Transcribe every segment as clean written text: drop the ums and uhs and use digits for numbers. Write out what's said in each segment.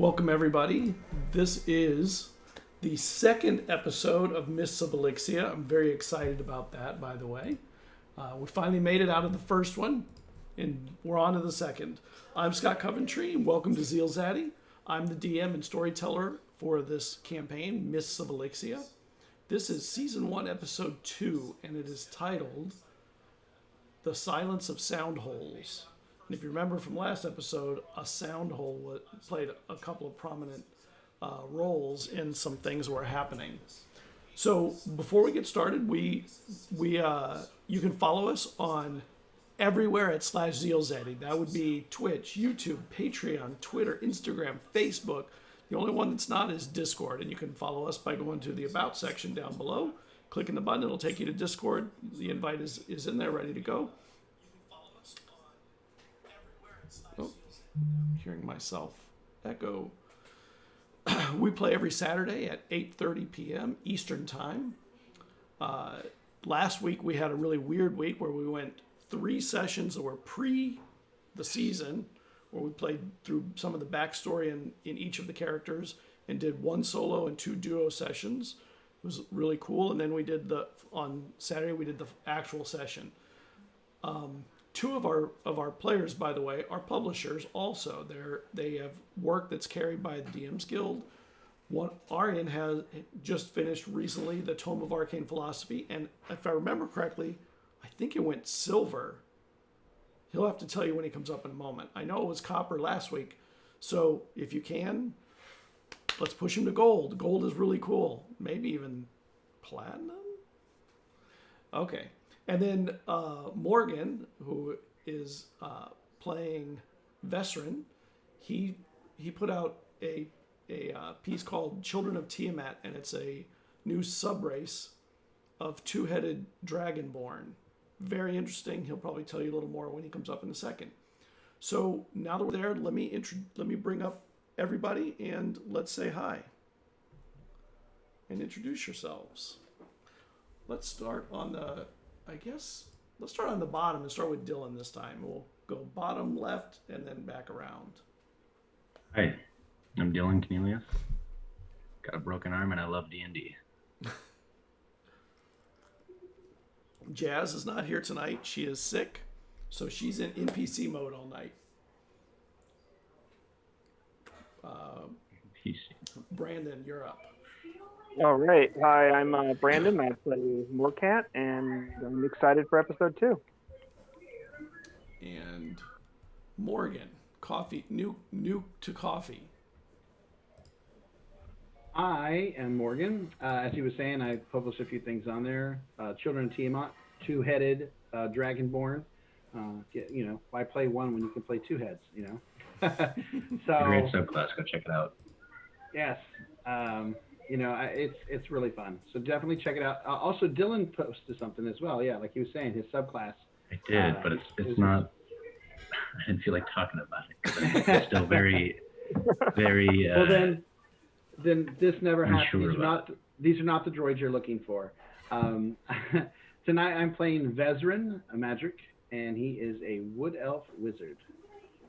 Welcome, everybody. This is the second episode of Mysts of Elixia. I'm very excited about that, by the way. We finally made it out of the first one, and we're on to the second. I'm Scott Coventry, and welcome to ZealZaddy. I'm the DM and storyteller for this campaign, Mysts of Elixia. This is Season 1, Episode 2, and it is titled The Silence of Sound Holes. And if you remember from last episode, a sound hole played a couple of prominent roles in some things that were happening. So before we get started, you can follow us on everywhere at /ZealZaddy. That would be Twitch, YouTube, Patreon, Twitter, Instagram, Facebook. The only one that's not is Discord, and you can follow us by going to the About section down below. Clicking the button, it'll take you to Discord. The invite is in there, ready to go. Oh, I'm hearing myself echo. We play every Saturday at 8:30 p.m. Eastern Time. Last week we had a really weird week where we went 3 sessions that were pre the season, where we played through some of the backstory in each of the characters and did 1 solo and 2 duo sessions. It was really cool. And then on Saturday we did the actual session. 2 of our players, by the way, are publishers also. They have work that's carried by the DM's Guild. Arian has just finished recently the Tome of Arcane Philosophy, and if I remember correctly, I think it went silver. He'll have to tell you when he comes up in a moment. I know it was copper last week, so if you can, let's push him to gold. Gold is really cool. Maybe even platinum? Okay. And then Morgan, who is playing Vesrin, he put out a piece called Children of Tiamat, and it's a new subrace of 2-headed dragonborn. Very interesting. He'll probably tell you a little more when he comes up in a second. So now that we're there, let me bring up everybody and let's say hi and introduce yourselves. Let's start on the bottom and start with Dylan this time. We'll go bottom left and then back around. Hi, I'm Dylan Cornelius. Got a broken arm and I love D&D. Jazz is not here tonight. She is sick, so she's in NPC mode all night. Brandon, you're up. All right. Hi, I'm Brandon. I play Moorcat, and I'm excited for episode 2. And Morgan, coffee, new to coffee. I am Morgan. As he was saying, I published a few things on there. Children of Tiamat, 2-headed dragonborn. Why play one when you can play 2 heads? So Great subclass. Go check it out. yes, it's really fun. So definitely check it out. Also, Dylan posted something as well. Yeah, like he was saying, his subclass. I did, but it's not. I didn't feel like talking about it because it's still very, very. Well, then this never happened. Sure These are not the droids you're looking for. Tonight I'm playing Vesrin, a magic, and he is a wood elf wizard.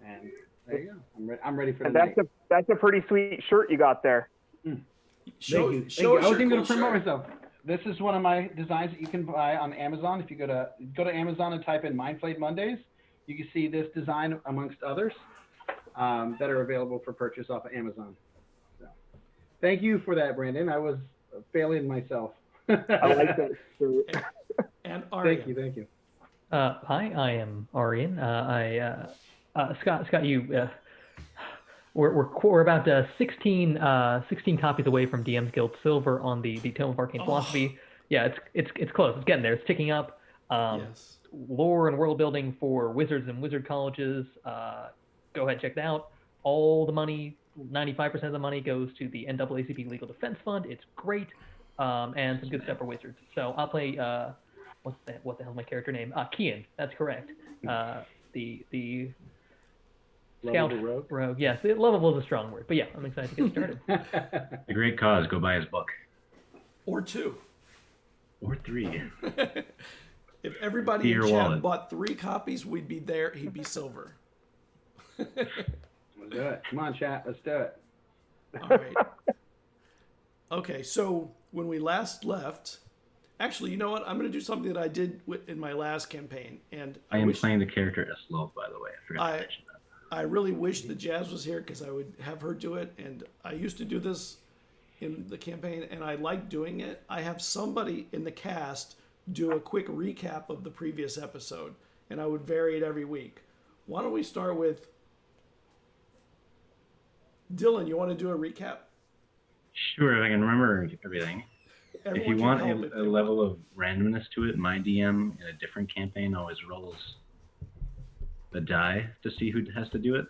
And there you go. I'm ready for the night. That's a pretty sweet shirt you got there. Thank you. I was even going to promote myself. This is one of my designs that you can buy on Amazon. If you go to Amazon and type in Mindflayed Mondays, you can see this design amongst others that are available for purchase off of Amazon. So, thank you for that, Brandon. I was failing myself. I like that shirt. And Arian. Thank you. Hi, I am Arian. Scott, you. We're about 16 copies away from DM's Guild Silver on the Tome of Arcane Philosophy. Yeah, it's close. It's getting there. It's ticking up. Yes. Lore and world building for wizards and wizard colleges. Go ahead, check that out. All the money, 95% of the money goes to the NAACP Legal Defense Fund. It's great, and some good stuff for wizards. So I'll play. What the hell is my character name? Kian. That's correct. The Scout rogue. Yes, lovable is a strong word, but yeah, I'm excited to get started. A great cause. Go buy his book. Or 2. Or 3. If everybody in chat bought 3 copies, we'd be there. He'd be silver. Let's do it. Come on, chat. Let's do it. All right. Okay, so when we last left, actually, you know what? I'm going to do something that I did in my last campaign, and I am playing the character Slow, by the way. I forgot to mention that. I really wish that Jazz was here because I would have her do it, and I used to do this in the campaign, and I like doing it. I have somebody in the cast do a quick recap of the previous episode, and I would vary it every week. Why don't we start with Dylan? You want to do a recap? Sure, if I can remember everything. Everyone if you can want help if a they level want. of randomness to it, my DM in a different campaign always rolls a die to see who has to do it.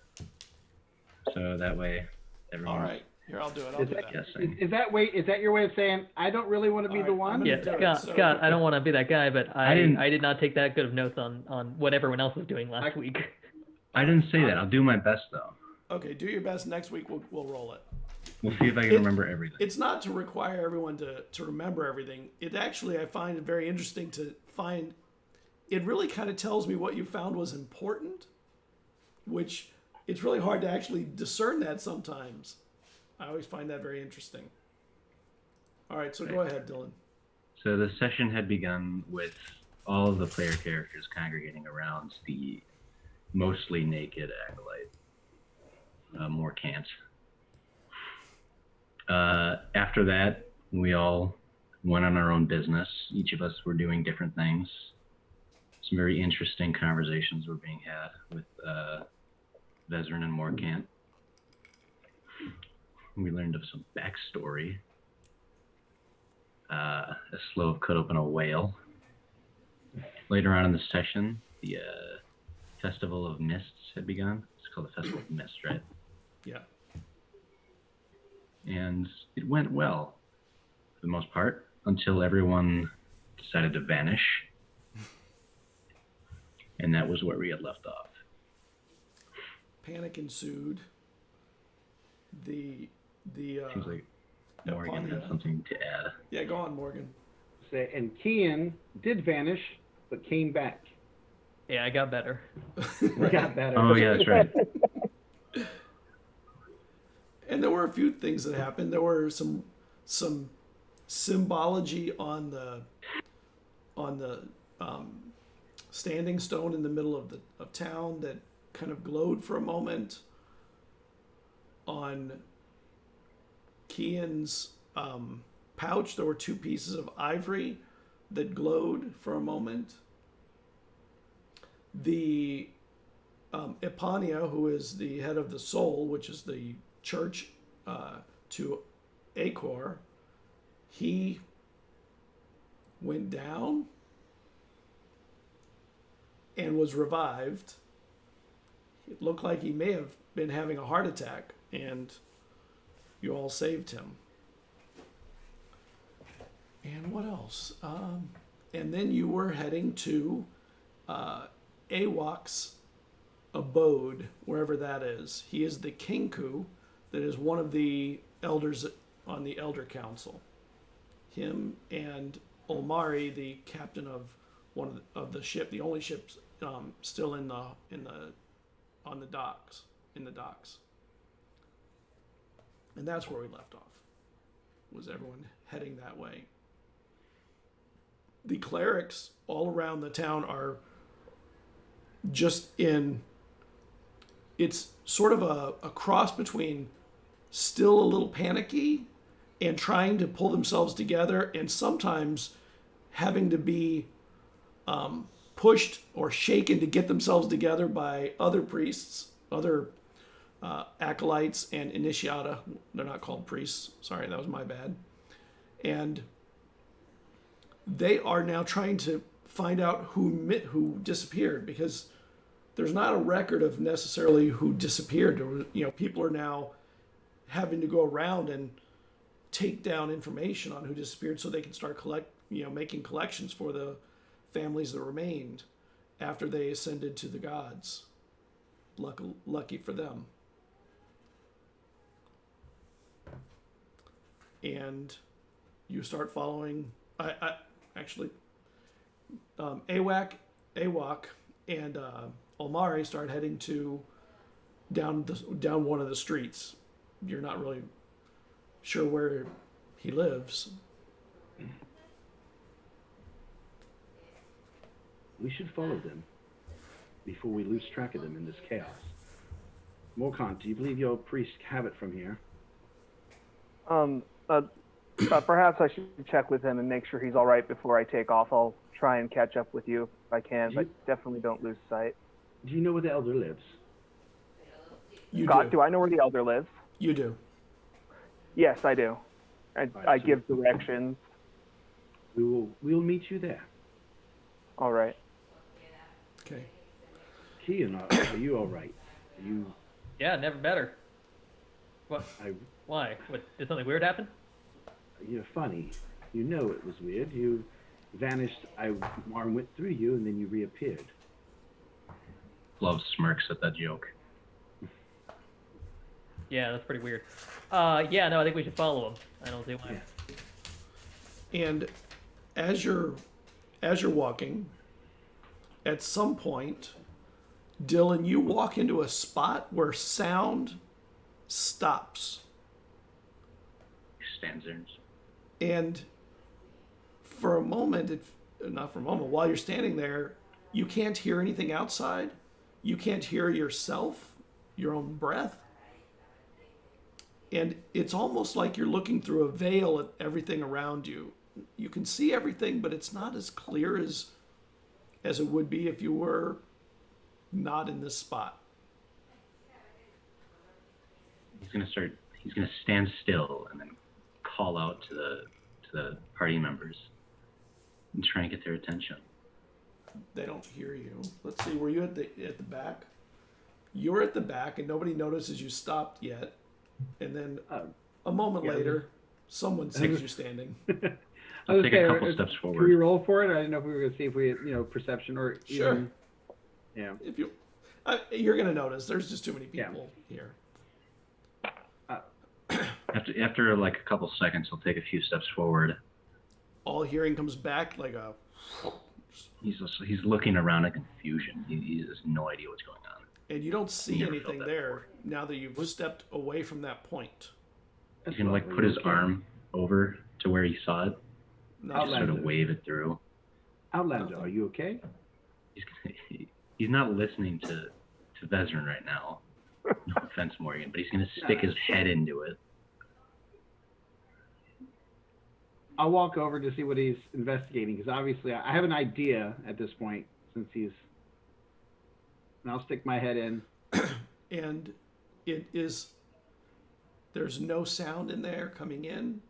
So that way, everyone. All right, here I'll do it. I'll do that. Guessing. Is that your way of saying I don't really want to be All the right, one? I'm Yeah, gonna do it, Scott, so- I don't want to be that guy, but I didn't- I did not take that good of notes on what everyone else was doing last week. I didn't say that. I'll do my best though. Okay, do your best. Next week we'll roll it. We'll see if I can remember everything. It's not to require everyone to remember everything. It actually, I find it very interesting to find. It really kind of tells me what you found was important, which it's really hard to actually discern that sometimes. I always find that very interesting. All right, so go ahead, Dylan. So the session had begun with all of the player characters congregating around the mostly naked acolyte, Morcant. After that, we all went on our own business. Each of us were doing different things. Some very interesting conversations were being had with Vezrin and Morcant. We learned of some backstory. Slow cut open a whale. Later on in the session, the Festival of Mists had begun. It's called the Festival of Mists, right? Yeah. And it went well, for the most part, until everyone decided to vanish. And that was where we had left off. Panic ensued. The Seems like Morgan Eponia. had something to add. Yeah, go on, Morgan. And Kian did vanish, but came back. Yeah, I got better. Got better. Oh yeah, that's right. And there were a few things that happened. There were some symbology on the standing stone in the middle of town that kind of glowed for a moment. On Kian's pouch, there were two pieces of ivory that glowed for a moment. The Eponia, who is the head of the Soul, which is the church to Acor, he went down and was revived. It looked like he may have been having a heart attack, and you all saved him. And what else? And then you were heading to Awak's abode, wherever that is. He is the Kinku, that is one of the elders on the Elder Council. Him and Olmari, the captain of one of the ship, the only ship still on the docks, in the docks. And that's where we left off. Was everyone heading that way? The clerics all around the town are just in. It's sort of a cross between still a little panicky and trying to pull themselves together, and sometimes having to be pushed or shaken to get themselves together by other priests, other acolytes and initiata. They're not called priests. Sorry, that was my bad. And they are now trying to find out who disappeared, because there's not a record of necessarily who disappeared. People are now having to go around and take down information on who disappeared so they can start making collections for the families that remained after they ascended to the gods. Lucky for them. And you start following. Awak and Olmari start heading to down one of the streets. You're not really sure where he lives. We should follow them before we lose track of them in this chaos. Morkant, do you believe your priest have it from here? Perhaps I should check with him and make sure he's all right before I take off. I'll try and catch up with you if I can, but definitely don't lose sight. Do you know where the elder lives? You Scott, do. do I know where the elder lives? You do. Yes, I do. I so- give directions. We'll meet you there. All right. Okay. Kean, are you all right? Are you? Yeah, never better. What? Why? What? Did something weird happen? You're funny. You know it was weird. You vanished. Arm went through you, and then you reappeared. Love smirks at that joke. Yeah, that's pretty weird. Yeah, no, I think we should follow him. I don't see why. Yeah. And as you're walking, at some point, Dylan, you walk into a spot where sound stops. He stands there. And for a moment, not for a moment, while you're standing there, you can't hear anything outside. You can't hear yourself, your own breath. And it's almost like you're looking through a veil at everything around you. You can see everything, but it's not as clear as it would be if you were not in this spot. He's gonna stand still and then call out to the party members and try and get their attention. They don't hear you. Let's see, were you at the back? You're at the back and nobody notices you stopped yet. And then a moment later, someone sees you standing. I'll take a couple steps Can we forward. roll for it? I didn't know if we were going to see if we had, perception or Sure. even, yeah. If you're gonna notice, there's just too many people here. After like a couple seconds, he'll take a few steps forward. All hearing comes back like a. He's looking around in confusion. He has no idea what's going on. And you don't see Never anything felt that there before. now that you've stepped away from that point. He's gonna like put his arm over to where he saw it, No, just sort of Outlander. wave it through. Outlander, are you okay? He's not listening to Vezran right now. No offense, Morgan, but he's gonna stick his head into it. I'll walk over to see what he's investigating because obviously I have an idea at this point since and I'll stick my head in. and there's no sound in there coming in.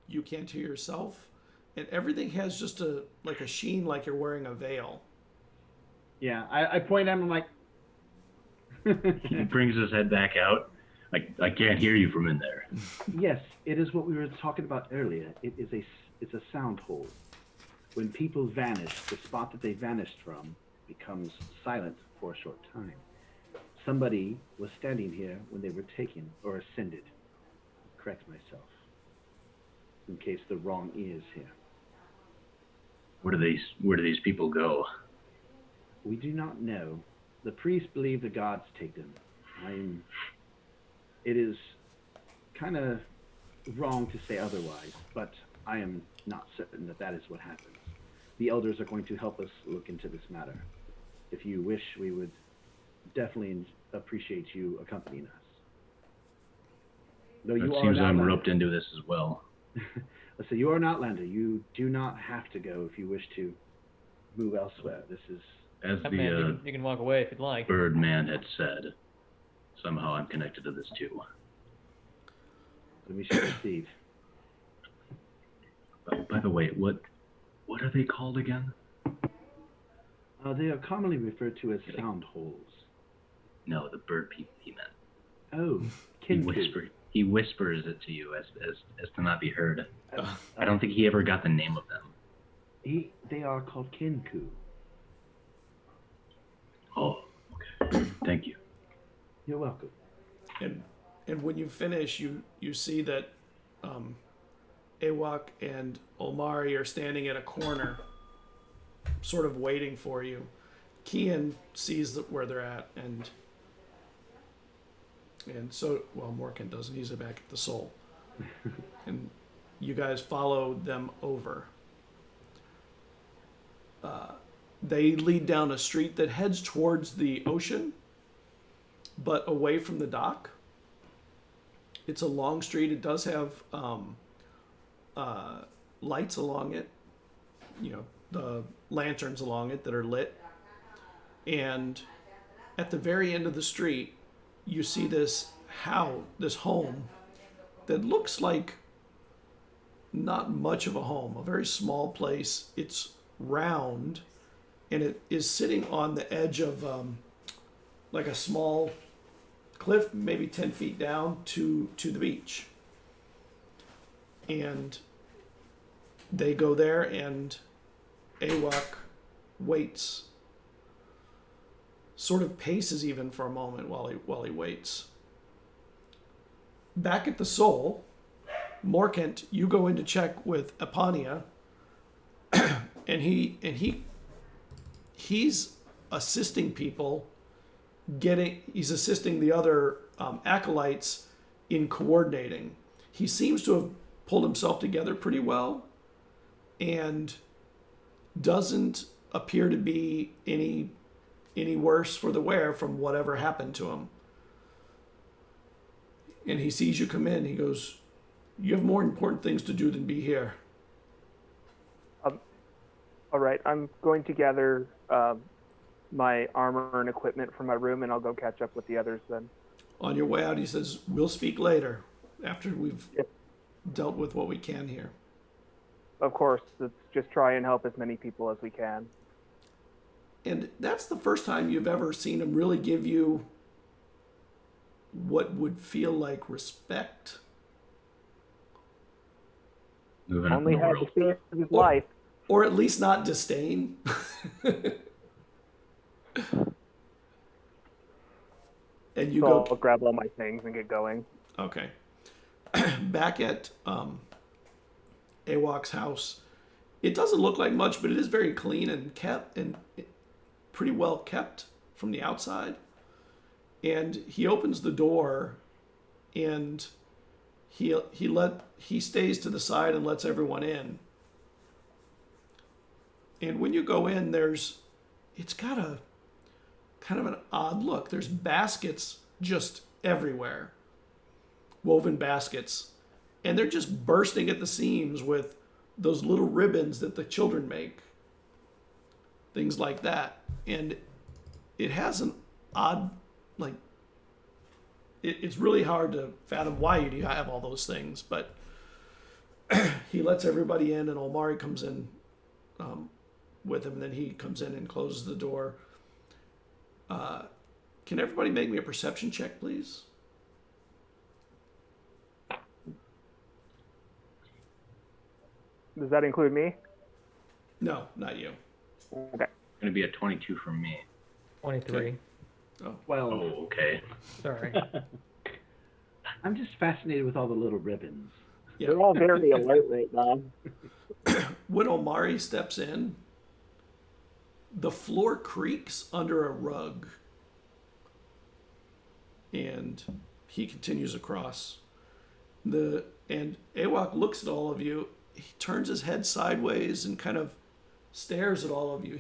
You can't hear yourself, and everything has just a sheen, like you're wearing a veil. Yeah, I point at him. I'm like, He brings his head back out. I can't hear you from in there. Yes, it is what we were talking about earlier. It's a sound hole. When people vanish, the spot that they vanished from becomes silent for a short time. Somebody was standing here when they were taken or ascended. Correct myself. In case the wrong is here. Where do these people go? We do not know. The priests believe the gods take them. It is kind of wrong to say otherwise, but I am not certain that is what happens. The elders are going to help us look into this matter. If you wish, we would definitely appreciate you accompanying us. Though It seems I'm roped into this as well. So you are an outlander. You do not have to go if you wish to move elsewhere. This is As Man, the you can walk away if you'd like. Birdman had said, somehow I'm connected to this too. we shall receive. By the way, what are they called again? They are commonly referred to as sound holes. No, the bird people he meant. Oh, He whispers it to you as to not be heard. I don't think he ever got the name of them. They are called kinku. Oh, okay. Thank you. You're welcome. And when you finish, you see that Ewok and Olmari are standing at a corner, sort of waiting for you. Kian sees where they're at, and so Morkan doesn't. He's back at the Soul. And you guys follow them over. They lead down a street that heads towards the ocean, but away from the dock. It's a long street. It does have lights along it, the lanterns along it that are lit. And at the very end of the street, you see this home that looks like not much of a home, a very small place. It's round, and it is sitting on the edge of like a small cliff, maybe 10 feet down to the beach. And they go there, and Awak waits, sort of paces even for a moment while he waits. Back at the Soul, Morkant, you go in to check with Epania, and he's assisting people he's assisting the other acolytes in coordinating. He seems to have pulled himself together pretty well and doesn't appear to be any worse for the wear from whatever happened to him. And he sees you come in. He goes, "You have more important things to do than be here." All right, I'm going to gather my armor and equipment from my room, and I'll go catch up with the others then. On your way out, he says, "We'll speak later, after we've dealt with what we can here." Of course, let's just try and help as many people as we can. And that's the first time you've ever seen him really give you what would feel like respect. Moving up in Only the had world. to see his life. Or at least not disdain. And you So go. I'll grab all my things and get going. Okay. Back at Awak's house, it doesn't look like much, but it is very clean and kept, and pretty well kept from the outside. And he opens the door, and he stays to the side and lets everyone in. And when you go in, it's got a kind of an odd look. There's baskets just everywhere, woven baskets, and they're just bursting at the seams with those little ribbons that the children make, things like that. And it has an odd, like, it's really hard to fathom why you have all those things, but he lets everybody in, and Omari comes in with him, and then he comes in and closes the door. Can everybody make me a perception check, please? Does that include me? No, not you. Okay. It's going to be a 22 from me. 23. Well, Oh, okay. Sorry. I'm just fascinated with all the little ribbons. Yeah. They're all very alert right now. When Omari steps in, the floor creaks under a rug. And he continues across. And Awak looks at all of you. He turns his head sideways and kind of stares at all of you.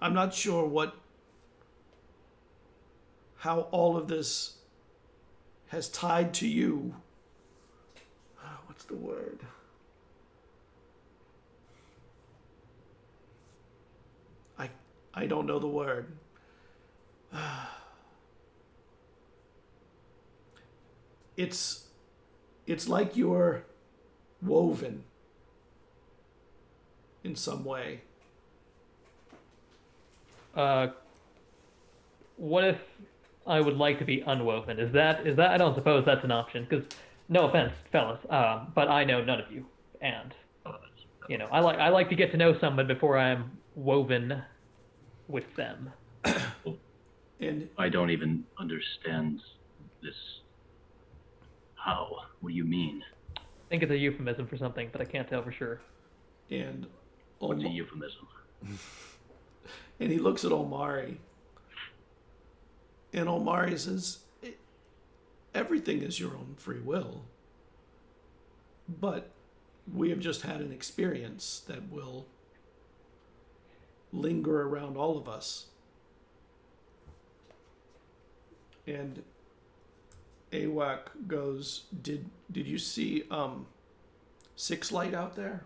I'm not sure how all of this has tied to you. What's the word? I don't know the word. It's like you're woven in some way. What if I would like to be unwoven? Is that? I don't suppose that's an option. Because no offense, fellas, but I know none of you, and I like to get to know someone before I'm woven with them. And I don't even understand this. How? What do you mean? I think it's a euphemism for something, but I can't tell for sure. and What's a euphemism? And he looks at Omari. And Omari says, everything is your own free will. But we have just had an experience that will linger around all of us. And Awak goes, did you see Six Light out there?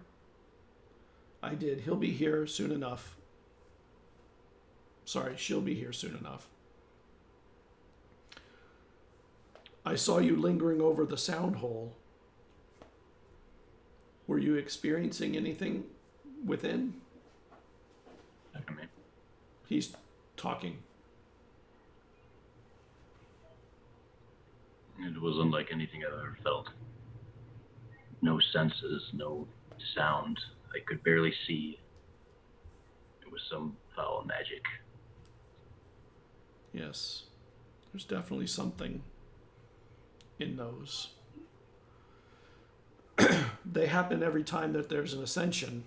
I did. He'll be here soon enough. Sorry, she'll be here soon enough. I saw you lingering over the sound hole. Were you experiencing anything within? He's talking. It was unlike anything I've ever felt. No senses, no sound. I could barely see. It was some foul magic. Yes. There's definitely something in those. They happen every time that there's an ascension.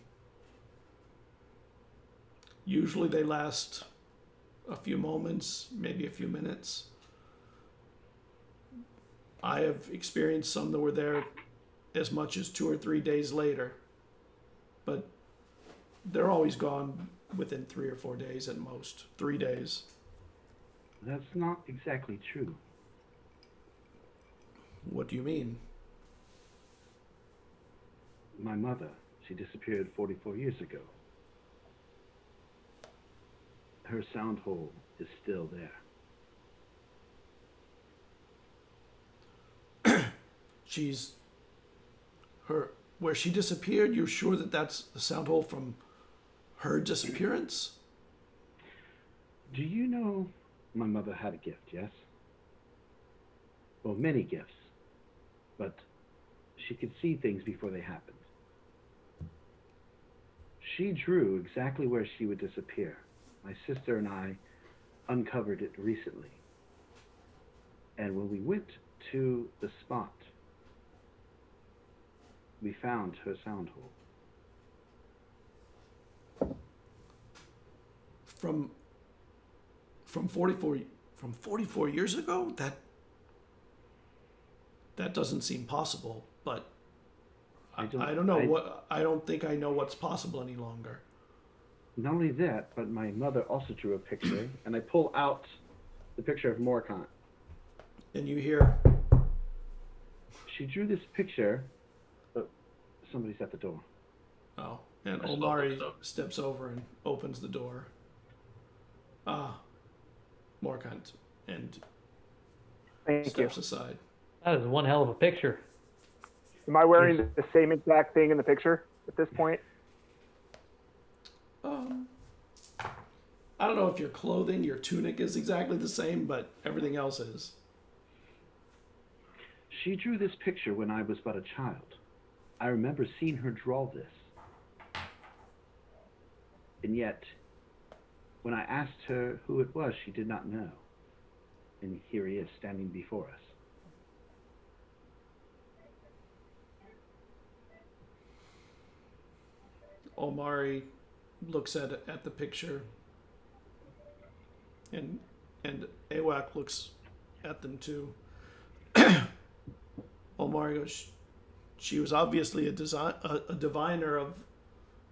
Usually they last a few moments, maybe a few minutes. I have experienced some that were there as much as 2 or 3 days later. But they're always gone within 3 or 4 days at most. 3 days. That's not exactly true. What do you mean? My mother, she disappeared 44 years ago. Her sound hole is still there. Where she disappeared, you're sure that that's the sound hole from her disappearance? Do you know my mother had a gift, yes? Well, many gifts. But she could see things before they happened. She drew exactly where she would disappear. My sister and I uncovered it recently. And when we went to the spot, we found her sound hole. From 44 years ago? That doesn't seem possible, but I don't know. I don't think I know what's possible any longer. Not only that, but my mother also drew a picture, and I pull out the picture of Morkant. And you hear... She drew this picture, but somebody's at the door. Oh, and Omari steps over and opens the door. Morkant, and steps aside. That is one hell of a picture. Am I wearing the same exact thing in the picture at this point? I don't know if your clothing, your tunic is exactly the same, but everything else is. She drew this picture when I was but a child. I remember seeing her draw this. And yet, when I asked her who it was, she did not know. And here he is, standing before us. Omari looks at the picture, and Awak looks at them too. Omari goes, she was obviously a diviner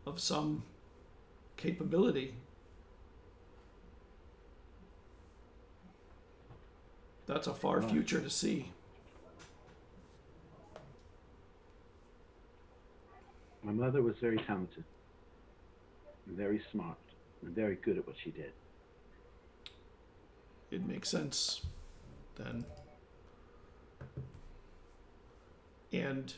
of some capability. That's a far future to see. My mother was very talented, and very smart, and very good at what she did. It makes sense, then. And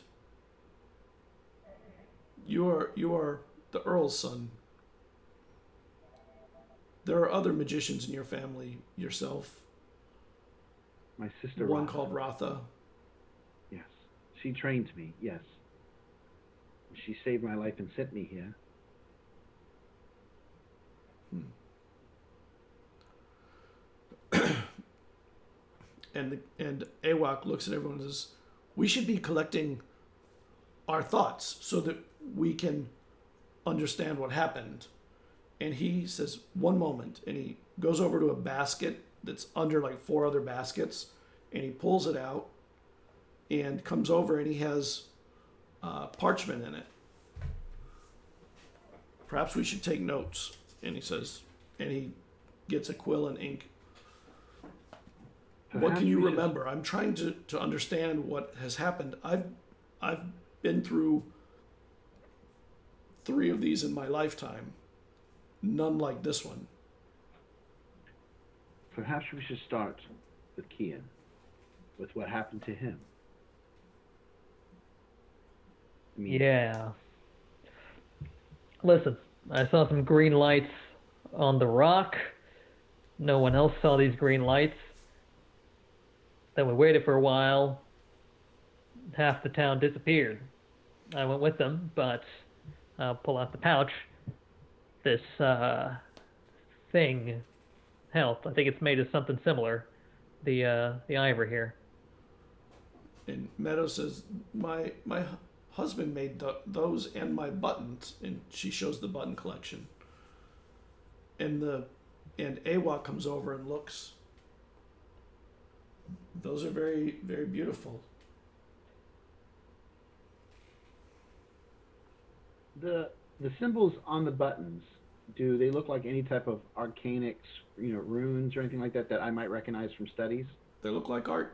you are the Earl's son. There are other magicians in your family, yourself. My sister One Ratha. called Ratha. Yes. She trained me, yes. She saved my life and sent me here. And Awak looks at everyone and says, we should be collecting our thoughts so that we can understand what happened. And he says, "One moment." And he goes over to a basket that's under like 4 other baskets, and he pulls it out and comes over, and he has parchment in it. "Perhaps we should take notes." And he says, and he gets a quill and ink. "What Perhaps can you we should- remember?" I'm trying to understand what has happened. I've been through 3 of these in my lifetime. None like this one. Perhaps we should start with Kian, with what happened to him. I mean, Yeah. Listen, I saw some green lights on the rock. No one else saw these green lights. Then we waited for a while. Half the town disappeared. I went with them, but I'll pull out the pouch. This thing helped. I think it's made of something similar. The ivory here. And Meadow says, my husband made those and my buttons." And she shows the button collection. And Awa comes over and looks. "Those are very, very beautiful." the symbols on the buttons, do they look like any type of arcanic, runes or anything like that that I might recognize from studies? They look like art.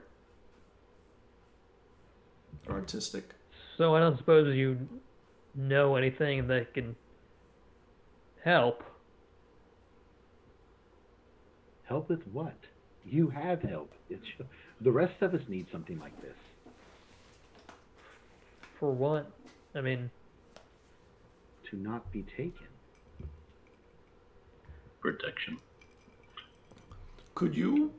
They're artistic. So I don't suppose you know anything that can help. Help with what? You have help. The rest of us need something like this. For what? I mean, To not be taken. Protection. Could you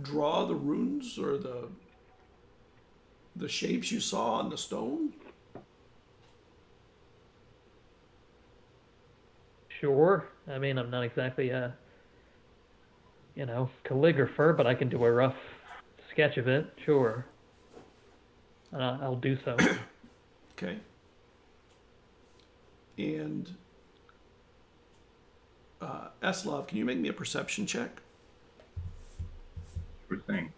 draw the runes or the shapes you saw on the stone? sure. I mean, I'm not exactly a, calligrapher, but I can do a rough sketch of it, sure. I'll do so. Okay. And Eslov, can you make me a perception check? Sure thing.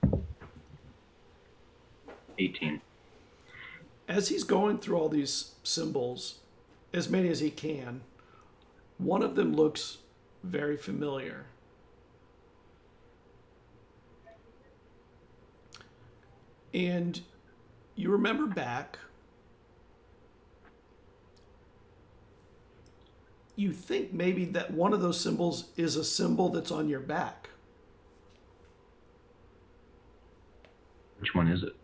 18. As he's going through all these symbols, as many as he can, one of them looks very familiar. And you remember back, you think maybe that one of those symbols is a symbol that's on your back. Which one is it?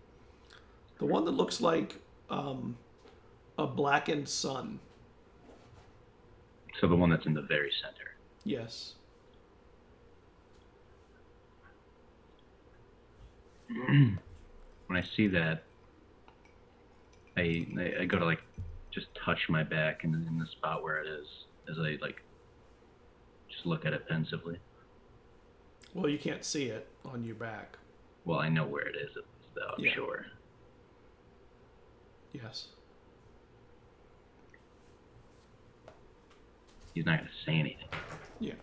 The one that looks like a blackened sun. So the one that's in the very center. Yes. When I see that, I go to just touch my back in the spot where it is, as I just look at it pensively. Well, you can't see it on your back. Well, I know where it is, though, I'm Yeah. sure. Yes. He's not going to say anything. Yeah.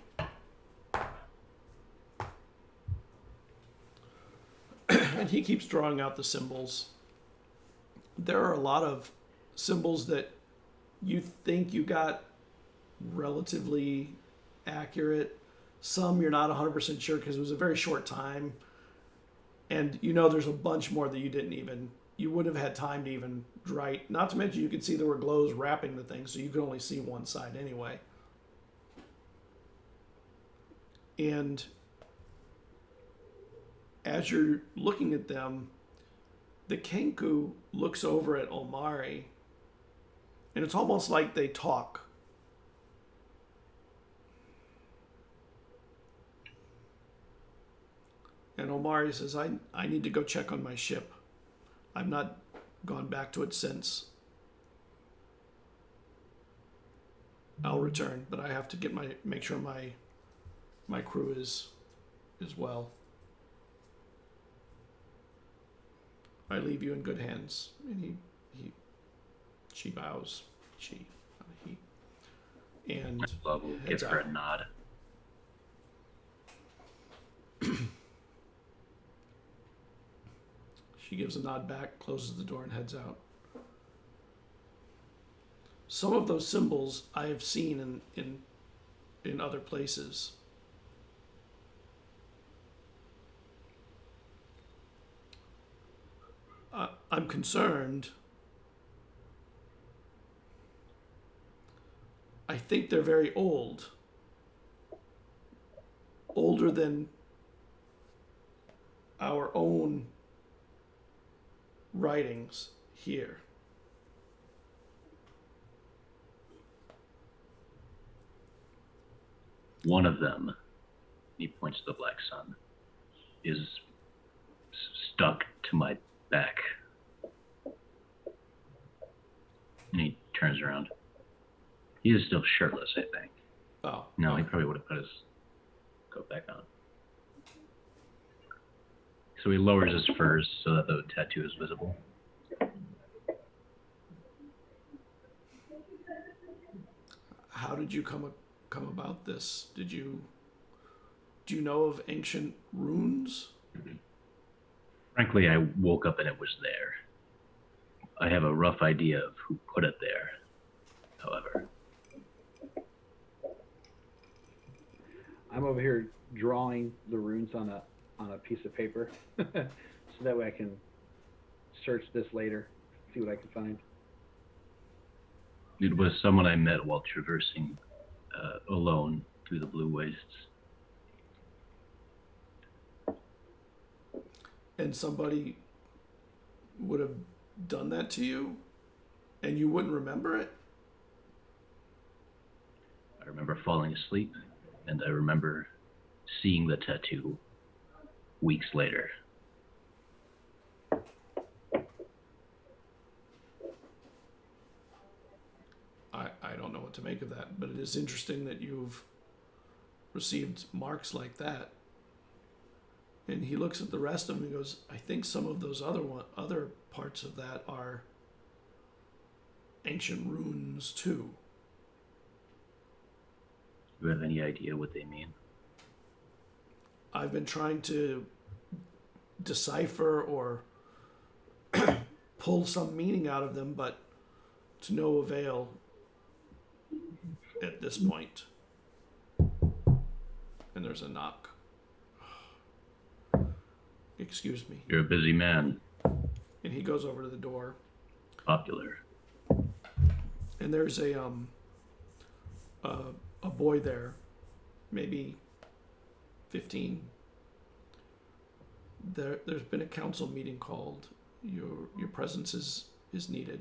And he keeps drawing out the symbols. There are a lot of symbols that you think you got relatively accurate. Some you're not 100% sure because it was a very short time. And there's a bunch more that you wouldn't have had time to even write. Not to mention you could see there were glows wrapping the thing, so you could only see one side anyway. And as you're looking at them, the Kenku looks over at Omari, and it's almost like they talk. And Omari says, I need to go check on my ship. I've not gone back to it since. I'll return, but I have to make sure my crew is well. I leave you in good hands. And she bows. He. and Love will give heads her out. a nod. She gives a nod back, closes the door, and heads out. Some of those symbols I have seen in other places. I'm concerned. I think they're very old. Older than our own writings here. One of them, he points to the black sun, is stuck to my back. And he turns around. He is still shirtless, I think. Oh. No, he probably would have put his coat back on. So he lowers his furs so that the tattoo is visible. How did you come about this? Do you know of ancient runes? Frankly, I woke up and it was there. I have a rough idea of who put it there, however. I'm over here drawing the runes on a piece of paper, so that way I can search this later, see what I can find. It was someone I met while traversing alone through the blue wastes. And somebody would have done that to you and you wouldn't remember it? I remember falling asleep, and I remember seeing the tattoo weeks later. I don't know what to make of that, but it is interesting that you've received marks like that. And he looks at the rest of them and goes, I think some of those other parts of that are ancient runes too. Do you have any idea what they mean? I've been trying to decipher or pull some meaning out of them, but to no avail at this point. And there's a knock. Excuse me. You're a busy man. And he goes over to the door. Popular. And there's a boy there, maybe 15. There's been a council meeting called. Your presence is needed.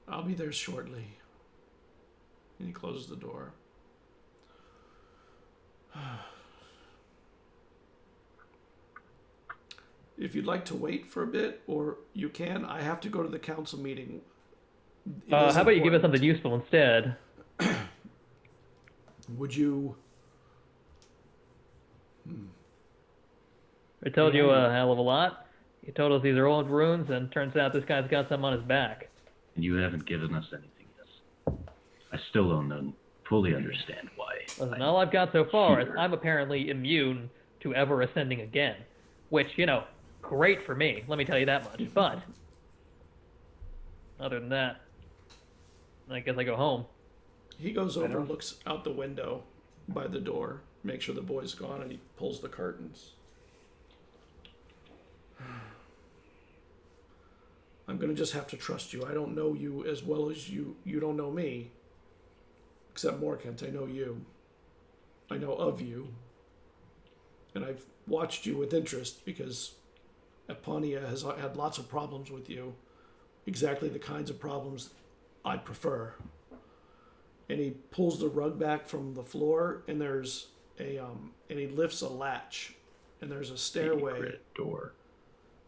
I'll be there shortly. And he closes the door. If you'd like to wait for a bit, or you can, I have to go to the council meeting. How about you give us something useful instead? Would you? I told you a hell of a lot. You told us these are old runes, and turns out this guy's got some on his back. And you haven't given us anything yet. I still don't fully understand why. Listen, all I've got so far is I'm apparently immune to ever ascending again. Which, great for me, let me tell you that much. But, other than that, I guess I go home. He goes over, looks out the window by the door, makes sure the boy's gone, and he pulls the curtains. I'm going to just have to trust you. I don't know you as well as you don't know me. Except Morkent, I know you. I know of you. And I've watched you with interest because Eponia has had lots of problems with you. Exactly the kinds of problems I prefer. And he pulls the rug back from the floor, and there's and he lifts a latch, and there's a stairway Secret door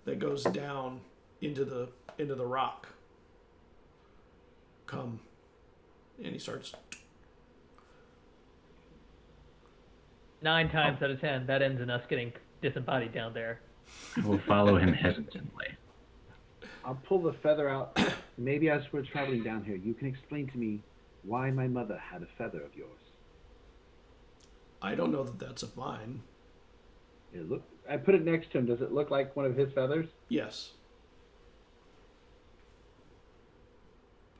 that goes down into the rock. Come. And he starts. 9 times out of 10, that ends in us getting disembodied down there. I will follow him hesitantly. I'll pull the feather out. Maybe as we're traveling down here, you can explain to me why my mother had a feather of yours. I don't know that that's of mine. I put it next to him. Does it look like one of his feathers? Yes.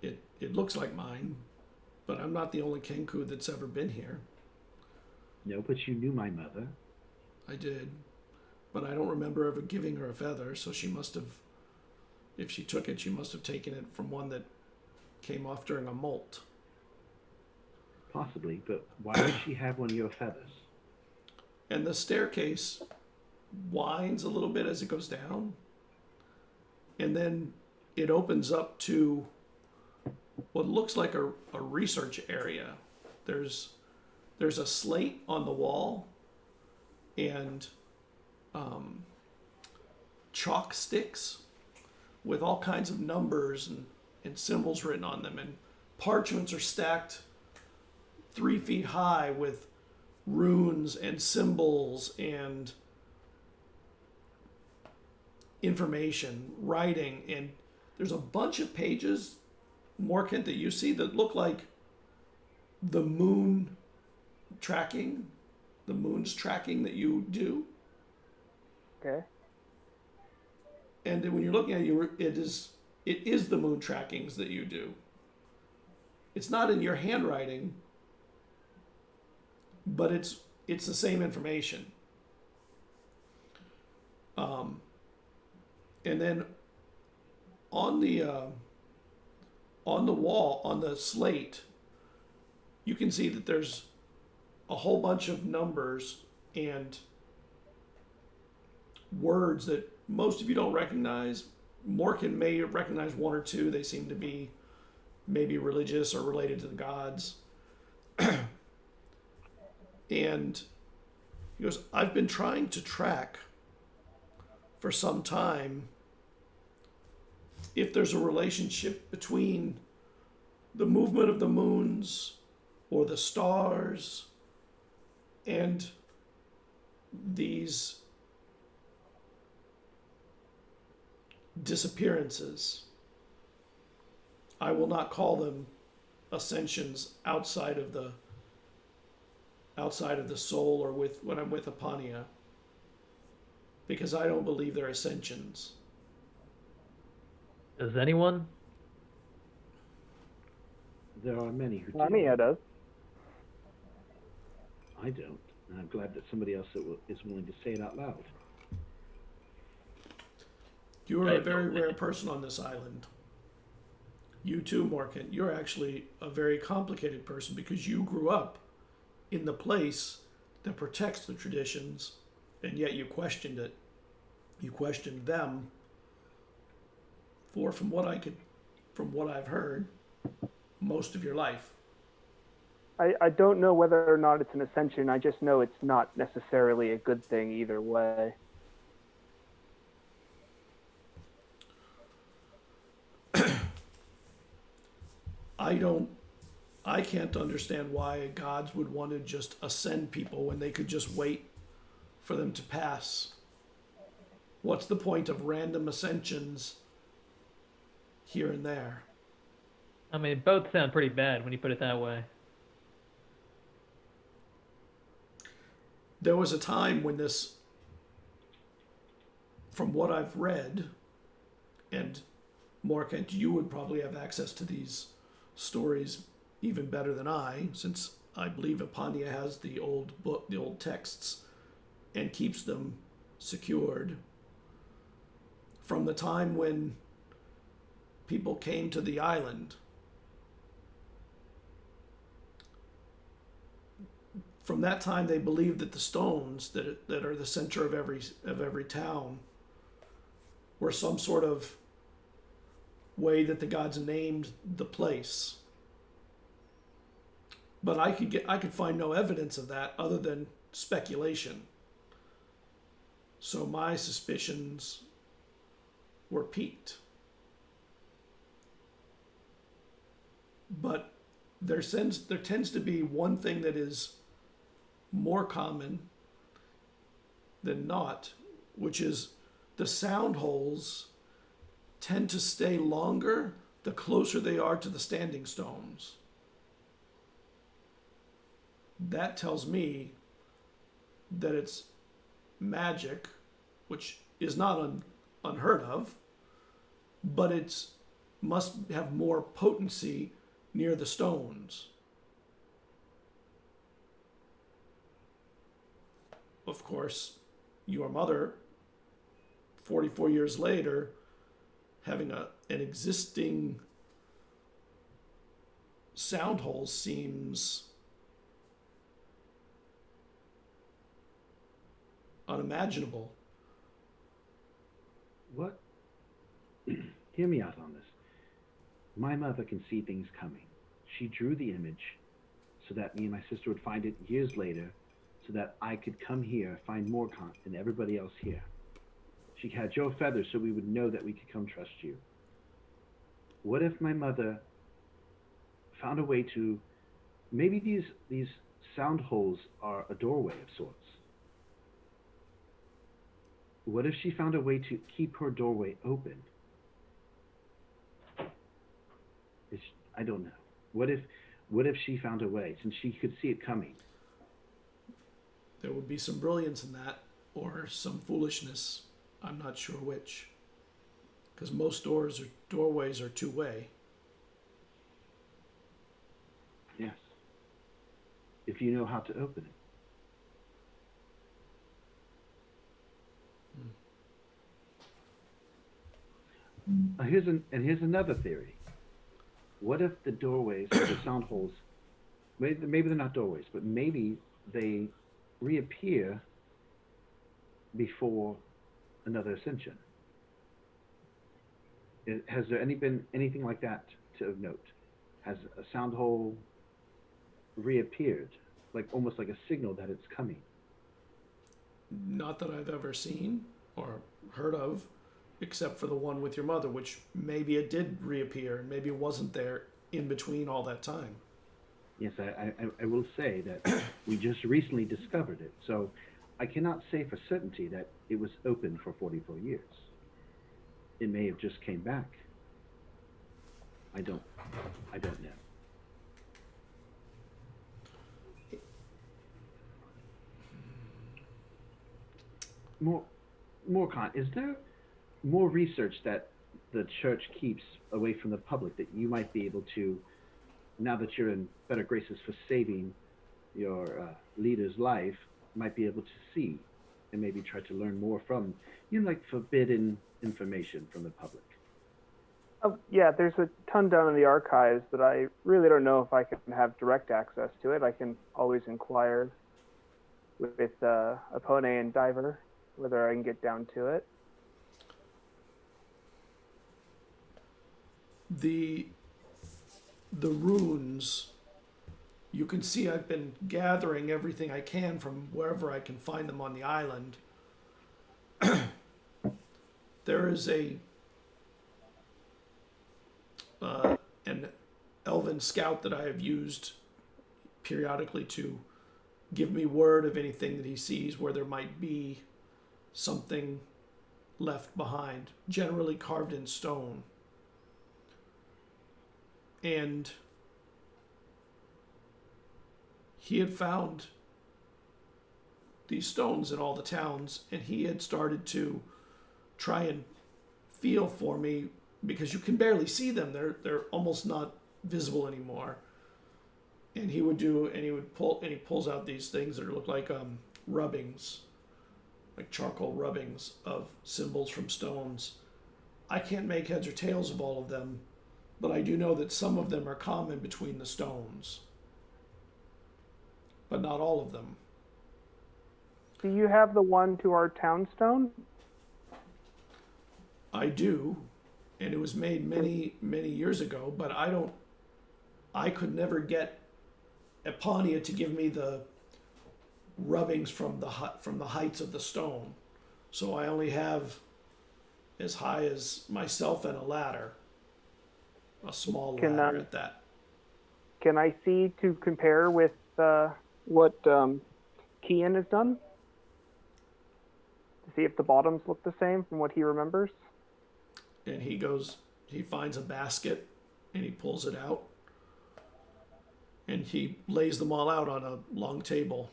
It looks like mine, but I'm not the only Kenku that's ever been here. No, but you knew my mother. I did, but I don't remember ever giving her a feather, so she must have, if she took it, she must have taken it from one that came off during a molt. Possibly, but why would she have one of your feathers? And the staircase winds a little bit as it goes down, and then it opens up to what looks like a research area. There's a slate on the wall and chalk sticks with all kinds of numbers and symbols written on them, and parchments are stacked 3 feet high with runes and symbols and information, writing, and there's a bunch of pages, Morkent, that you see that look like the moon tracking, the moon's tracking that you do. Okay. And then when you're looking at it, it is the moon trackings that you do. It's not in your handwriting, but it's the same information. And then on the wall, on the slate, you can see that there's a whole bunch of numbers and words that most of you don't recognize. Morkan may recognize one or two. They seem to be maybe religious or related to the gods. And he goes, I've been trying to track for some time if there's a relationship between the movement of the moons or the stars and these disappearances. I will not call them ascensions outside of the soul or when I'm with Apania, because I don't believe they're ascensions. Does anyone? There are many who do. Apania does. I don't, and I'm glad that somebody else is willing to say it out loud. You are a very rare person on this island. You too, Morkan. You're actually a very complicated person because you grew up in the place that protects the traditions, and yet you questioned it. You questioned them from what I've heard, most of your life. I don't know whether or not it's an ascension. I just know it's not necessarily a good thing either way. I can't understand why gods would want to just ascend people when they could just wait for them to pass. What's the point of random ascensions here and there? I mean, both sound pretty bad when you put it that way. There was a time when this, from what I've read, and Morkent, you would probably have access to these stories even better than I, since I believe Apania has the old book, the old texts, and keeps them secured. From the time when people came to the island, from that time they believed that the stones that are the center of every town were some sort of way that the gods named the place. But I could find no evidence of that other than speculation. So my suspicions were piqued. But there tends to be one thing that is more common than not, which is the sound holes tend to stay longer the closer they are to the standing stones. that tells me that it's magic, which is not unheard of, but it's must have more potency near the stones. Of course, your mother, 44 years later, having an existing sound hole seems unimaginable. What? Hear me out on this. My mother can see things coming. She drew the image so that me and my sister would find it years later, so that I could come here, find more content than everybody else here. She had your feathers so we would know that we could come trust you. What if my mother found a way to, maybe these sound holes are a doorway of sorts. What if she found a way to keep her doorway open? I don't know. What if she found a way, since she could see it coming? There would be some brilliance in that, or some foolishness. I'm not sure which. Because most doorways are two-way. Yes. If you know how to open it. Here's another theory. What if the doorways or the sound holes, maybe they're not doorways, but maybe they reappear before another ascension? Has there been anything like that to note? Has a sound hole reappeared, almost like a signal that it's coming? Not that I've ever seen or heard of, except for the one with your mother, which maybe it did reappear and maybe it wasn't there in between all that time. Yes, I will say that we just recently discovered it, so I cannot say for certainty that it was open for 44 years. It may have just came back. I don't know. Is there more research that the church keeps away from the public that you might be able to, now that you're in better graces for saving your leader's life, might be able to see and maybe try to learn more from, forbidden information from the public? Yeah, there's a ton down in the archives, but I really don't know if I can have direct access to it. I can always inquire with Apone and Diver whether I can get down to it. The runes, you can see I've been gathering everything I can from wherever I can find them on the island. There is an elven scout that I have used periodically to give me word of anything that he sees where there might be something left behind, generally carved in stone. And he had found these stones in all the towns, and he had started to try and feel for me, because you can barely see them. They're almost not visible anymore. And he pulls out these things that look like rubbings, like charcoal rubbings of symbols from stones. I can't make heads or tails of all of them, but I do know that some of them are common between the stones, but not all of them. Do you have the one to our townstone? I do, and it was made many, many years ago, but I could never get Eponia to give me the rubbings from the heights of the stone. So I only have as high as myself and a ladder. A small ladder at that. Can I see to compare with what Kian has done? To see if the bottoms look the same from what he remembers? And he finds a basket and he pulls it out. And he lays them all out on a long table.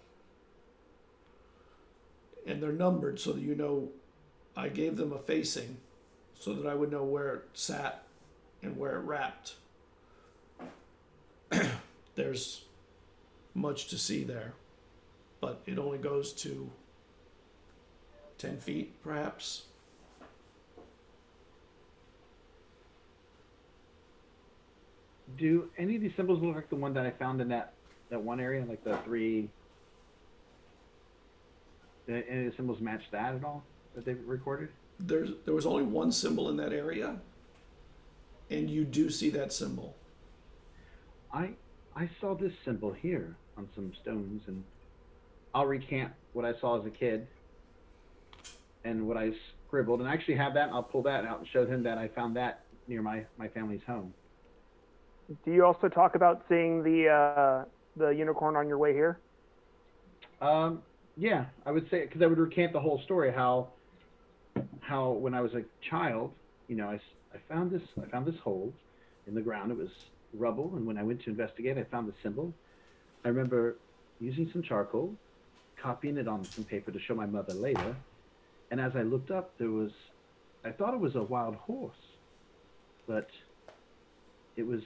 And they're numbered so that you know I gave them a facing so that I would know where it sat and where it wrapped. There's much to see there, but it only goes to 10 feet, perhaps. Do any of these symbols look like the one that I found in that one area, like the three? Do any of the symbols match that at all that they've recorded? There was only one symbol in that area, and you do see that symbol. I saw this symbol here on some stones, and I'll recant what I saw as a kid and what I scribbled, and I actually have that, and I'll pull that out and show him that I found that near my family's home. Do you also talk about seeing the unicorn on your way here? Yeah, I would say, because I would recant the whole story, how when I was a child, you know, I found this hole in the ground. It was rubble, and when I went to investigate, I found the symbol. I remember using some charcoal, copying it on some paper to show my mother later, and as I looked up, I thought it was a wild horse, but it was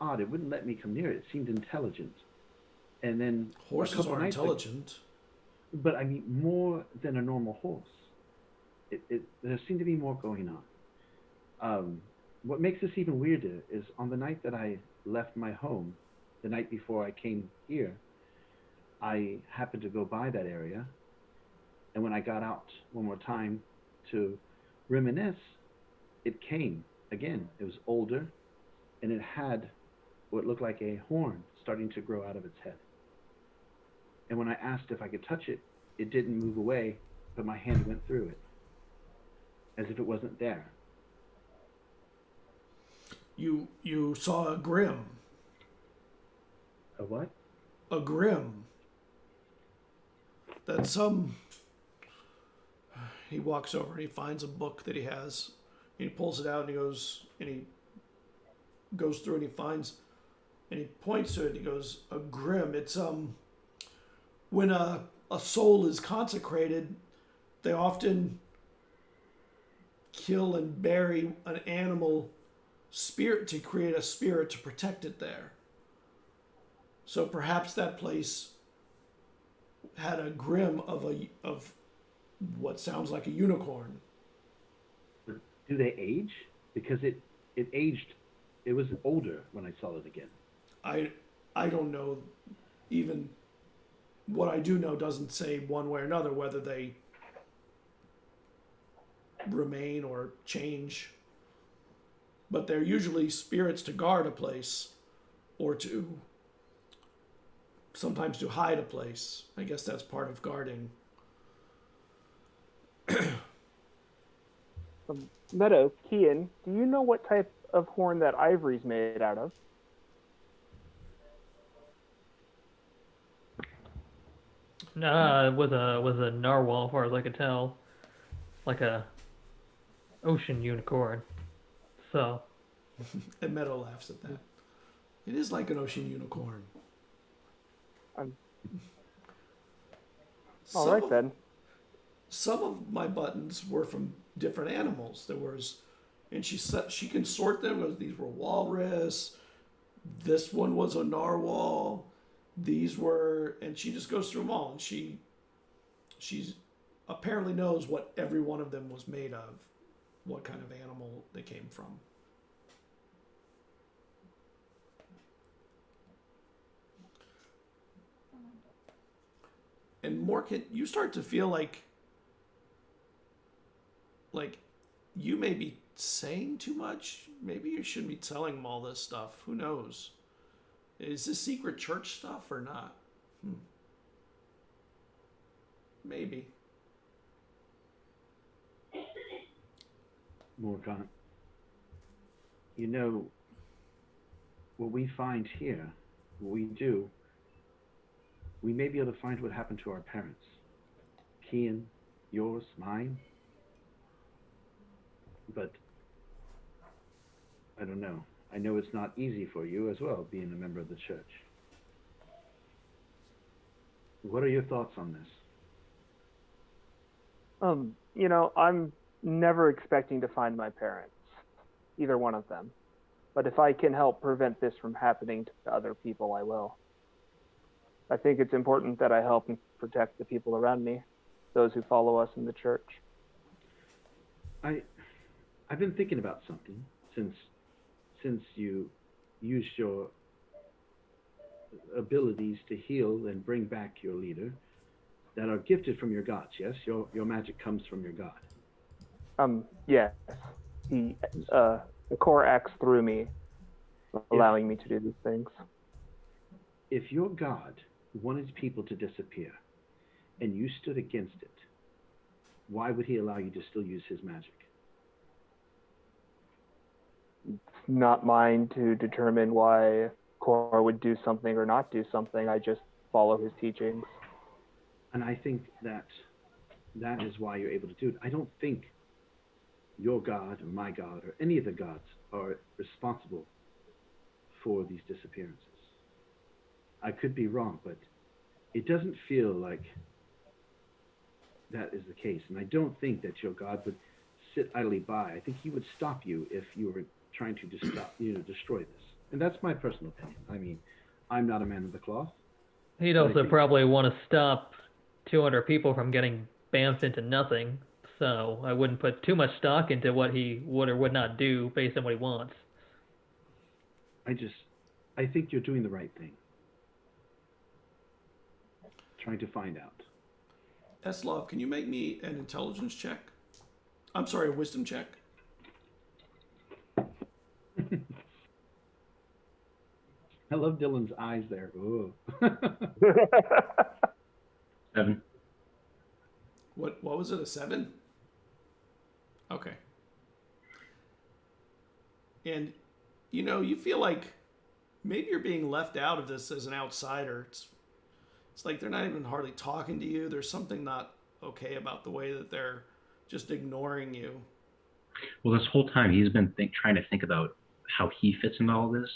odd. It wouldn't let me come near it. It seemed intelligent. And then Horses are intelligent. But I mean, more than a normal horse. There seemed to be more going on. What makes this even weirder is on the night that I left my home, the night before I came here, I happened to go by that area. And when I got out one more time to reminisce, it came again. It was older, and it had what looked like a horn starting to grow out of its head. And when I asked if I could touch it, it didn't move away, but my hand went through it, as if it wasn't there. You saw a grim. A what? A grim. That some... He walks over and he finds a book that he has. And he pulls it out and he goes through and he finds, and he points to it and he goes, a grim. It's when a soul is consecrated, they often kill and bury an animal spirit to create a spirit to protect it there. So perhaps that place had a grim of what sounds like a unicorn. Do they age? Because it aged. It was older when I saw it again. I don't know. Even what I do know doesn't say one way or another whether they remain or change. But they're usually spirits to guard a place or sometimes to hide a place. I guess that's part of guarding. Meadow, Kian, do you know what type of horn that ivory's made out of? It was a narwhal, as far as I could tell, like a ocean unicorn. So. And Meadow laughs at that. It is like an ocean unicorn. All right then. Some of my buttons were from different animals. And she can sort them. These were walrus. This one was a narwhal. These were, and she just goes through them all. And she's apparently knows what every one of them was made of, what kind of animal they came from. And Morkett, you start to feel like you may be saying too much. Maybe you shouldn't be telling them all this stuff. Who knows? Is this secret church stuff or not? Maybe. Morgana, you know, what we find here, what we do, we may be able to find what happened to our parents. Kian, yours, mine. But I don't know. I know it's not easy for you as well, being a member of the church. What are your thoughts on this? I'm never expecting to find my parents, either one of them. But if I can help prevent this from happening to other people, I will. I think it's important that I help and protect the people around me, those who follow us in the church. I've been thinking about something since you used your abilities to heal and bring back your leader that are gifted from your gods. Yes, your magic comes from your god. Yes. The core acts through me, allowing me to do these things. If your god wanted people to disappear and you stood against it, why would he allow you to still use his magic? It's not mine to determine why Core would do something or not do something. I just follow his teachings. And I think that is why you're able to do it. I don't think your god or my god or any of the gods are responsible for these disappearances. I could be wrong, but it doesn't feel like that is the case. And I don't think that your god would sit idly by. I think he would stop you if you were trying to destroy this. And that's my personal opinion. I mean, I'm not a man of the cloth. He'd also probably want to stop 200 people from getting bamfed into nothing. So I wouldn't put too much stock into what he would or would not do based on what he wants. I think you're doing the right thing. Trying to find out. Eslov, can you make me an intelligence check? I'm sorry, a wisdom check. I love Dylan's eyes there. Ooh. 7. What was it, a 7? Okay. And, you feel like maybe you're being left out of this as an outsider. It's like they're not even hardly talking to you. There's something not okay about the way that they're just ignoring you. Well, this whole time he's been trying to think about how he fits into all this.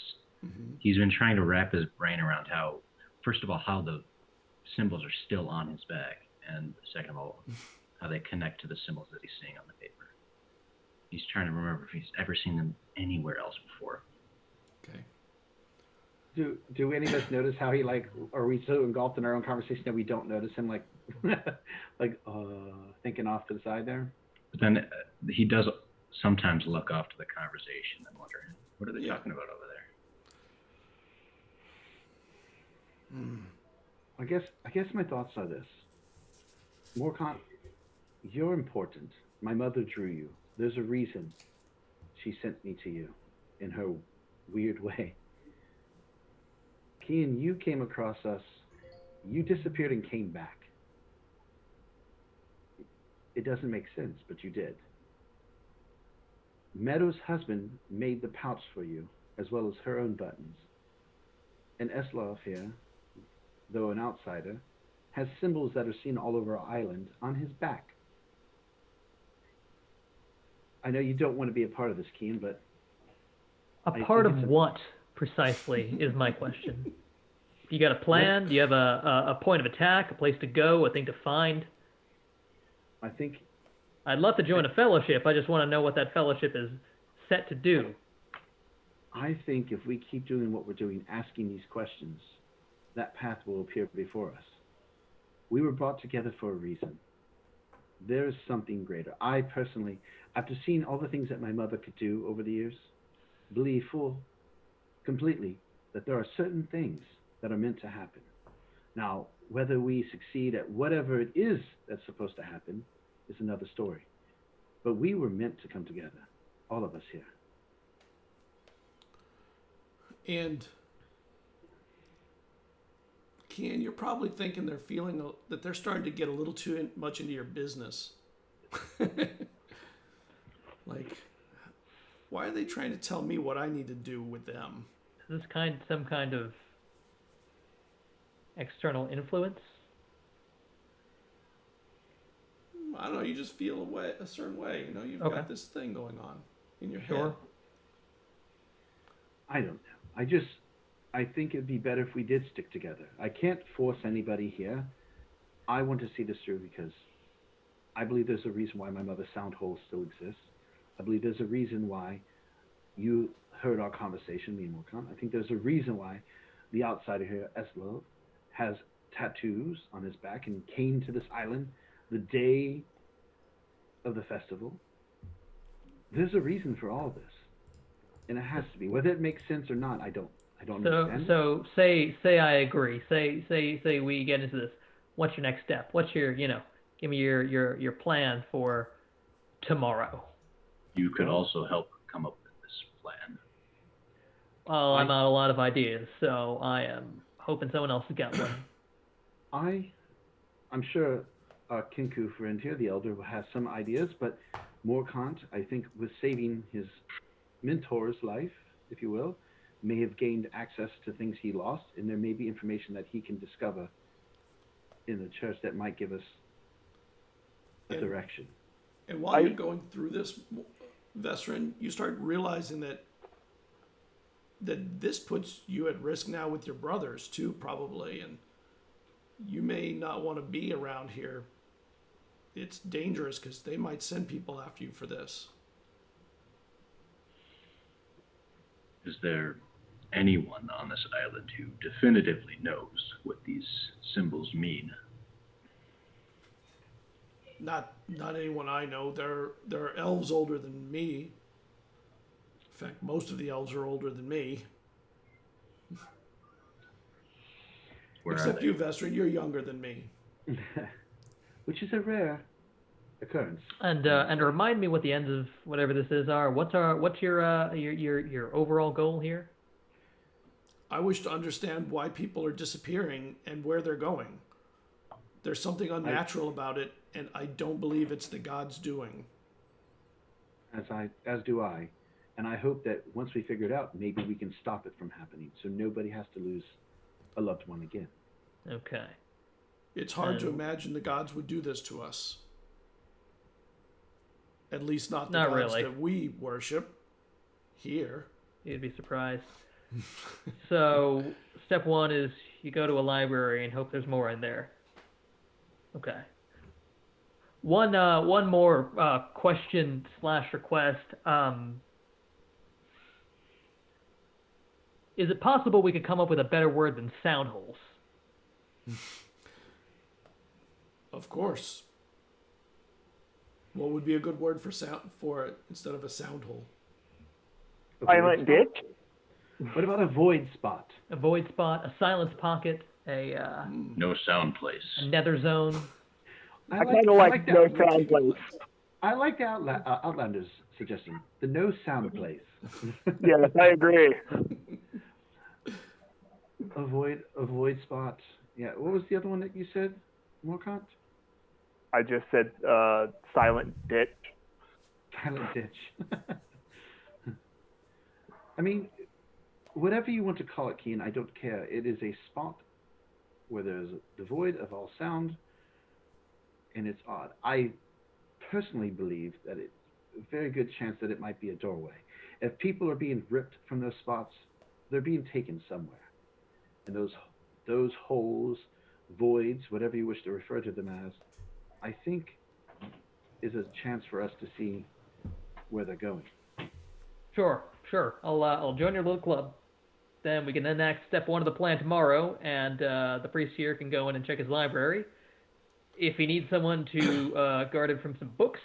Mm-hmm. He's been trying to wrap his brain around how, first of all, how the symbols are still on his back, and second of all, how they connect to the symbols that he's seeing on the paper. He's trying to remember if he's ever seen them anywhere else before. Okay. Do any of us notice how he are we so engulfed in our own conversation that we don't notice him thinking off to the side there? But then he does sometimes look off to the conversation and wonder, what are they talking about over there? I guess my thoughts are this. You're important. My mother drew you. There's a reason she sent me to you in her weird way. Kian, you came across us. You disappeared and came back. It doesn't make sense, but you did. Meadow's husband made the pouch for you, as well as her own buttons. And Eslov here, though an outsider, has symbols that are seen all over our island on his back. I know you don't want to be a part of this, Kian, but... A part of what, precisely, is my question. You got a plan? Do you have a point of attack, a place to go, a thing to find? I'd love to join a fellowship. I just want to know what that fellowship is set to do. I think if we keep doing what we're doing, asking these questions, that path will appear before us. We were brought together for a reason. There is something greater. I personally, after seeing all the things that my mother could do over the years, believe completely that there are certain things that are meant to happen. Now, whether we succeed at whatever it is that's supposed to happen is another story. But we were meant to come together, all of us here. And Kian, you're probably thinking they're feeling that they're starting to get a little too much into your business. Like, why are they trying to tell me what I need to do with them? Is this some kind of external influence? I don't know. You just feel a certain way. You've got this thing going on in your head. I don't know. I think it'd be better if we did stick together. I can't force anybody here I want to see this through because I believe there's a reason why my mother's sound hole still exists. I believe there's a reason why you heard our conversation, me and Morkan. I think there's a reason why the outsider here, Eslov, has tattoos on his back and came to this island the day of the festival. There's a reason for all this, and it has to be. Whether it makes sense or not, I don't understand. So say I agree. Say we get into this. What's your next step? What's your give me your plan for tomorrow. You could also help come up with this plan. Well, I'm out a lot of ideas, so I am hoping someone else has got one. I'm sure our Kinku friend here, the elder, will have some ideas, but Morkant, I think, with saving his mentor's life, if you will, may have gained access to things he lost, and there may be information that he can discover in the church that might give us a direction. And while you're going through this, Vestrin, you start realizing that this puts you at risk now with your brothers too, probably, and you may not want to be around here. It's dangerous because they might send people after you for this. Is there anyone on this island who definitively knows what these symbols mean? Not anyone I know. There are elves older than me. In fact, most of the elves are older than me. Except you, Vestrin, you're younger than me. Which is a rare occurrence. And remind me what the ends of whatever this is are. What's your overall goal here? I wish to understand why people are disappearing and where they're going. There's something unnatural about it, and I don't believe it's the gods doing. As do I. And I hope that once we figure it out, maybe we can stop it from happening so nobody has to lose a loved one again. Okay. It's hard to imagine the gods would do this to us. At least not the gods really. that we worship here. You'd be surprised. So, step one is you go to a library and hope there's more in there. Okay. One more question / request. Is it possible we could come up with a better word than sound holes? Of course. What would be a good word for it instead of a sound hole? Silent ditch? What about a void spot? A void spot, a silence pocket, a No sound place. a nether zone. I kind of like no sound place. I like the Outlander's suggestion. The no sound place. Yes, I agree. A void spot. Yeah. What was the other one that you said, Morkant? I just said silent ditch. Silent ditch. I mean, whatever you want to call it, Keen, I don't care. It is a spot where there's the void of all sound, and it's odd. I personally believe that it's a very good chance that it might be a doorway. If people are being ripped from those spots, they're being taken somewhere. And those holes, voids, whatever you wish to refer to them as, I think is a chance for us to see where they're going. Sure. I'll join your little club. Then we can enact step one of the plan tomorrow, and the priest here can go in and check his library. If he needs someone to guard him from some books,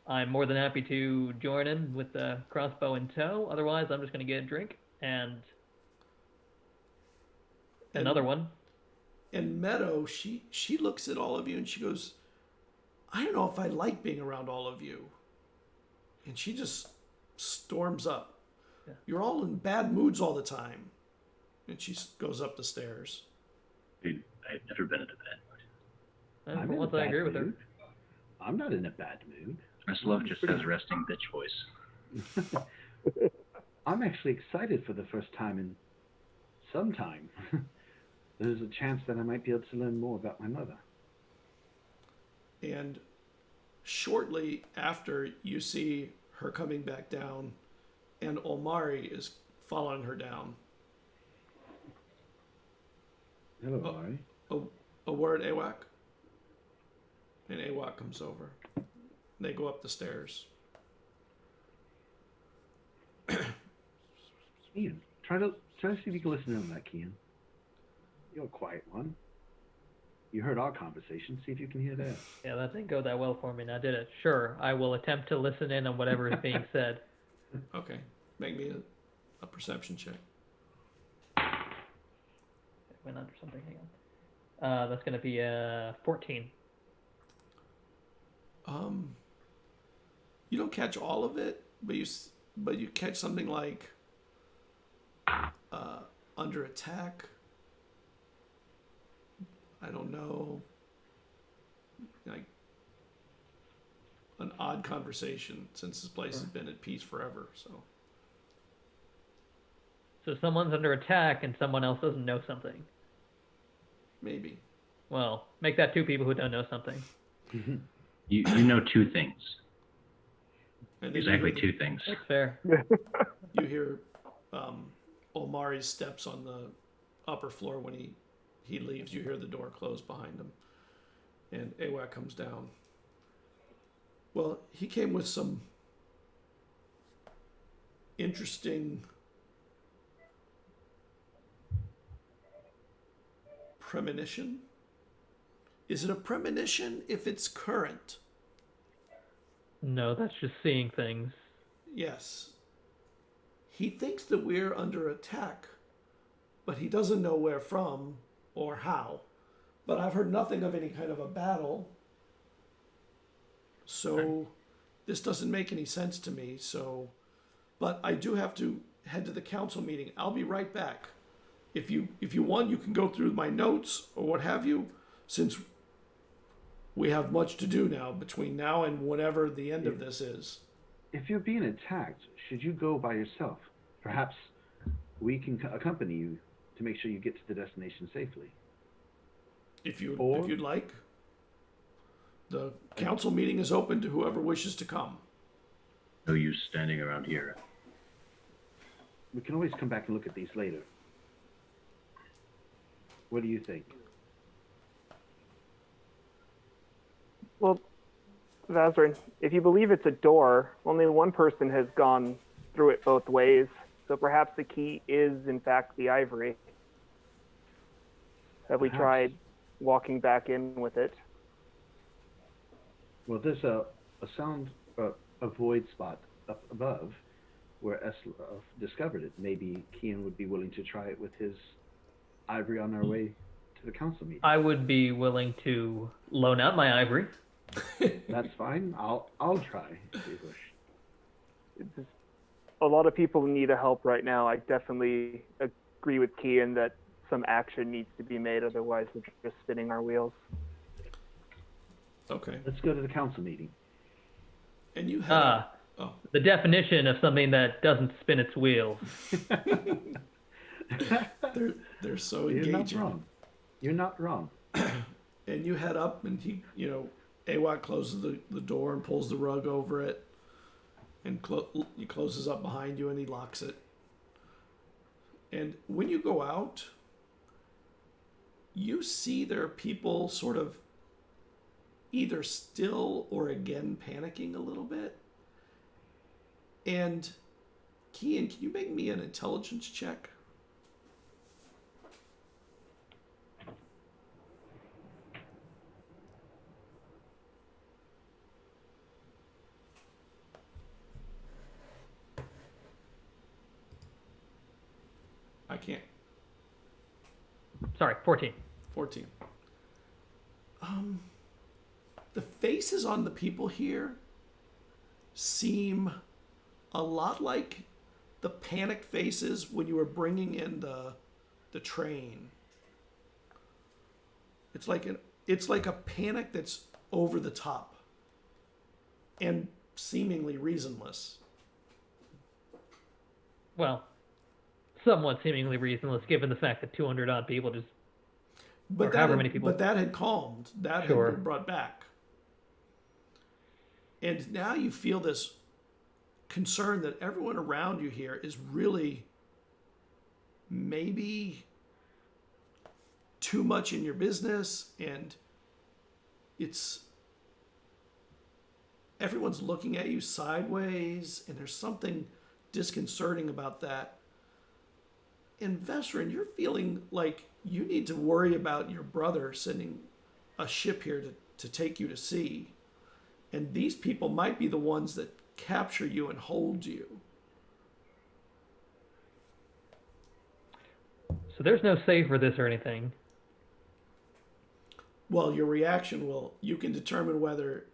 I'm more than happy to join in with the crossbow in tow. Otherwise, I'm just going to get a drink and another one. And Meadow, she looks at all of you and she goes, I don't know if I like being around all of you. And she just storms up. Yeah. You're all in bad moods all the time. And she goes up the stairs. Dude, I've never been in a bad mood. Once I agree with her. I'm not in a bad mood. Love just has resting bitch voice. I'm actually excited for the first time in some time. There's a chance that I might be able to learn more about my mother. And shortly after, you see her coming back down, and Omari is following her down. Hello, Omari. A word, Awak? And Awak comes over. They go up the stairs. Ian, try to see if you can listen in on that, Kian. You're a quiet one. You heard our conversation. See if you can hear that. Yeah, that didn't go that well for me, now did it? Sure, I will attempt to listen in on whatever is being said. Okay. Make me a perception check. It went under something, hang on. That's going to be 14. You don't catch all of it, but you catch something like under attack. I don't know. Like an odd conversation since this place has been at peace forever. So someone's under attack and someone else doesn't know something. Maybe. Well, make that two people who don't know something. You know two things. And then Exactly two things. That's fair. You hear Omari's steps on the upper floor when he leaves. You hear the door close behind him. And Awak comes down. Well, he came with some interesting premonition. Is it a premonition if it's current? No, that's just seeing things. Yes. He thinks that we're under attack, but he doesn't know where from or how. But I've heard nothing of any kind of a battle. So this doesn't make any sense to me. But I do have to head to the council meeting. I'll be right back. If you want, you can go through my notes or what have you, since we have much to do now between now and whatever the end of this is. If you're being attacked, should you go by yourself? Perhaps we can accompany you to make sure you get to the destination safely. If you'd like. The council meeting is open to whoever wishes to come. No use standing around here. We can always come back and look at these later. What do you think? Well, Vazarin, if you believe it's a door, only one person has gone through it both ways, so perhaps the key is, in fact, the ivory. Have we tried walking back in with it? Well, there's a void spot up above where Eslov discovered it. Maybe Kian would be willing to try it with his ivory on our way to the council meeting. I would be willing to loan out my ivory. That's fine. I'll try if you wish. A lot of people need help right now. I definitely agree with Kian that some action needs to be made, otherwise we're just spinning our wheels. Okay. Let's go to the council meeting. And you have The definition of something that doesn't spin its wheels. they're so You're engaging. not wrong. You're not wrong. And you head up, and Awak closes the door and pulls the rug over it, and he closes up behind you, and he locks it. And when you go out, you see there are people sort of either still or again panicking a little bit. And Kian, can you make me an intelligence check? I can't. Sorry, 14. 14. The faces on the people here seem a lot like the panicked faces when you were bringing in the train. It's like a panic that's over the top and seemingly reasonless. Well, somewhat seemingly reasonless given the fact that 200 odd people just... But many people. But that had calmed. That had been brought back. And now you feel this concern that everyone around you here is really maybe too much in your business, and it's everyone's looking at you sideways, and there's something disconcerting about that. And Vesrin, you're feeling like you need to worry about your brother sending a ship here to take you to sea. And these people might be the ones that capture you and hold you. So there's no save for this or anything. Well, your reaction you can determine whether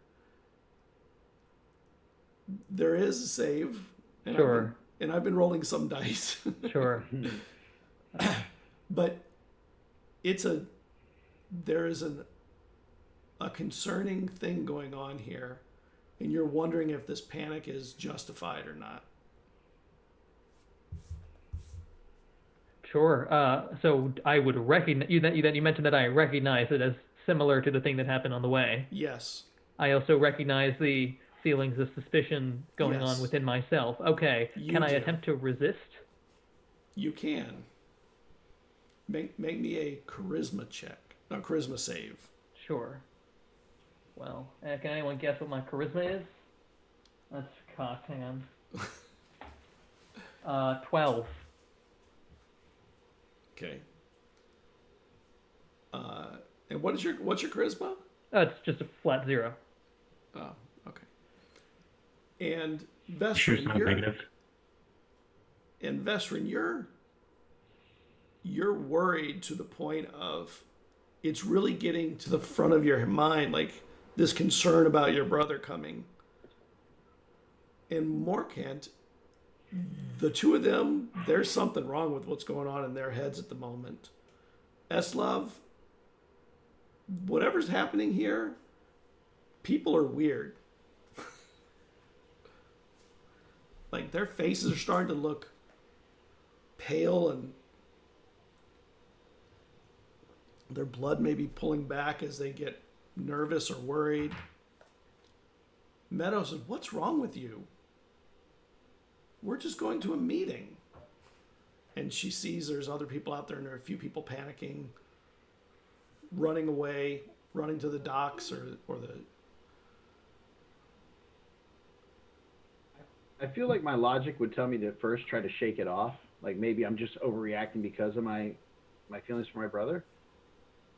there is a save. And Sure. I've been rolling some dice. Sure. But there is a concerning thing going on here, and you're wondering if this panic is justified or not. Sure. So I would recognize you mentioned that I recognize it as similar to the thing that happened on the way. Yes. I also recognize the feelings of suspicion going Yes. on within myself. Okay. Can I do. attempt to resist? You can. Make me a charisma check. A charisma save. Sure. Well, can anyone guess what my charisma is? That's cocked. Hang on. 12. Okay. And what's your charisma? It's just a flat 0. Oh, okay. And Sure, it's Vesrin, not negative. you're worried to the point of it's really getting to the front of your mind, like this concern about your brother coming. And Morkant, the two of them, there's something wrong with what's going on in their heads at the moment. Eslav, whatever's happening here, people are weird. Like their faces are starting to look pale, and their blood may be pulling back as they get nervous or worried. Meadow says, "What's wrong with you? We're just going to a meeting." And she sees there's other people out there, and there are a few people panicking, running away, running to the docks or the... I feel like my logic would tell me to first try to shake it off. Like maybe I'm just overreacting because of my feelings for my brother.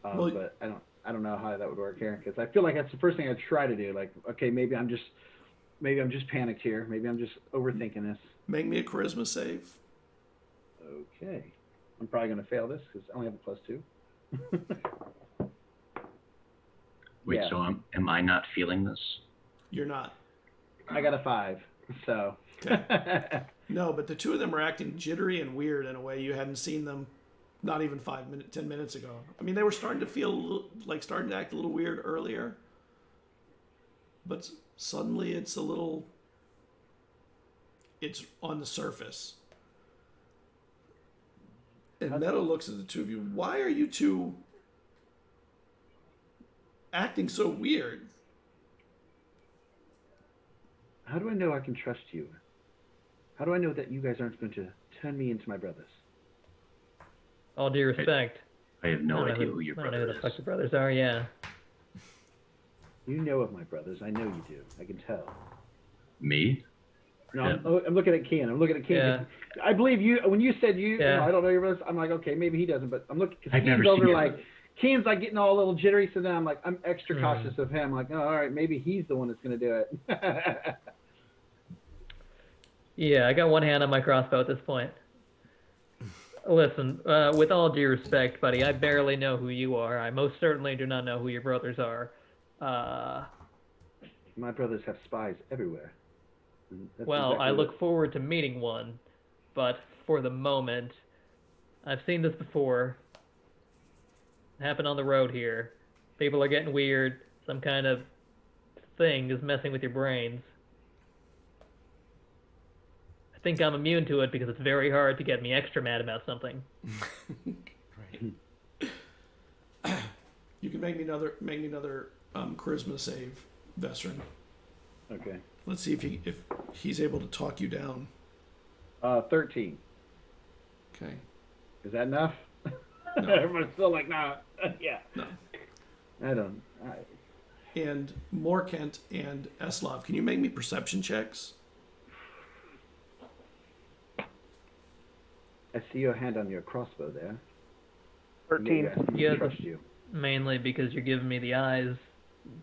Well, but I don't know how that would work here, because I feel like that's the first thing I'd try to do. Like, okay, maybe I'm just panicked here. Maybe I'm just overthinking this. Make me a charisma save. Okay. I'm probably going to fail this because I only have a +2. Wait, Yeah. so am I not feeling this? You're not. I got a 5, so. Okay. No, but the two of them are acting jittery and weird in a way you hadn't seen them not even 10 minutes ago. I mean, they were starting to starting to act a little weird earlier, but suddenly it's on the surface. And Meadow looks at the two of you. Why are you two acting so weird? How do I know I can trust you? How do I know that you guys aren't going to turn me into my brothers? All due respect. I have no I don't know idea who your I don't know brother who the is. fuck your brothers are, yeah. You know of my brothers. I know you do. I can tell. Me? No, Yeah. I'm looking at Ken. Yeah. I believe you. When you said Yeah. I don't know your brothers, I'm like, okay, maybe he doesn't. But I'm looking, because I've never Ken's seen over your like, brothers. Ken's like getting all a little jittery, so then I'm like, I'm extra cautious of him. Like, oh, all right, maybe he's the one that's going to do it. Yeah, I got one hand on my crossbow at this point. Listen, with all due respect, buddy, I barely know who you are. I most certainly do not know who your brothers are. My brothers have spies everywhere. That's Well, exactly I what- look forward to meeting one, but for the moment, I've seen this before. It happened on the road here. People are getting weird. Some kind of thing is messing with your brains. I think I'm immune to it because it's very hard to get me extra mad about something. Right. You can make me another charisma save, Vesrin. Okay. Let's see if he's able to talk you down. 13. Okay. Is that enough? No. Everyone's still like, nah. Yeah. No. I don't. and Morkent and Eslov, can you make me perception checks? I see your hand on your crossbow there. 13. Yeah, I trust you. Mainly because you're giving me the eyes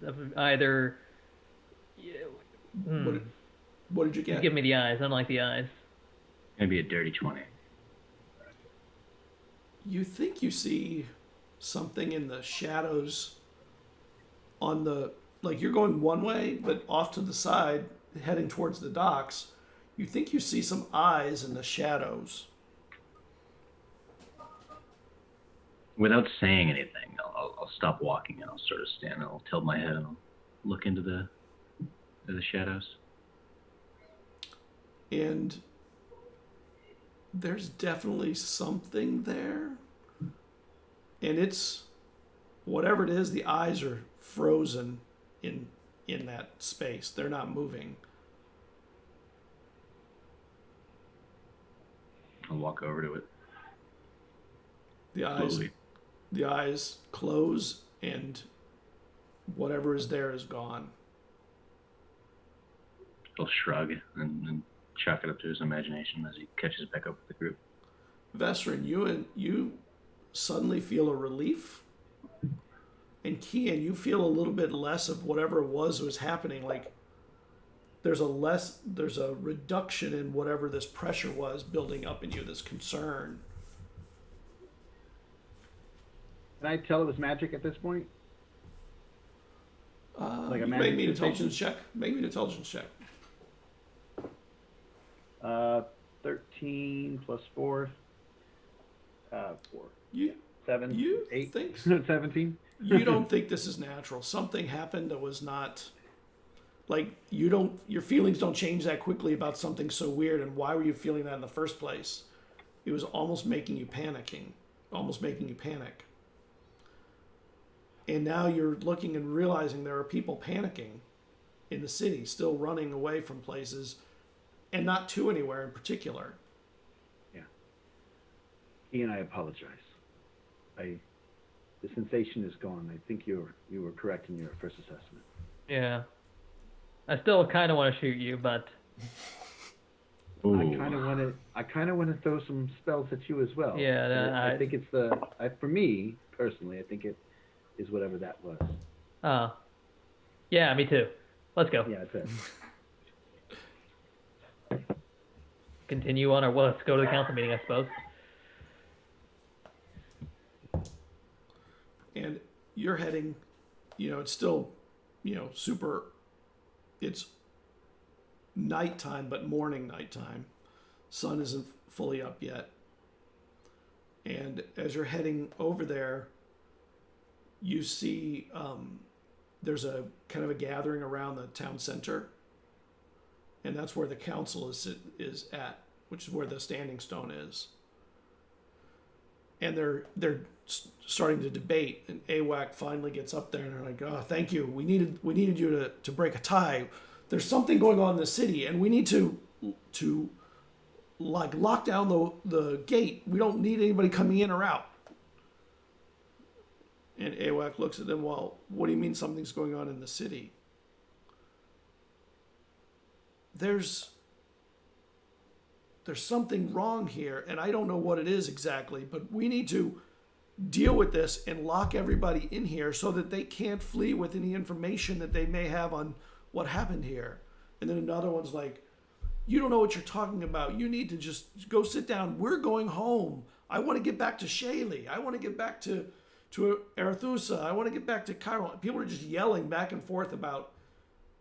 of either. What did you You get? give me the eyes. I don't like the eyes. Gonna be a dirty 20. You think you see something in the shadows on the, like you're going one way, but off to the side, heading towards the docks. You think you see some eyes in the shadows. Without saying anything, I'll stop walking and I'll sort of stand and I'll tilt my head and I'll look into the shadows. And there's definitely something there. And it's, whatever it is, the eyes are frozen in that space. They're not moving. I'll walk over to it. The eyes close and whatever is there is gone. He'll shrug and chalk it up to his imagination as he catches back up with the group. Vesrin, you suddenly feel a relief. And Kian, you feel a little bit less of whatever it was happening. Like there's a reduction in whatever this pressure was building up in you, this concern. Can I tell it was magic at this point? Like a Make magic me an sensation? intelligence check. Make me an intelligence check. 13 plus 4. 4. You 7. you 8. think 17. you don't think this is natural. Something happened that was not, like, your feelings don't change that quickly about something so weird. And why were you feeling that in the first place? It was almost making you panic. And now you're looking and realizing there are people panicking in the city, still running away from places and not to anywhere in particular. Ian, I apologize. The sensation is gone. I think you were correct in your first assessment. Yeah. I still kind of want to shoot you, but Ooh. I kind of want to throw some spells at you as well. Yeah, I think it's for me personally, I think it is whatever that was. yeah, me too. Let's go. Yeah, that's it. Continue on, or well, let's go to the council meeting, I suppose. And you're heading, it's still, it's nighttime, but morning nighttime. Sun isn't fully up yet. And as you're heading over there, you see there's a kind of a gathering around the town center. And that's where the council is at, which is where the standing stone is. And they're starting to debate, and AWAC finally gets up there and they're like, "Oh, thank you. We needed you to break a tie. There's something going on in the city, and we need to like lock down the gate. We don't need anybody coming in or out." And AWAC looks at them. "Well, what do you mean something's going on in the city?" There's something wrong here, and I don't know what it is exactly, but we need to deal with this and lock everybody in here so that they can't flee with any information that they may have on what happened here. And then another one's like, "You don't know what you're talking about. You need to just go sit down. We're going home. I want to get back to Shaley. I want to get back to Arethusa. I want to get back to Cairo." People are just yelling back and forth about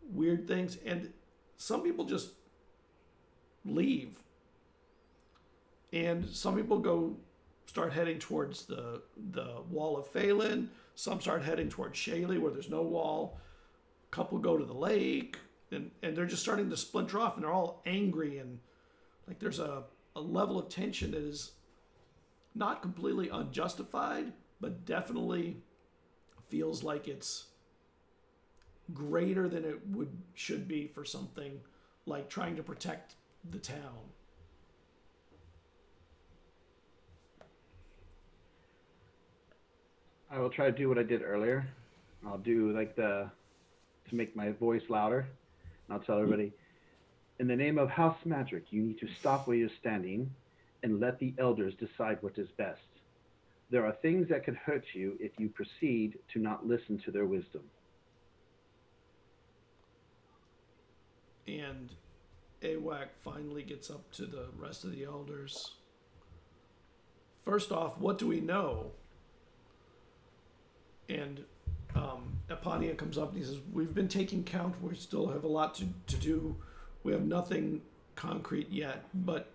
weird things, and some people just leave. And some people start heading towards the wall of Phelan. Some start heading towards Shaley where there's no wall. A couple go to the lake, and they're just starting to splinter off, and they're all angry, and like there's a level of tension that is not completely unjustified, but definitely feels like it's greater than it should be for something like trying to protect the town. I will try to do what I did earlier. I'll do like the to make my voice louder. And I'll tell everybody, in the name of House Magic, you need to stop where you're standing and let the elders decide what is best. There are things that could hurt you if you proceed to not listen to their wisdom. And AWAC finally gets up to the rest of the elders. First off, what do we know? And Epania comes up and he says, we've been taking count. We still have a lot to do. We have nothing concrete yet, but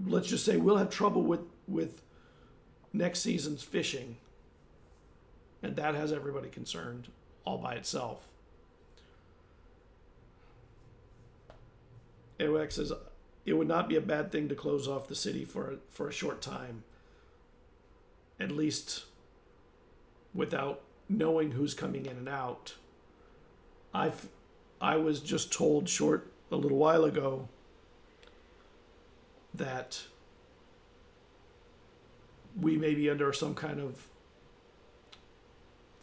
let's just say we'll have trouble with next season's fishing. And that has everybody concerned all by itself. AWAC says it would not be a bad thing to close off the city for a short time, at least without knowing who's coming in and out. I was just told a little while ago that we may be under some kind of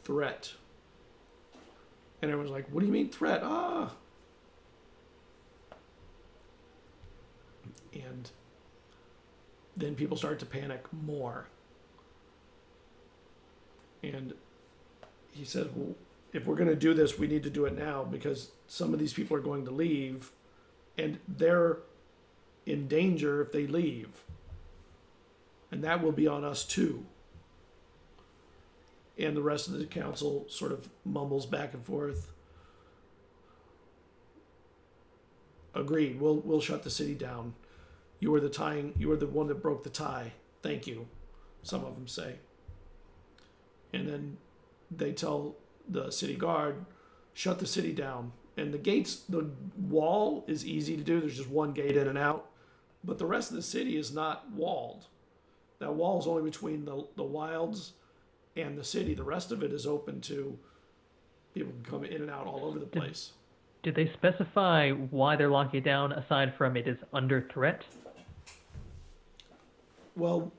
threat. And everyone's like, what do you mean threat? And then people start to panic more. And he says, well, if we're going to do this, we need to do it now because some of these people are going to leave and they're in danger if they leave. And that will be on us too. And the rest of the council sort of mumbles back and forth. Agreed. We'll shut the city down. You were the one that broke the tie. Thank you. Some of them say. And then they tell the city guard, shut the city down. And the wall is easy to do. There's just one gate in and out. But the rest of the city is not walled. That wall is only between the wilds and the city. The rest of it is open to people can come in and out all over the place. Did they specify why they're locking it down aside from it is under threat? Well,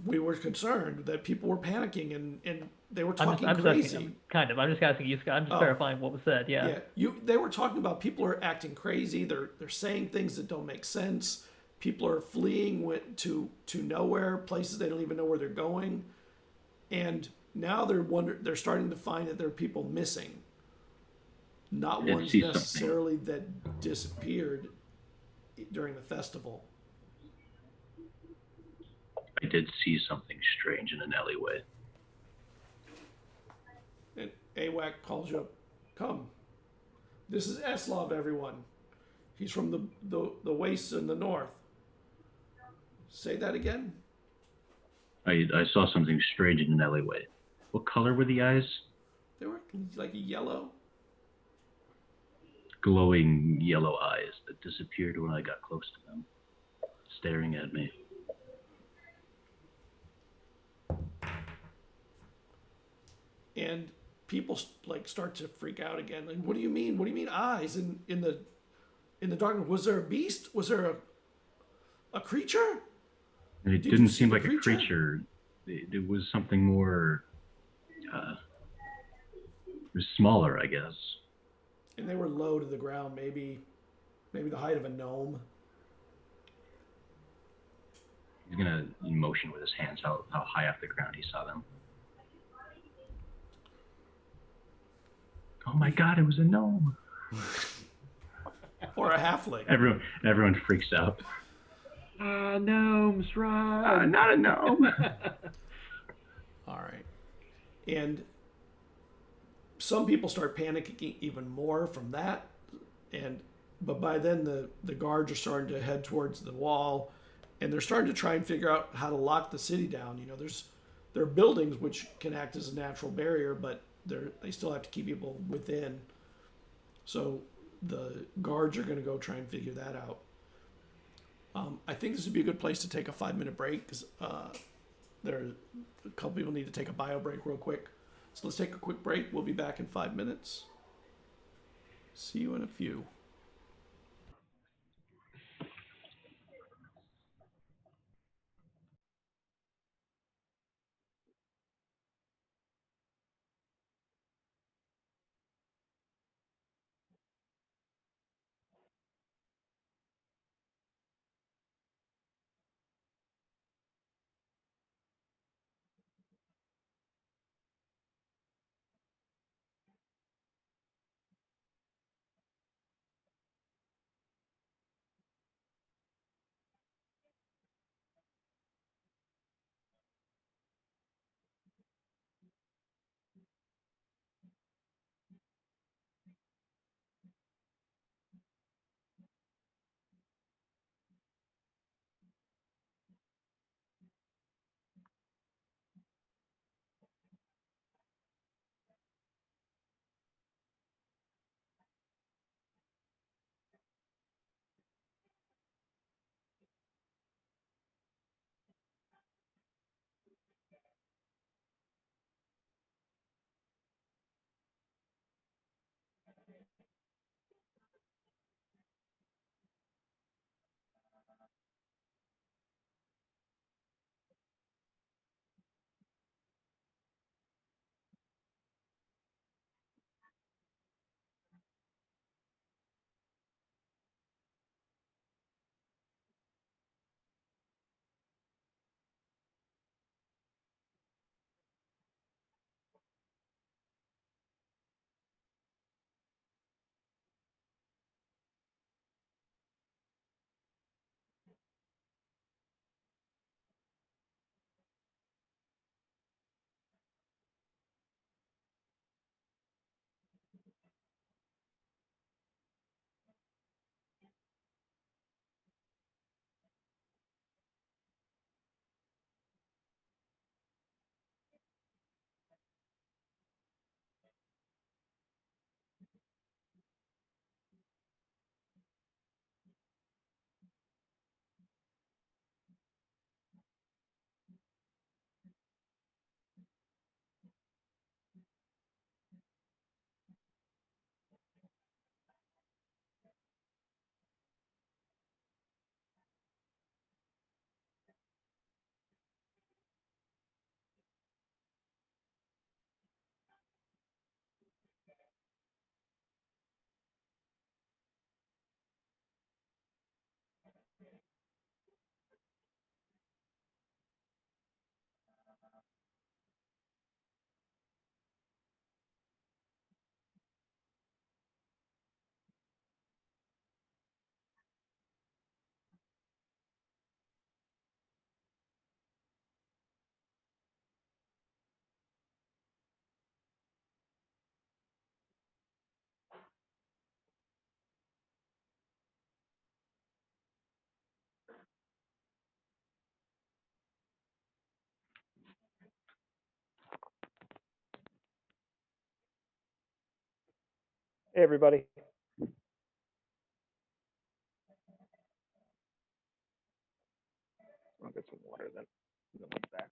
we were concerned that people were panicking and they were talking I'm just crazy. Asking, I'm just asking you, Scott. I'm just verifying what was said. Yeah. They were talking about people are acting crazy. They're saying things that don't make sense. People are fleeing to nowhere, places they don't even know where they're going, and now they're starting to find that there are people missing. Not ones necessarily that disappeared during the festival. I did see something strange in an alleyway. And AWAC calls you up. Come. This is Eslov, everyone. He's from the wastes in the north. Say that again. I saw something strange in an alleyway. What color were the eyes? They were like a yellow. Glowing yellow eyes that disappeared when I got close to them, staring at me. And people start to freak out again. Like, what do you mean? What do you mean eyes in the darkness? Was there a beast? Was there a creature? And it didn't seem like a creature. It was something more. It was smaller, I guess. And they were low to the ground, maybe the height of a gnome. He's gonna motion with his hands how high off the ground he saw them. Oh my God! It was a gnome. Or a halfling. Everyone freaks out. Gnomes, right? Not a gnome. All right. And some people start panicking even more from that. But by then the guards are starting to head towards the wall, and they're starting to try and figure out how to lock the city down. You know, there are buildings which can act as a natural barrier, but they still have to keep people within. So the guards are going to go try and figure that out. I think this would be a good place to take a 5-minute break because there are a couple people need to take a bio break real quick. So let's take a quick break. We'll be back in 5 minutes. See you in a few. Hey, everybody. I'll get some water then. Then I'm back.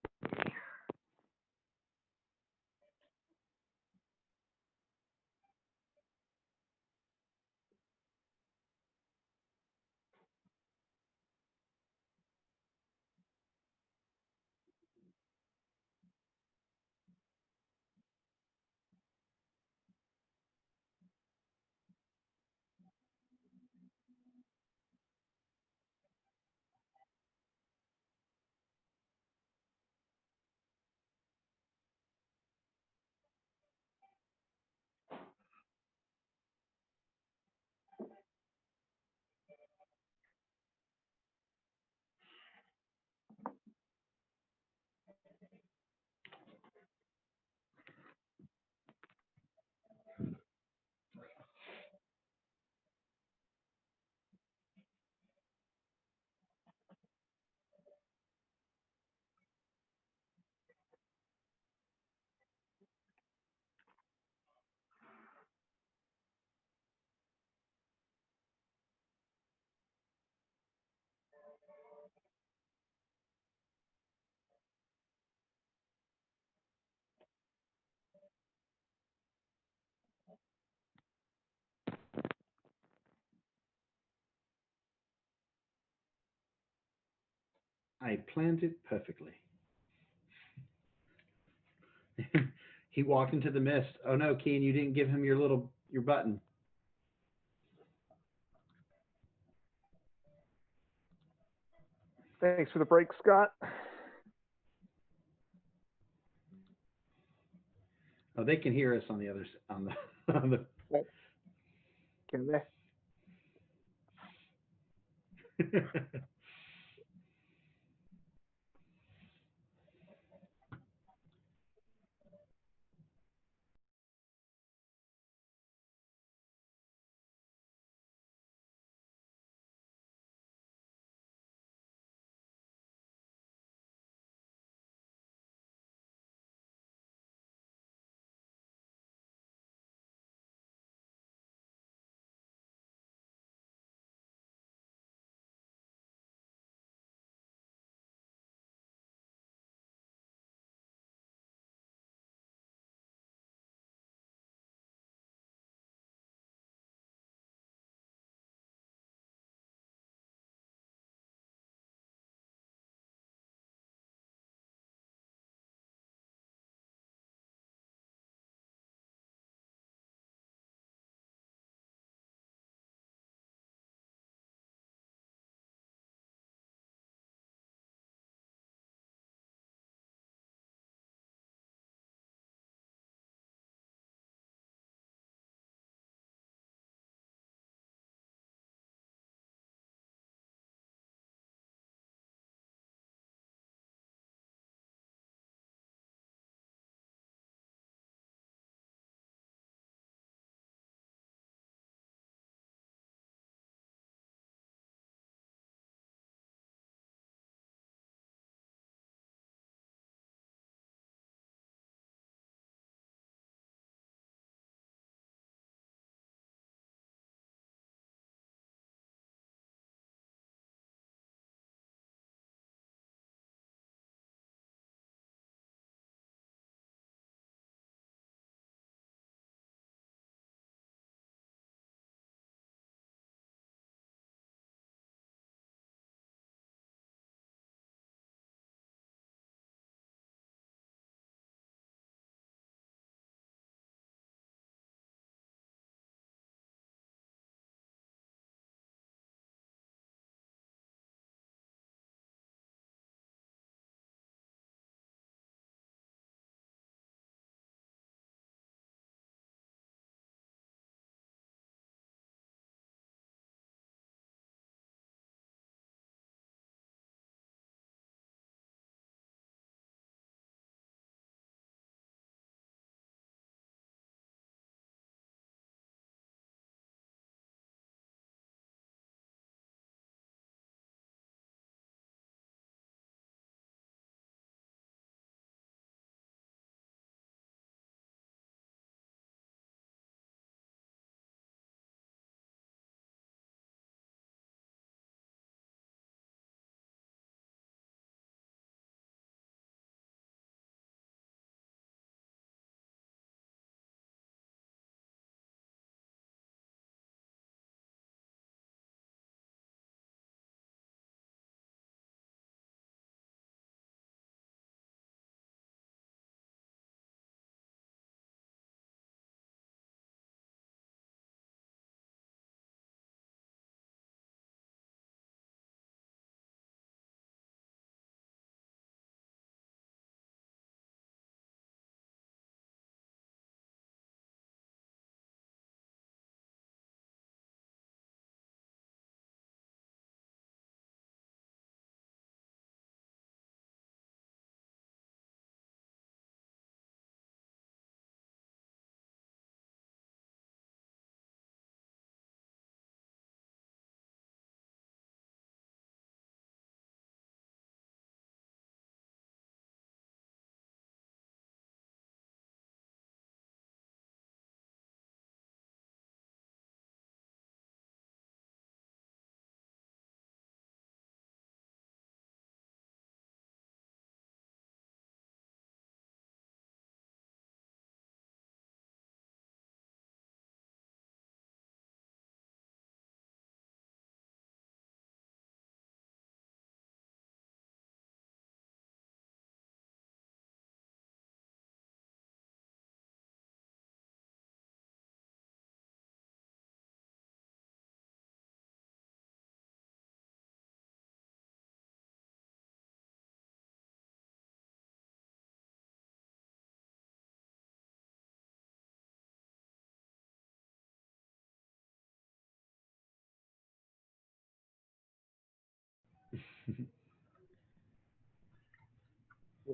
I planned it perfectly. He walked into the mist. Oh no, Keen, you didn't give him your button. Thanks for the break, Scott. Oh, they can hear us on the other on the on Can they? the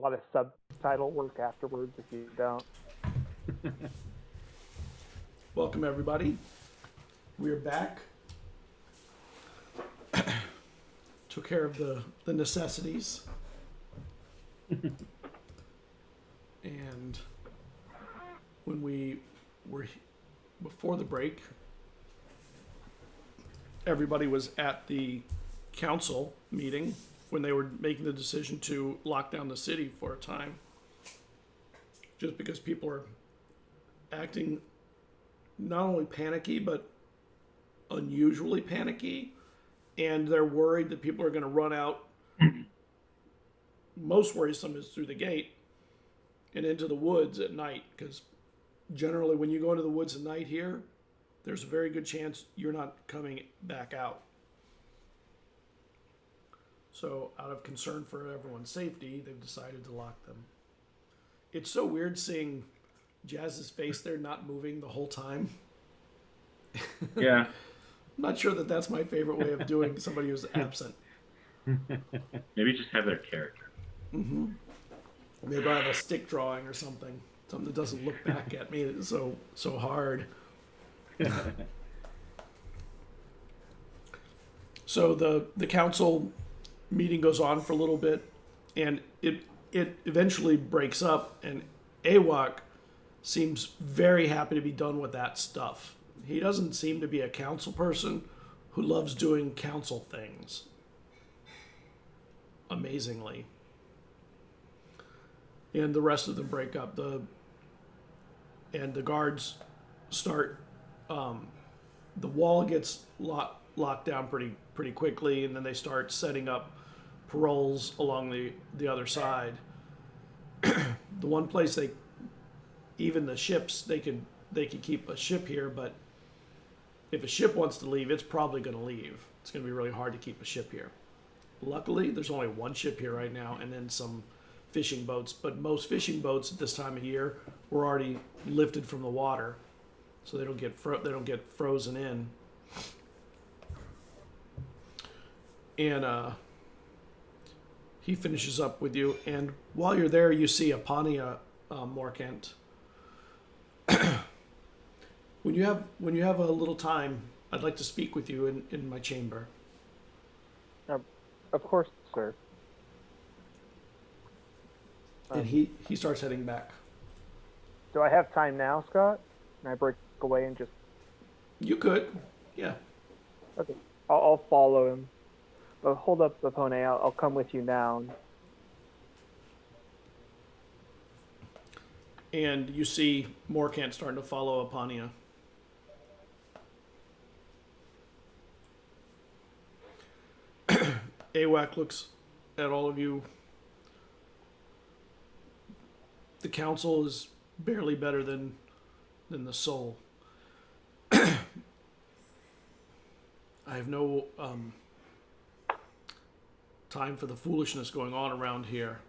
lot of subtitle work afterwards if you don't. Welcome, everybody. We're back. Took care of the necessities. And when we were before the break, everybody was at the council meeting when they were making the decision to lock down the city for a time. Just because people are acting not only panicky, but unusually panicky. And they're worried that people are going to run out. Most worrisome is through the gate and into the woods at night. Because generally when you go into the woods at night here, there's a very good chance you're not coming back out. So out of concern for everyone's safety, they've decided to lock them. It's so weird seeing Jazz's face there not moving the whole time. Yeah. I'm not sure that that's my favorite way of doing somebody who's absent. Maybe just have their character. Mm-hmm. Maybe I have a stick drawing or something. Something that doesn't look back at me so hard. So the council meeting goes on for a little bit, and it eventually breaks up, and Awak seems very happy to be done with that stuff. He doesn't seem to be a council person who loves doing council things. Amazingly. And the rest of them break up. And the guards start. The wall gets locked down pretty quickly, and then they start setting up paroles along the other side. The one place even the ships, they could keep a ship here, but if a ship wants to leave, it's probably going to leave. It's going to be really hard to keep a ship here. Luckily, there's only one ship here right now, and then some fishing boats. But most fishing boats at this time of year were already lifted from the water, so they don't get frozen in. And he finishes up with you, and while you're there, you see Apania Morkant. When you have a little time, I'd like to speak with you in my chamber. Of course, sir. And he starts heading back. Do I have time now, Scott? Can I break away and just... You could, yeah. Okay, I'll follow him. But hold up, Apone, I'll come with you now. And you see Morkant starting to follow Apania. Awak looks at all of you. The council is barely better than the soul. I have no time for the foolishness going on around here.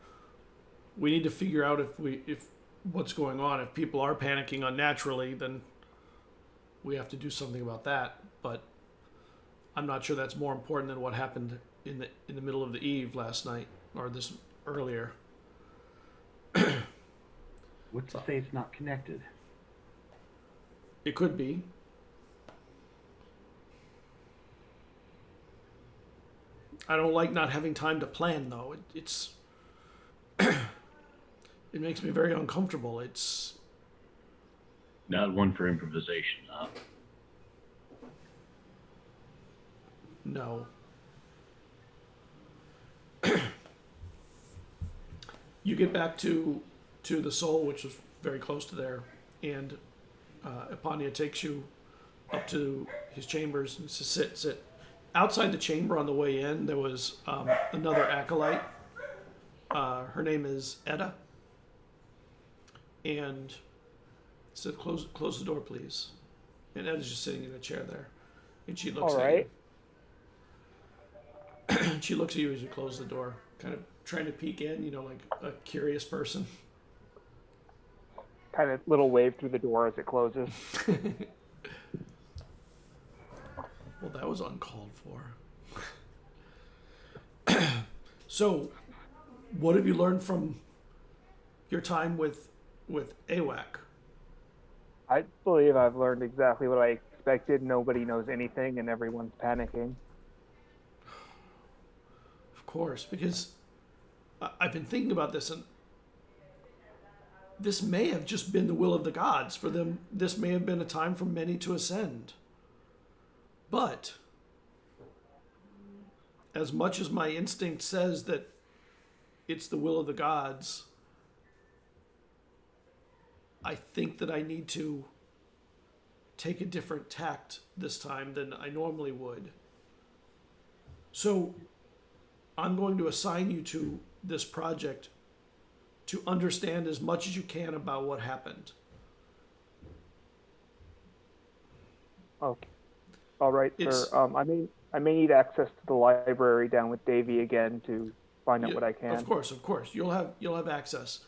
We need to figure out if what's going on. If people are panicking unnaturally, then we have to do something about that. But I'm not sure that's more important than what happened in the middle of the eve last night, or this earlier. What's to say it's not connected? It could be. I don't like not having time to plan, though. It's it makes me very uncomfortable. It's Not one for improvisation, huh? no. You get back to the soul, which is very close to there, and Apania takes you up to his chambers and says, sit. Outside the chamber on the way in, there was another acolyte. Her name is Edda. And said, close the door, please. And Edda's just sitting in a chair there. And she looks at you. She looks at you as you close the door, kind of trying to peek in, like a curious person. Kind of little wave through the door as it closes. Well, that was uncalled for. So, what have you learned from your time with AWAC. I believe I've learned exactly what I expected. Nobody knows anything, and everyone's panicking. Of course, because I've been thinking about this, and this may have just been the will of the gods for them. This may have been a time for many to ascend. But as much as my instinct says that it's the will of the gods, I think that I need to take a different tact this time than I normally would. So I'm going to assign you to this project to understand as much as you can about what happened. Okay. All right, It's- sir. I may need access to the library down with Davy again to find out Yeah, what I can. Of course. You'll have access.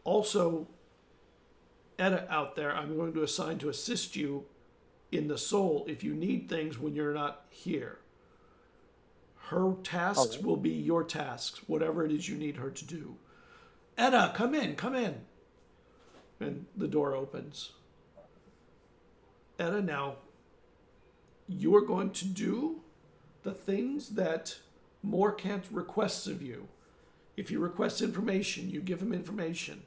Also, Etta out there, I'm going to assign to assist you in the soul if you need things when you're not here. Her tasks Okay. will be your tasks, whatever it is you need her to do. Etta, come in. And the door opens. Etta, now, you're going to do the things that Morkant requests of you. If he requests information, you give him information.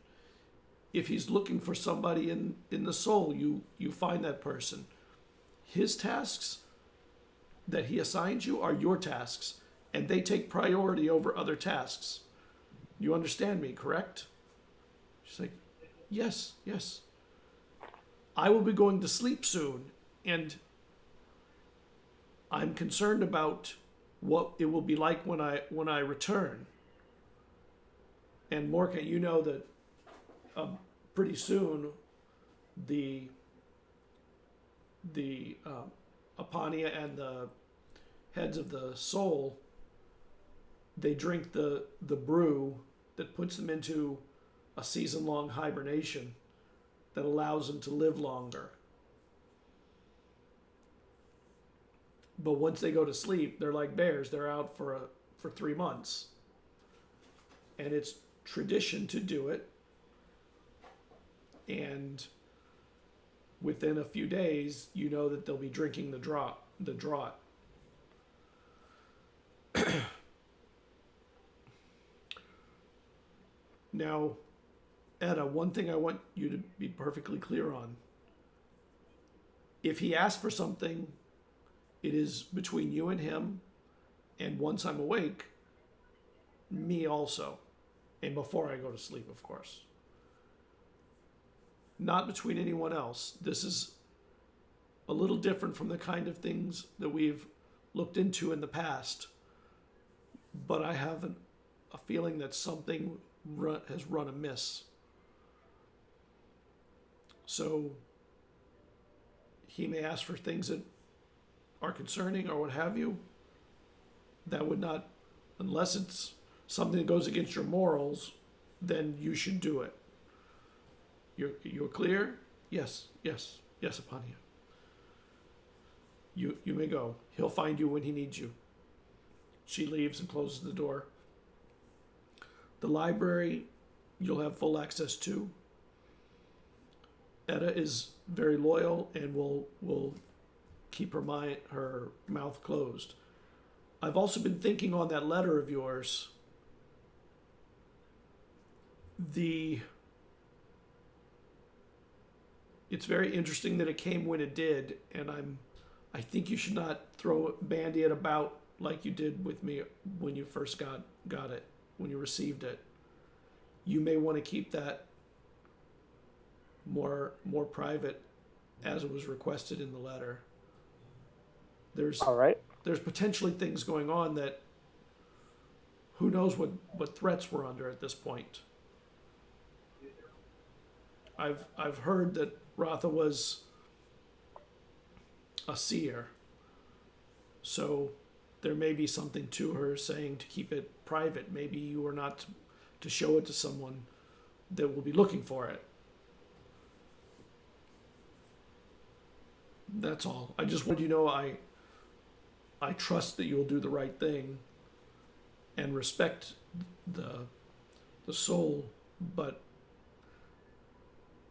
If he's looking for somebody in the soul, you find that person. His tasks that he assigns you are your tasks, and they take priority over other tasks. You understand me, correct? She's like, yes. I will be going to sleep soon, and I'm concerned about what it will be like when I return. And Morka, you know that pretty soon the Apania and the heads of the soul, they drink the brew that puts them into a season-long hibernation that allows them to live longer. But once they go to sleep, they're like bears. They're out for 3 months. And it's tradition to do it. And within a few days, you know that they'll be drinking the draught. Now, Etta, one thing I want you to be perfectly clear on. If he asks for something, it is between you and him, and once I'm awake, me also. And before I go to sleep, of course. Not between anyone else. This is a little different from the kind of things that we've looked into in the past. But I have a feeling that something has run amiss. So he may ask for things that are concerning or what have you. That would not, unless it's something that goes against your morals, then you should do it. You're clear? Yes, Apania. You may go. He'll find you when he needs you. She leaves and closes the door. The library, you'll have full access to. Etta is very loyal and will keep her mouth closed. I've also been thinking on that letter of yours. It's very interesting that it came when it did, and I think you should not bandy it about like you did with me when you first got it, when you received it. You may want to keep that more private, as it was requested in the letter. All right. There's potentially things going on that who knows what threats we're under at this point. I've heard that Ratha was a seer, so there may be something to her saying to keep it private. Maybe you are not to show it to someone that will be looking for it. That's all. I just want you to know I trust that you'll do the right thing and respect the soul, but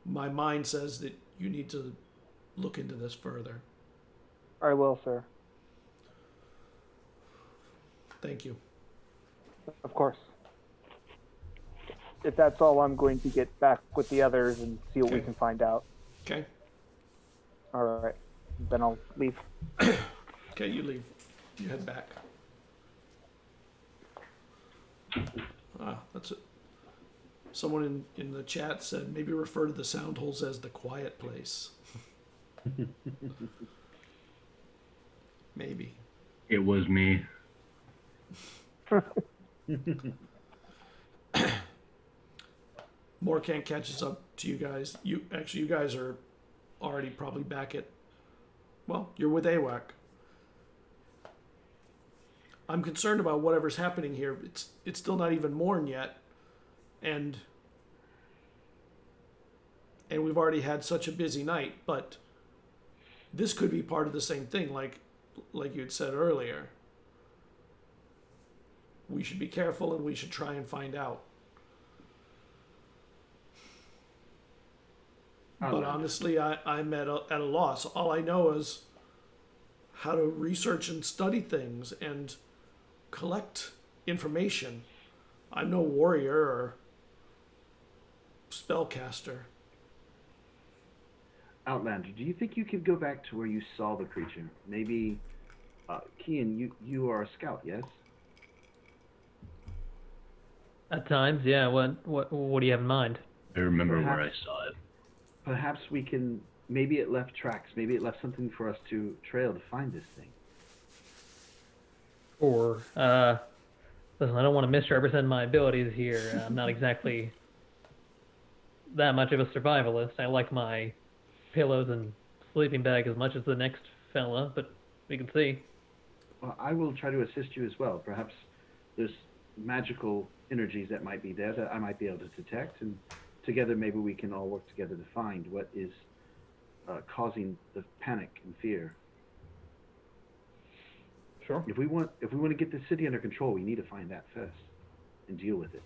my mind says that you need to look into this further. I will, sir. Thank you. Of course. If that's all, I'm going to get back with the others and see what we Okay. can find out. Okay. All right. Then I'll leave. Okay, you leave. You head back. That's it. Someone in the chat said maybe refer to the sound holes as the quiet place. Maybe. It was me. Morkan catches up to you guys. You guys are already probably back at. Well, you're with AWAC. I'm concerned about whatever's happening here. It's still not even morn yet, and we've already had such a busy night. But this could be part of the same thing, like you had said earlier. We should be careful, and we should try and find out. But honestly, I'm at a loss. All I know is how to research and study things and collect information. I'm no warrior or spellcaster. Outlander, do you think you could go back to where you saw the creature? Maybe, Kian, you are a scout, yes? At times, yeah. What do you have in mind? I remember where I Perhaps- saw it. Perhaps we can. Maybe it left tracks. Maybe it left something for us to trail to find this thing. Or, listen, I don't want to misrepresent my abilities here. I'm not exactly that much of a survivalist. I like my pillows and sleeping bag as much as the next fella, but we can see. Well, I will try to assist you as well. Perhaps there's magical energies that might be there that I might be able to detect, and together maybe we can all work together to find what is causing the panic and fear. Sure. If we want to get the city under control, we need to find that first and deal with it.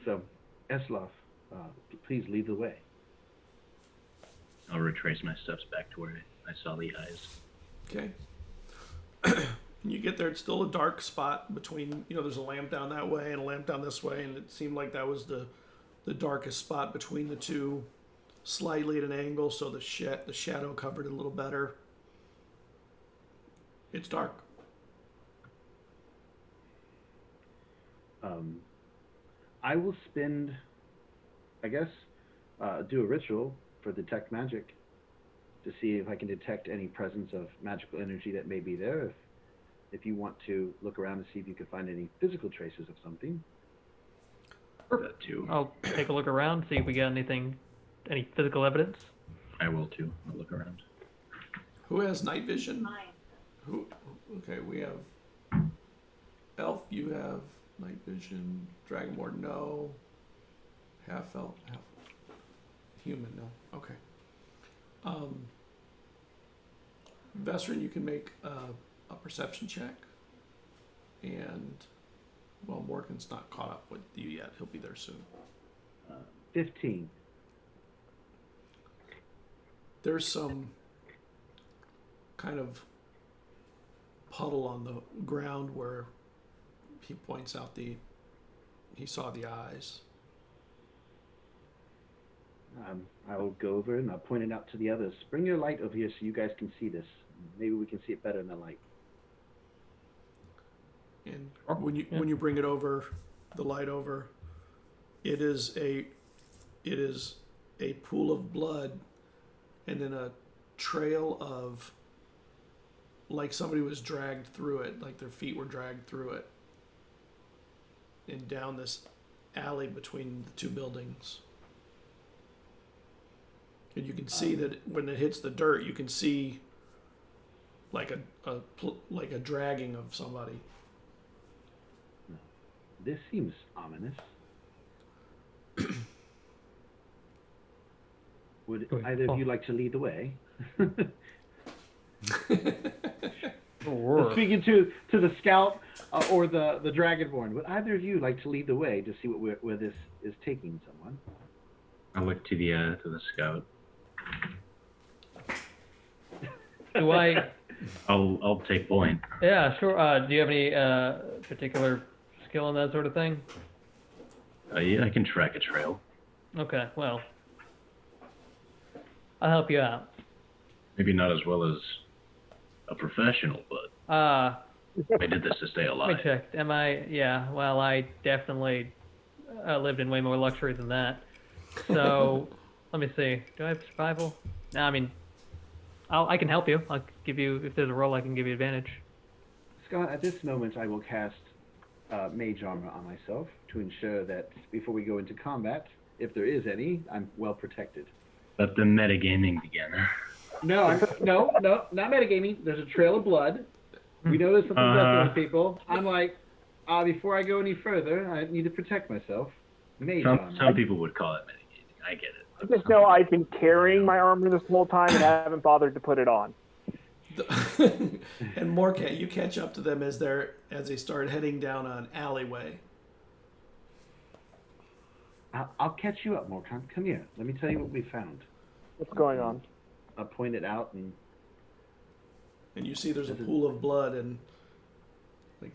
So, Eslov, please lead the way. I'll retrace my steps back to where I saw the eyes. Okay. When you get there, it's still a dark spot between, there's a lamp down that way and a lamp down this way, and it seemed like that was the darkest spot between the two, slightly at an angle, so the shadow covered it a little better. It's dark. I will spend, I guess, do a ritual for detect magic to see if I can detect any presence of magical energy that may be there. If you want to look around and see if you can find any physical traces of something. That too. I'll take a look around, see if we got any physical evidence. I will too. I'll look around. Who has night vision? Mine. Okay, we have elf. You have night vision. Dragonborn, no. Half elf, half human, no. Okay. Veteran, you can make a perception check. And, well, Morgan's not caught up with you yet. He'll be there soon. 15. There's some kind of puddle on the ground where he points out he saw the eyes. I will go over and I'll point it out to the others. Bring your light over here so you guys can see this. Maybe we can see it better in the light. And when you bring it over, the light over, it is a pool of blood, and then a trail of, like somebody was dragged through it, like their feet were dragged through it, and down this alley between the two buildings. And you can see that when it hits the dirt, you can see like a dragging of somebody. This seems ominous. Would Go ahead. either of you like to lead the way? Sure. speaking to the scout or the dragonborn. Would either of you like to lead the way to see where this is taking someone? I look to the scout. Do I? I'll take point. Yeah, sure. Do you have any particular skill in that sort of thing? Yeah, I can track a trail. Okay, well, I'll help you out. Maybe not as well as a professional, but I did this to stay Let alive. me check. Am I? Yeah. Well, I definitely lived in way more luxury than that. So, let me see. Do I have survival? No, I mean, I can help you. I'll give you, if there's a roll, I can give you advantage. Scott, at this moment, I will cast mage armor on myself to ensure that before we go into combat, if there is any, I'm well protected. Let the metagaming begin. No, not metagaming. There's a trail of blood. We know there's something messing with people. I'm like, before I go any further, I need to protect myself. Mage armor. Some people would call it metagaming. I get it. I just know I've been carrying my armor this whole time and haven't bothered to put it on. And Morcat, you catch up to them as they start heading down an alleyway. I'll catch you up, Morkan. Come here. Let me tell you what we found. What's going on? I'll point it out and You see there's a pool of blood and like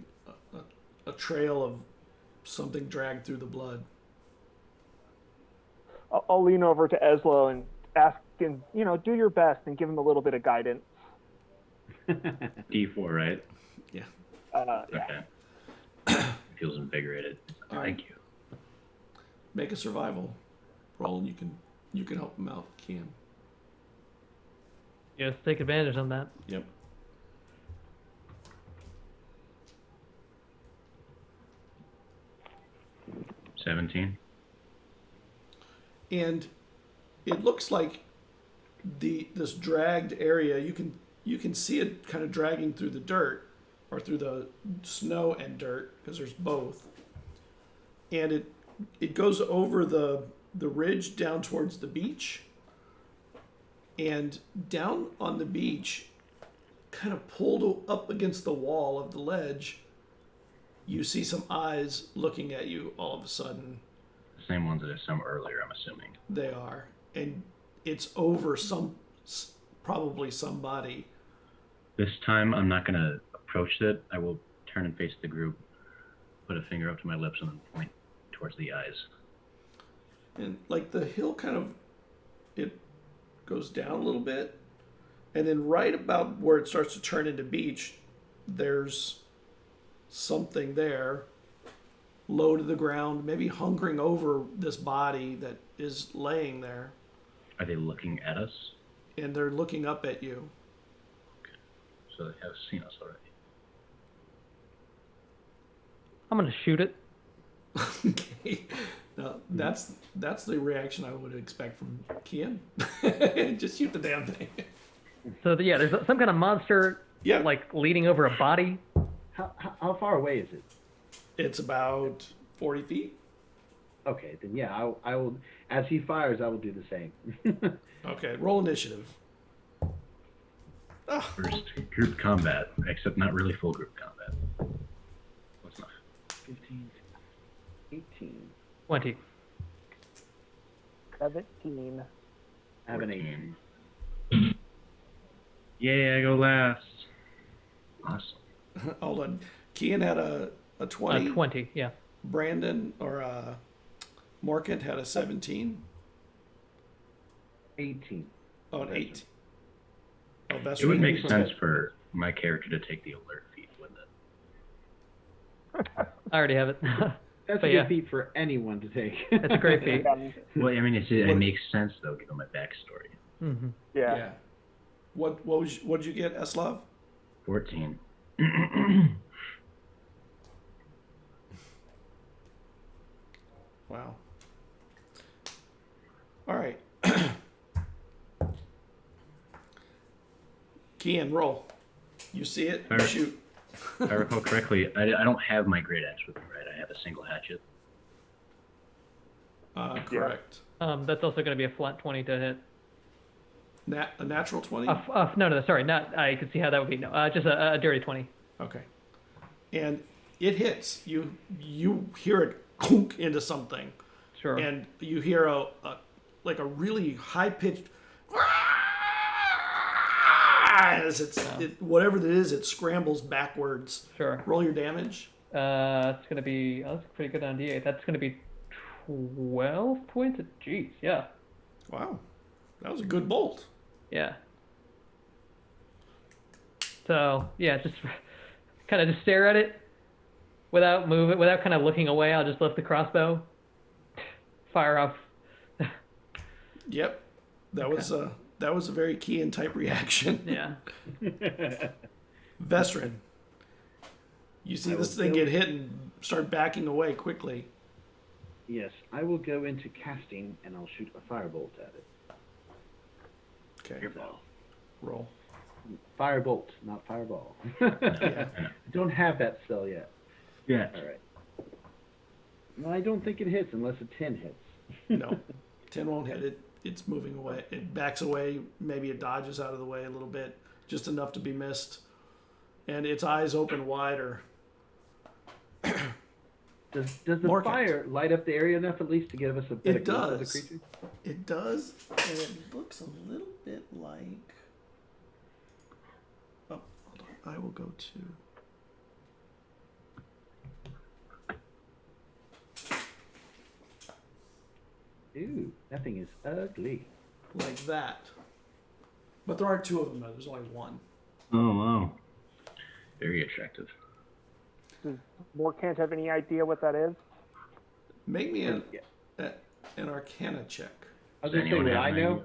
a trail of something dragged through the blood. I'll lean over to Eslo and ask him, do your best and give him a little bit of guidance. D4, right? Yeah. Yeah. Okay. Feels invigorated. All right. Thank you. Make a survival roll, and you can help him out, Kian. Yes, take advantage on that. Yep. $17. And it looks like this dragged area. You can see it kind of dragging through the dirt, or through the snow and dirt, because there's both. And it goes over the ridge down towards the beach. And down on the beach, kind of pulled up against the wall of the ledge, you see some eyes looking at you all of a sudden. The same ones that I saw earlier, I'm assuming. They are. And it's over probably somebody. This time, I'm not going to approach it. I will turn and face the group, put a finger up to my lips, and then point towards the eyes. And like the hill it goes down a little bit. And then right about where it starts to turn into beach, there's something there, low to the ground, maybe hungering over this body that is laying there. Are they looking at us? And they're looking up at you. Okay. So they have seen us already. I'm gonna shoot it. Okay. Now, that's the reaction I would expect from Kian. Just shoot the damn thing. So there's some kind of monster, Yeah. like leaning over a body. how far away is it? It's about 40 feet. Okay, then yeah, I will. As he fires, I will do the same. Okay, roll initiative. Oh, First, group combat, except not really full group combat. What's not? 15, 18. 20. 17. I have an 14. 18. Yeah, I go last. Awesome. hold on. Kian had a 20. 20, yeah. Brandon or Morkant had a 17. 18. Oh, an 8. Oh, that's It would right. make sense for my character to take the alert feat, wouldn't it? I already have it. That's But a yeah. good feat for anyone to take. That's a great feat. Well, I mean, it makes sense, though, given my backstory. Mm-hmm. Yeah. Yeah. What did you get, Eslav? 14. Wow. All right. Kian, roll. You see it? All right. Shoot. If I recall correctly, I don't have my great axe with me, right? I have a single hatchet. Correct. That's also going to be a flat 20 to hit. A natural 20? No, sorry, not. I could see how that would be. No, just a dirty 20. Okay. And it hits. You hear it clunk into something. Sure. And you hear a really high pitched as whatever it is, it scrambles backwards. Sure. Roll your damage. It's gonna be. Oh, that's pretty good on D8. That's gonna be 12 points. Jeez, yeah. Wow, that was a good bolt. Yeah. So yeah, just kind of just stare at it without moving, without kind of looking away. I'll just lift the crossbow, fire off. Yep, that was a very Kean type reaction. Yeah. Vestrin, you see this thing get hit and start backing away quickly. Yes, I will go into casting and I'll shoot a firebolt at it. Okay, So, roll. firebolt, not fireball. Yeah. I don't have that spell yet. Yeah. All right. No, I don't think it hits unless a 10 hits. No, 10 won't hit it. It's moving away. It backs away. Maybe it dodges out of the way a little bit, just enough to be missed. And its eyes open wider. Does the More fire light up the area enough at least to give us a better It glimpse of the does. creature? It does, and it looks a little bit like. Oh, hold on. I will go to. Ooh, that thing is ugly. Like that. But there aren't two of them, though. There's only one. Oh, wow. Very attractive. Does Morkant have any idea what that is? Make me an Arcana check. I was Does going to say, anyone would have I an know?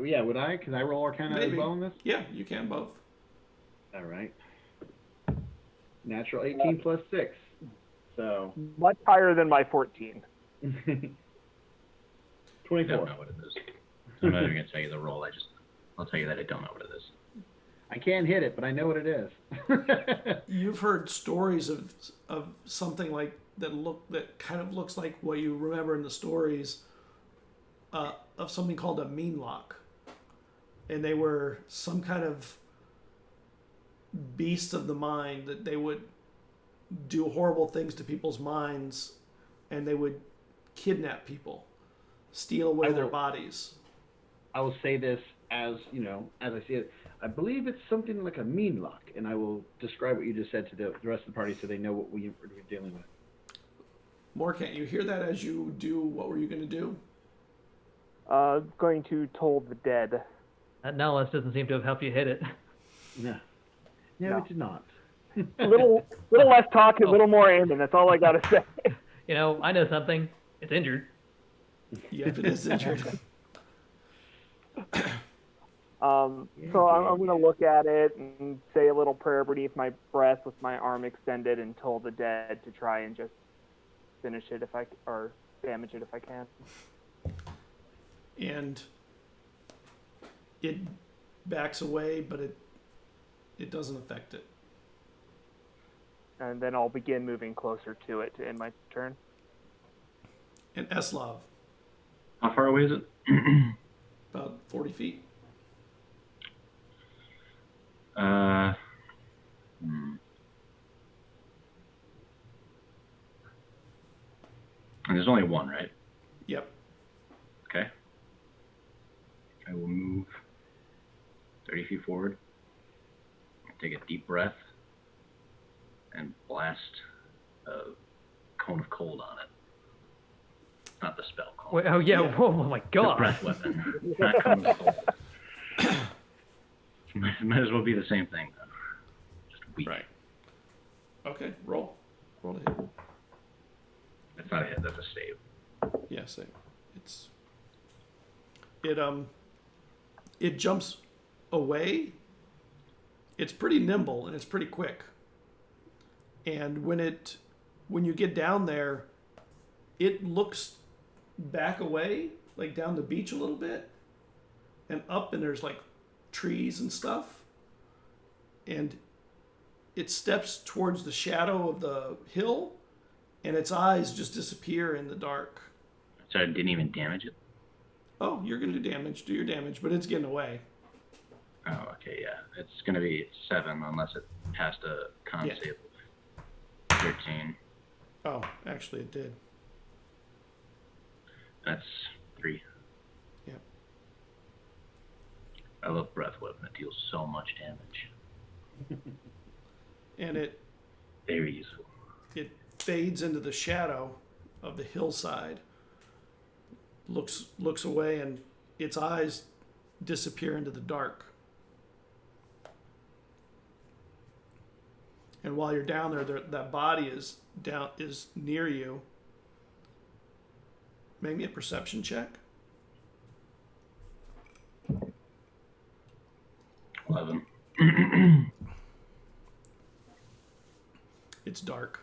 Yeah, would I? Can I roll Arcana as Maybe. well on this? Yeah, you can both. All right. Natural 18 plus 6. So, Much higher than my 14. 24. I don't know what it is. I'm not even going to tell you the roll. I'll tell you that I don't know what it is. I can't hit it, but I know what it is. You've heard stories of something like that kind of looks like what you remember in the stories of something called a mean lock, and they were some kind of beast of the mind that they would do horrible things to people's minds, and they would kidnap people, steal away their bodies. I will say this as I see it. I believe it's something like a mean lock, and I will describe what you just said to the rest of the party so they know what we're dealing with. Morkant, you hear that as you do. What were you going to do? Going to toll the dead. That knowledge doesn't seem to have helped you hit it. No, No. it did not. A little less talk, a little more aiming. That's all I gotta say. You know, I know something. It's injured. Yeah, if it is injured. So I'm going to look at it and say a little prayer beneath my breath with my arm extended and toll the dead to try and just finish it or damage it if I can. And it backs away, but it doesn't affect it. And then I'll begin moving closer to it to end my turn. And Eslav, How far away is it? about 40 feet. And there's only one, right? Yep. Okay. I will move 30 feet forward. Take a deep breath and blast a cone of cold on it. Not the spell cone. Wait, oh yeah. Yeah. Whoa, oh my The god. breath weapon. Not cone of cold. Might as well be the same thing, though. Just weak. Right. Okay, roll. Roll to hit. That's not a hit, that's a save. Yeah, same. It jumps away. It's pretty nimble and it's pretty quick. And when you get down there, it looks back away, like down the beach a little bit, and up, and there's like trees and stuff. And it steps towards the shadow of the hill, and its eyes just disappear in the dark. So I didn't even damage it? Oh, you're going to do damage. Do your damage, but it's getting away. Oh, okay, yeah. It's going to be 7 unless it passed a con Yeah. save of 13. Oh, actually it did. That's 3. Yeah. I love breath weapon. It deals so much damage. And it Very useful. fades into the shadow of the hillside. Looks away, and its eyes disappear into the dark. And while you're down there, that body is near you. Make me a perception check. 11. It's dark.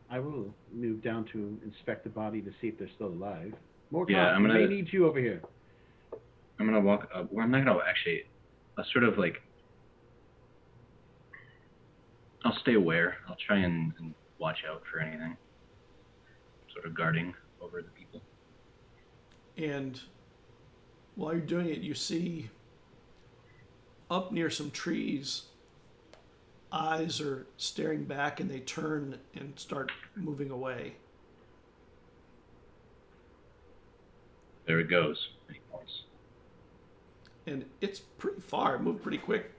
I will move down to inspect the body to see if they're still alive. More Yeah, I may need you over here. I'm gonna walk up. Well, I'm not gonna actually. I'll sort of like. I'll stay aware. I'll try and watch out for anything. Sort of guarding over the people. And while you're doing it, you see up near some trees, eyes are staring back, and they turn and start moving away. There it goes. He points. And it's pretty far. It moved pretty quick.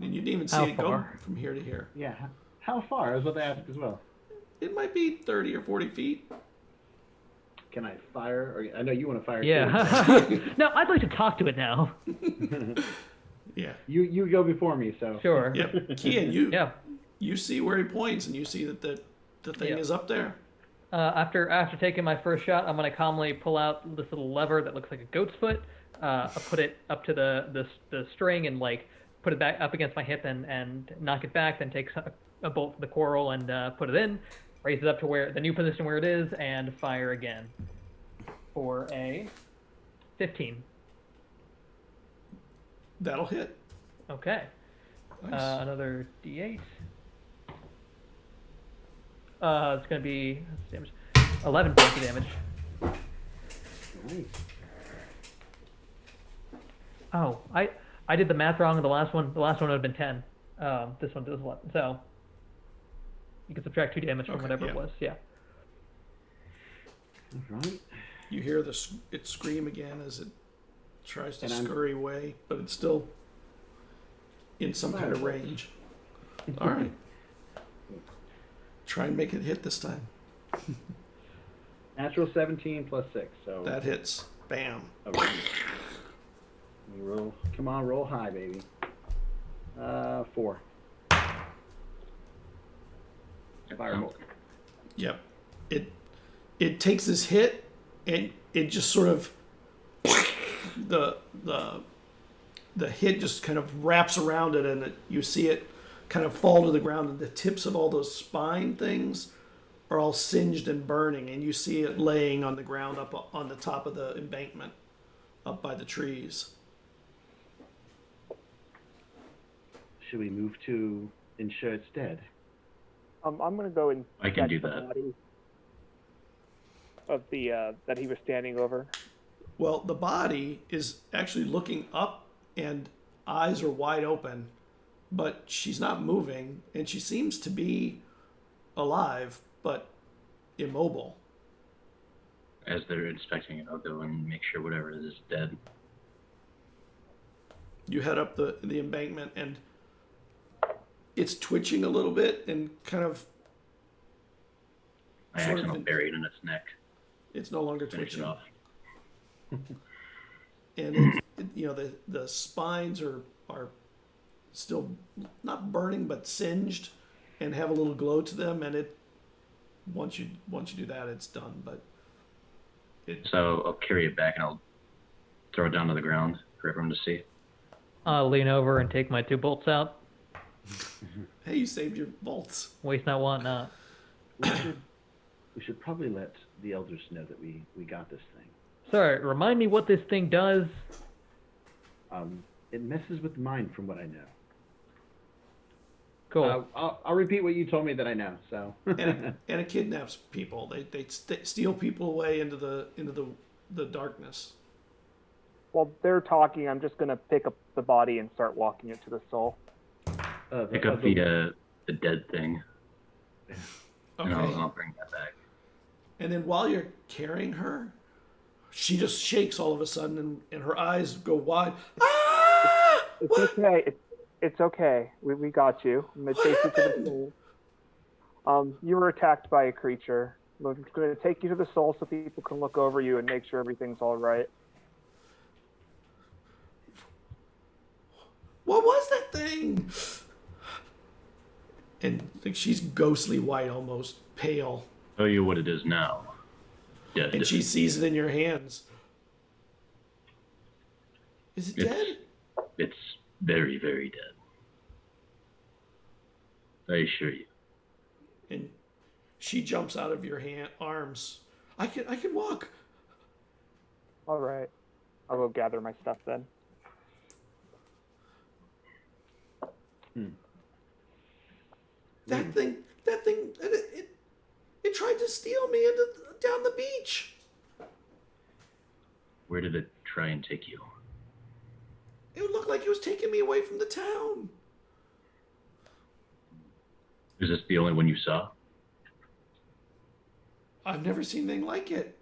And you didn't even see How it go far? from here to here. Yeah. How far? I was about to ask as well. It might be 30 or 40 feet. Can I fire? Or I know you want to fire. Yeah. Too. No, I'd like to talk to it now. Yeah. You go before me, so. Sure. Yep. Kian, Yeah. you see where he points, and you see that the thing Yeah. is up there. After taking my first shot, I'm gonna calmly pull out this little lever that looks like a goat's foot. I'll put it up to the string and like put it back up against my hip and knock it back. Then take a bolt from the coral and put it in, raise it up to where the new position where it is, and fire again for a 15. That'll hit. Okay. Nice. Another D8. It's gonna be damage. 11 points of damage. Nice. Oh, I did the math wrong on the last one. The last one would have been 10. This one does 11. So you can subtract 2 damage from Okay, whatever yeah. it was. Yeah. All right. You hear it scream again as it tries to And I'm- scurry away, but it's still in some kind of range. All right. Try and make it hit this time. Natural 17 plus 6, so. That hits. Bam. Okay. You roll. Come on, roll high, baby. 4. Firebolt. Yep. It takes this hit, and it just sort of the hit just kind of wraps around it, and you see it kind of fall to the ground, and the tips of all those spine things are all singed and burning, and you see it laying on the ground up on the top of the embankment up by the trees. Should we move to ensure it's dead? I'm going to go and I can check do the that. body of the that he was standing over. Well, the body is actually looking up, and eyes are wide open, but she's not moving, and she seems to be alive, but immobile. As they're inspecting it, I'll go and make sure whatever it is dead. You head up the embankment, and it's twitching a little bit, and kind of I Sort of accidentally in- bury it in its neck. it's no longer Finish it twitching. off. And the spines are still not burning but singed and have a little glow to them, and it once you do that, it's done. But So I'll carry it back and I'll throw it down to the ground for everyone to see. I'll lean over and take my 2 bolts out. hey, you saved your bolts. Waste not, want not. We should probably let the elders know that we got this thing. Sorry, remind me what this thing does. It messes with the mind from what I know. Cool. I'll repeat what you told me that I know. So. And it kidnaps people. They steal people away into the darkness. while they're talking, I'm just gonna pick up the body and start walking it to the soul. Pick up the dead thing. Okay. And I'll bring that back. And then while you're carrying her, she just shakes all of a sudden, and her eyes go wide. Ah! It's okay. It's okay. We got you. I'm gonna take you to the soul. You were attacked by a creature. I'm gonna take you to the soul so people can look over you and make sure everything's all right. What was that thing? And like she's ghostly white, almost pale. Tell you what it is now. Dead. And she sees it in your hands. Is it dead? It's very, very dead. I assure you. And she jumps out of your arms. I can walk. All right. I'll go gather my stuff then. That thing, it tried to steal me down the beach. Where did it try and take you? It looked like it was taking me away from the town. Is this the only one you saw? I've never seen anything like it.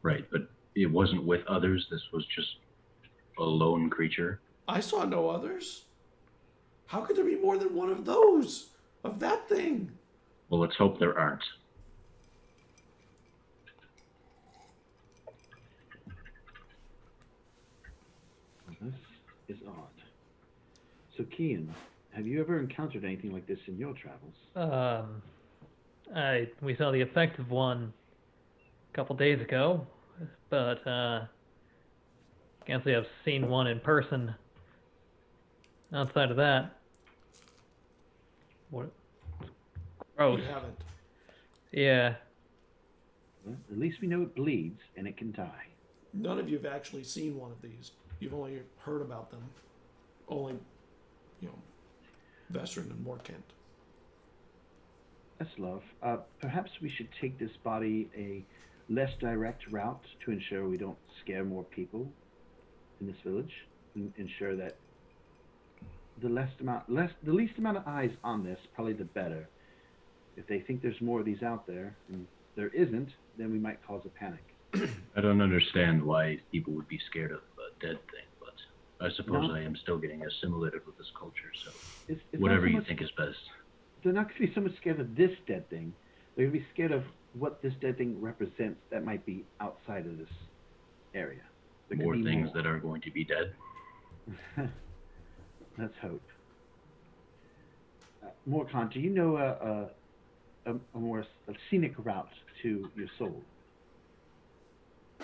Right, but it wasn't with others. This was just a lone creature. I saw no others. How could there be more than one of those? Of that thing? Well, let's hope there aren't. This is odd. So, Kian, have you ever encountered anything like this in your travels? We saw the effect of one a couple days ago, but can't say I've seen one in person. Outside of that, what? Gross. You haven't. Yeah. Well, at least we know it bleeds and it can die. None of you have actually seen one of these. You've only heard about them. Only, Vestrin and Morkent. That's love. Perhaps we should take this body a less direct route to ensure we don't scare more people in this village, and ensure that the least amount of eyes on this, probably the better. If they think there's more of these out there, and there isn't, then we might cause a panic. I don't understand why people would be scared of a dead thing, but I suppose I am still getting assimilated with this culture, so It's whatever not so you much- think is best. They're not going to be so much scared of this dead thing. They're going to be scared of what this dead thing represents that might be outside of this area. There could More be things that are going to be dead. Let's hope. Morkan, do you know a more scenic route to your soul?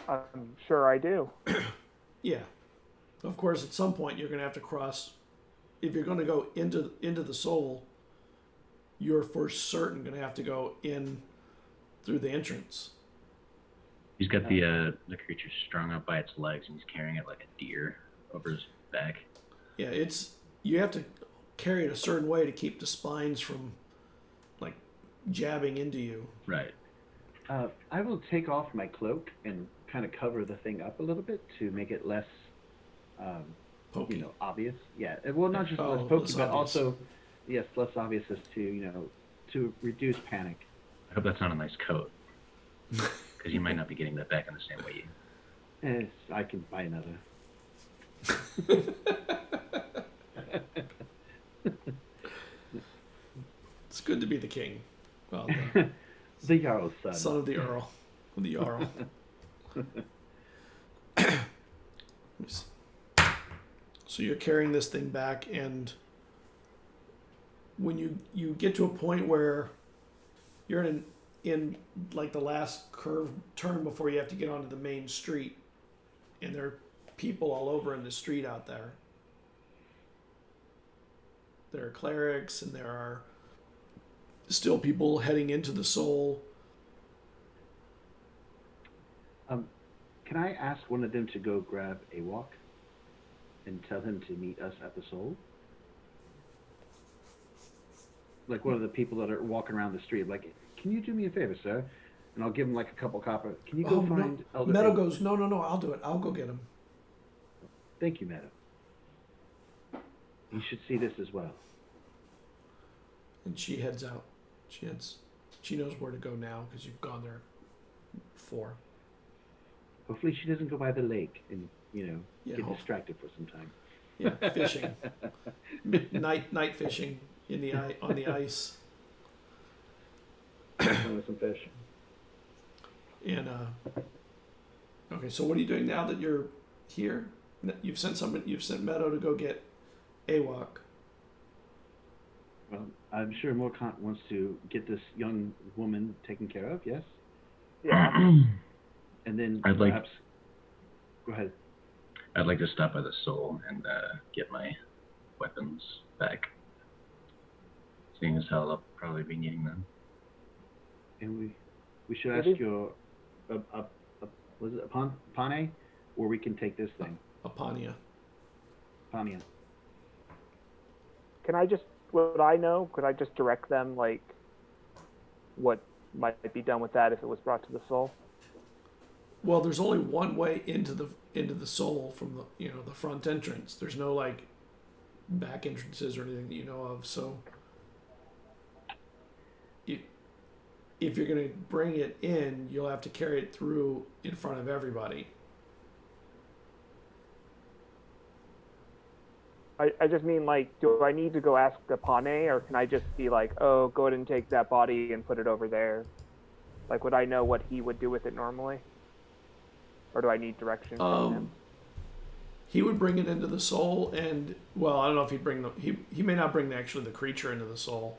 I'm sure I do. Yeah. Of course, at some point you're going to have to cross. If you're going to go into the soul, you're for certain going to have to go in through the entrance. He's got the creature strung up by its legs, and he's carrying it like a deer over his back. Yeah, you have to carry it a certain way to keep the spines from like jabbing into you. Right. I will take off my cloak and kind of cover the thing up a little bit to make it less, Pokey. obvious. Yeah. Well, not just less less pokey, but obvious. also, yes, less obvious as to to reduce panic. I hope that's not a nice coat, because you might not be getting that back in the same way. Yes, I can buy another. It's good to be the king. Well, The Jarl's son. son of the Earl. The Jarl. So you're carrying this thing back, and when you get to a point where you're in like the last curve turn before you have to get onto the main street, and there are people all over in the street out there. There are clerics, and there are still people heading into the soul. Can I ask one of them to go grab a walk and tell him to meet us at the soul? Like one of the people that are walking around the street, like, can you do me a favor, sir? and I'll give him like a couple copper. Can you go find no. Elder? Meadow goes, no, I'll do it. I'll go get him. Thank you, Meadow. You should see this as well. And she heads out. She knows where to go now because you've gone there before. Hopefully she doesn't go by the lake and, get hopefully. distracted for some time. Yeah, fishing. night fishing on the ice. With some fish. And okay, so what are you doing now that you're here? You've sent Meadow to go get Awok. Well, I'm sure Morkant wants to get this young woman taken care of, yes? Yeah. And then I'd perhaps... Go ahead. I'd like to stop by the soul and get my weapons back. Seeing as how I'll probably be needing them. And we should ask your... was it Pane? Where we can take this thing. Apania. Pania. Can I just, what I know, could I just direct them, like, what might be done with that if it was brought to the soul? Well, there's only one way into the soul from the the front entrance. There's no like back entrances or anything that you know of. So if you're going to bring it in, you'll have to carry it through in front of everybody. I just mean, like, do I need to go ask the Pane, or can I just be like, oh, go ahead and take that body and put it over there? Like, would I know what he would do with it normally? Or do I need direction from him? He would bring it into the soul, and, well, I don't know if he'd bring he may not bring actually the creature into the soul.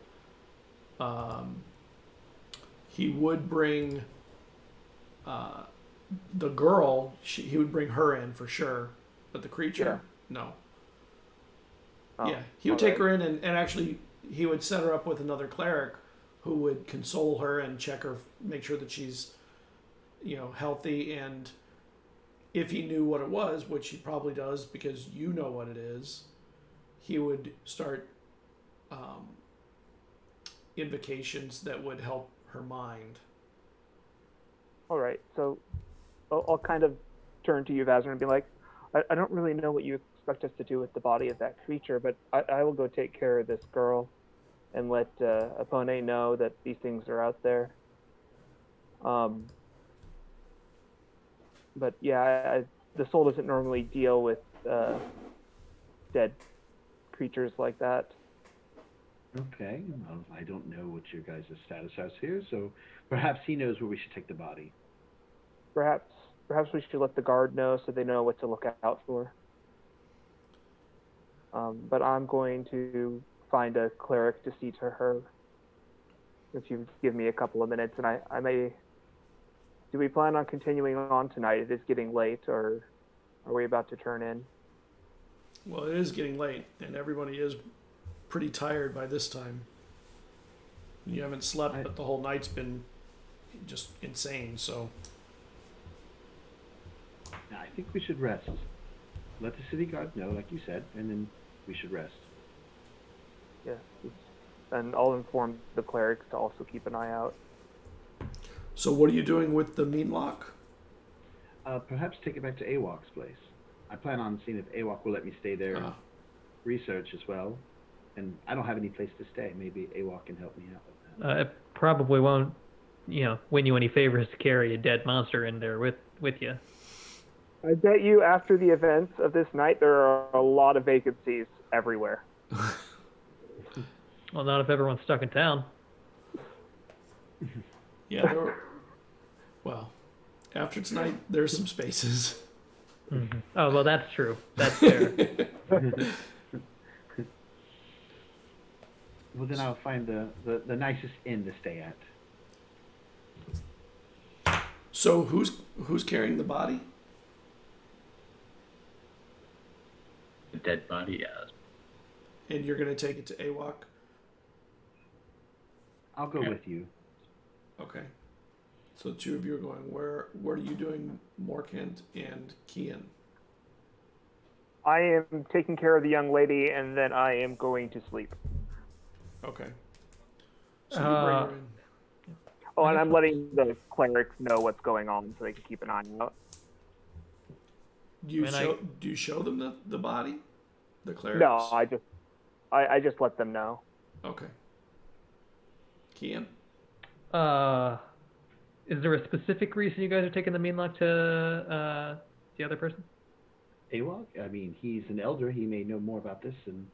He would bring the girl, he would bring her in for sure, but the creature, no. Oh, yeah, he would take her in, and actually he would set her up with another cleric who would console her and check her, make sure that she's, healthy, and if he knew what it was, which he probably does because you know what it is, he would start invocations that would help her mind. All right, so I'll kind of turn to you, Vazner, and be like, I don't really know what you expect us to do with the body of that creature, but I will go take care of this girl and let Apone know that these things are out there. But yeah, the soul doesn't normally deal with dead creatures like that. Okay, well, I don't know what your guys' status is here, so perhaps he knows where we should take the body. Perhaps we should let the guard know so they know what to look out for. But I'm going to find a cleric to see to her. If you give me a couple of minutes, and I may... Do we plan on continuing on tonight? It is getting late, or are we about to turn in? Well, it is getting late, and everybody is pretty tired by this time. You haven't slept, but the whole night's been just insane, so... I think we should rest. Let the city guard know, like you said, and then we should rest. Yeah. And I'll inform the clerics to also keep an eye out. So what are you doing with the mean lock? Perhaps take it back to Awok's place. I plan on seeing if Awok will let me stay there and research as well. And I don't have any place to stay. Maybe Awok can help me out with that. It probably won't, win you any favors to carry a dead monster in there with you. I bet you after the events of this night, there are a lot of vacancies everywhere. Well, not if everyone's stuck in town. Yeah, well, after tonight, there's some spaces. Mm-hmm. Oh, well, that's true. That's fair. Well, then I'll find the nicest inn to stay at. So who's carrying the body? The dead body, yeah. And you're going to take it to Awok? I'll go with you. Okay. So the two of you are going. What are you doing, Morkant and Kian? I am taking care of the young lady, and then I am going to sleep. Okay. So you bring her in. Oh, and I'm letting the clerics know what's going on so they can keep an eye out. Do you show them the body? The clerics? No, I just let them know. Okay. Kian? Is there a specific reason you guys are taking the Meanlock to the other person? Awok? I mean, he's an elder. He may know more about this, and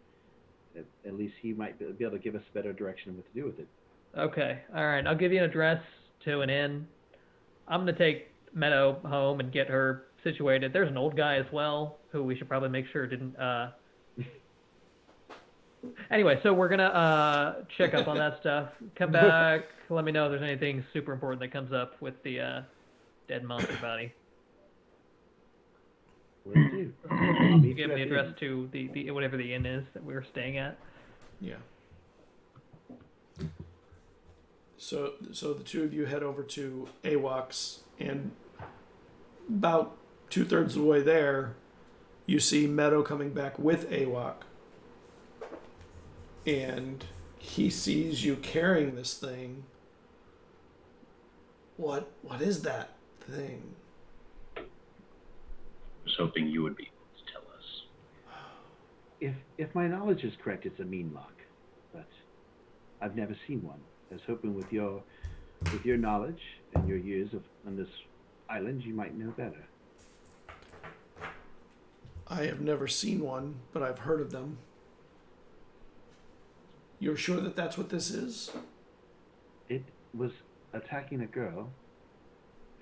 at least he might be able to give us a better direction of what to do with it. Okay, all right. I'll give you an address to an inn. I'm going to take Meadow home and get her situated. There's an old guy as well who we should probably make sure didn't... Anyway, so we're going to check up on that stuff. Come back. Let me know if there's anything super important that comes up with the dead monster body. Will do. You give me the address to the whatever the inn is that we were staying at. Yeah. So the two of you head over to Awok's, and about 2/3 of the way there, you see Meadow coming back with Awok. And he sees you carrying this thing. What is that thing? I was hoping you would be able to tell us. If my knowledge is correct, it's a mean lock, but I've never seen one. I was hoping with your knowledge and your years on this island, you might know better. I have never seen one, but I've heard of them. You're sure that that's what this is? It was attacking a girl.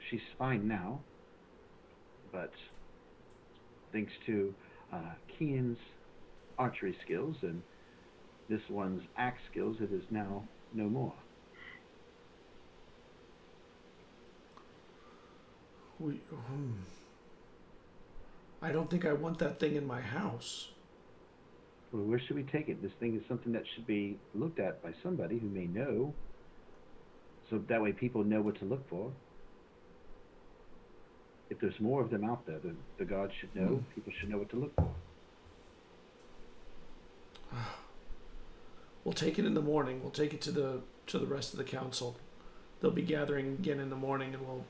She's fine now, but thanks to Kian's archery skills and this one's axe skills, it is now no more. I don't think I want that thing in my house. Well, where should we take it? This thing is something that should be looked at by somebody who may know, so that way people know what to look for. If there's more of them out there, the gods should know. People should know what to look for. We'll take it in the morning. We'll take it to the rest of the council. They'll be gathering again in the morning, and we'll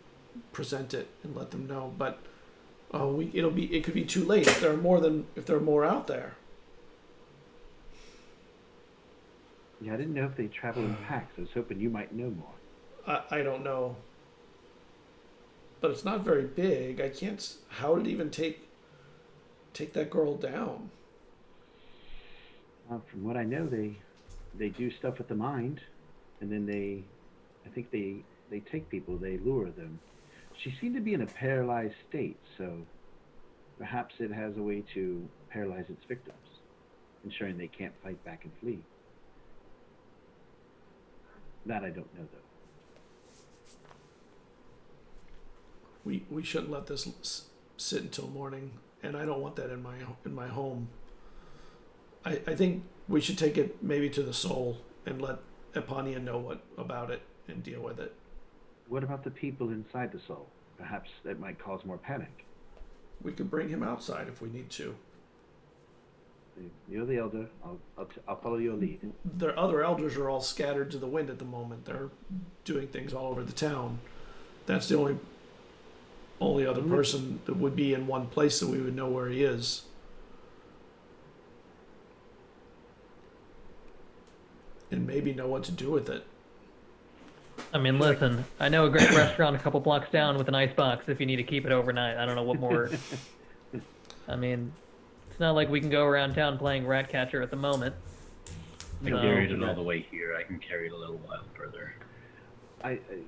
present it and let them know. But it could be too late if there are more out there. Yeah, I didn't know if they travel in packs. I was hoping you might know more. I don't know. But it's not very big. I can't... How did it even take that girl down? From what I know, they do stuff with the mind, and then I think they take people, they lure them. She seemed to be in a paralyzed state, so perhaps it has a way to paralyze its victims, ensuring they can't fight back and flee. That I don't know, though. We shouldn't let this sit until morning, and I don't want that in my home. I think we should take it maybe to the Soul and let Epania know about it and deal with it. What about the people inside the Soul? Perhaps that might cause more panic. We could bring him outside if we need to. You're the elder. I'll follow your lead. The other elders are all scattered to the wind at the moment. They're doing things all over the town. That's the only other person that would be in one place that we would know where he is. And maybe know what to do with it. I mean, listen, I know a great restaurant a couple blocks down with an ice box if you need to keep it overnight. I don't know what more. I mean, it's not like we can go around town playing rat catcher at the moment. I carried it all the way here. I can carry it a little while further.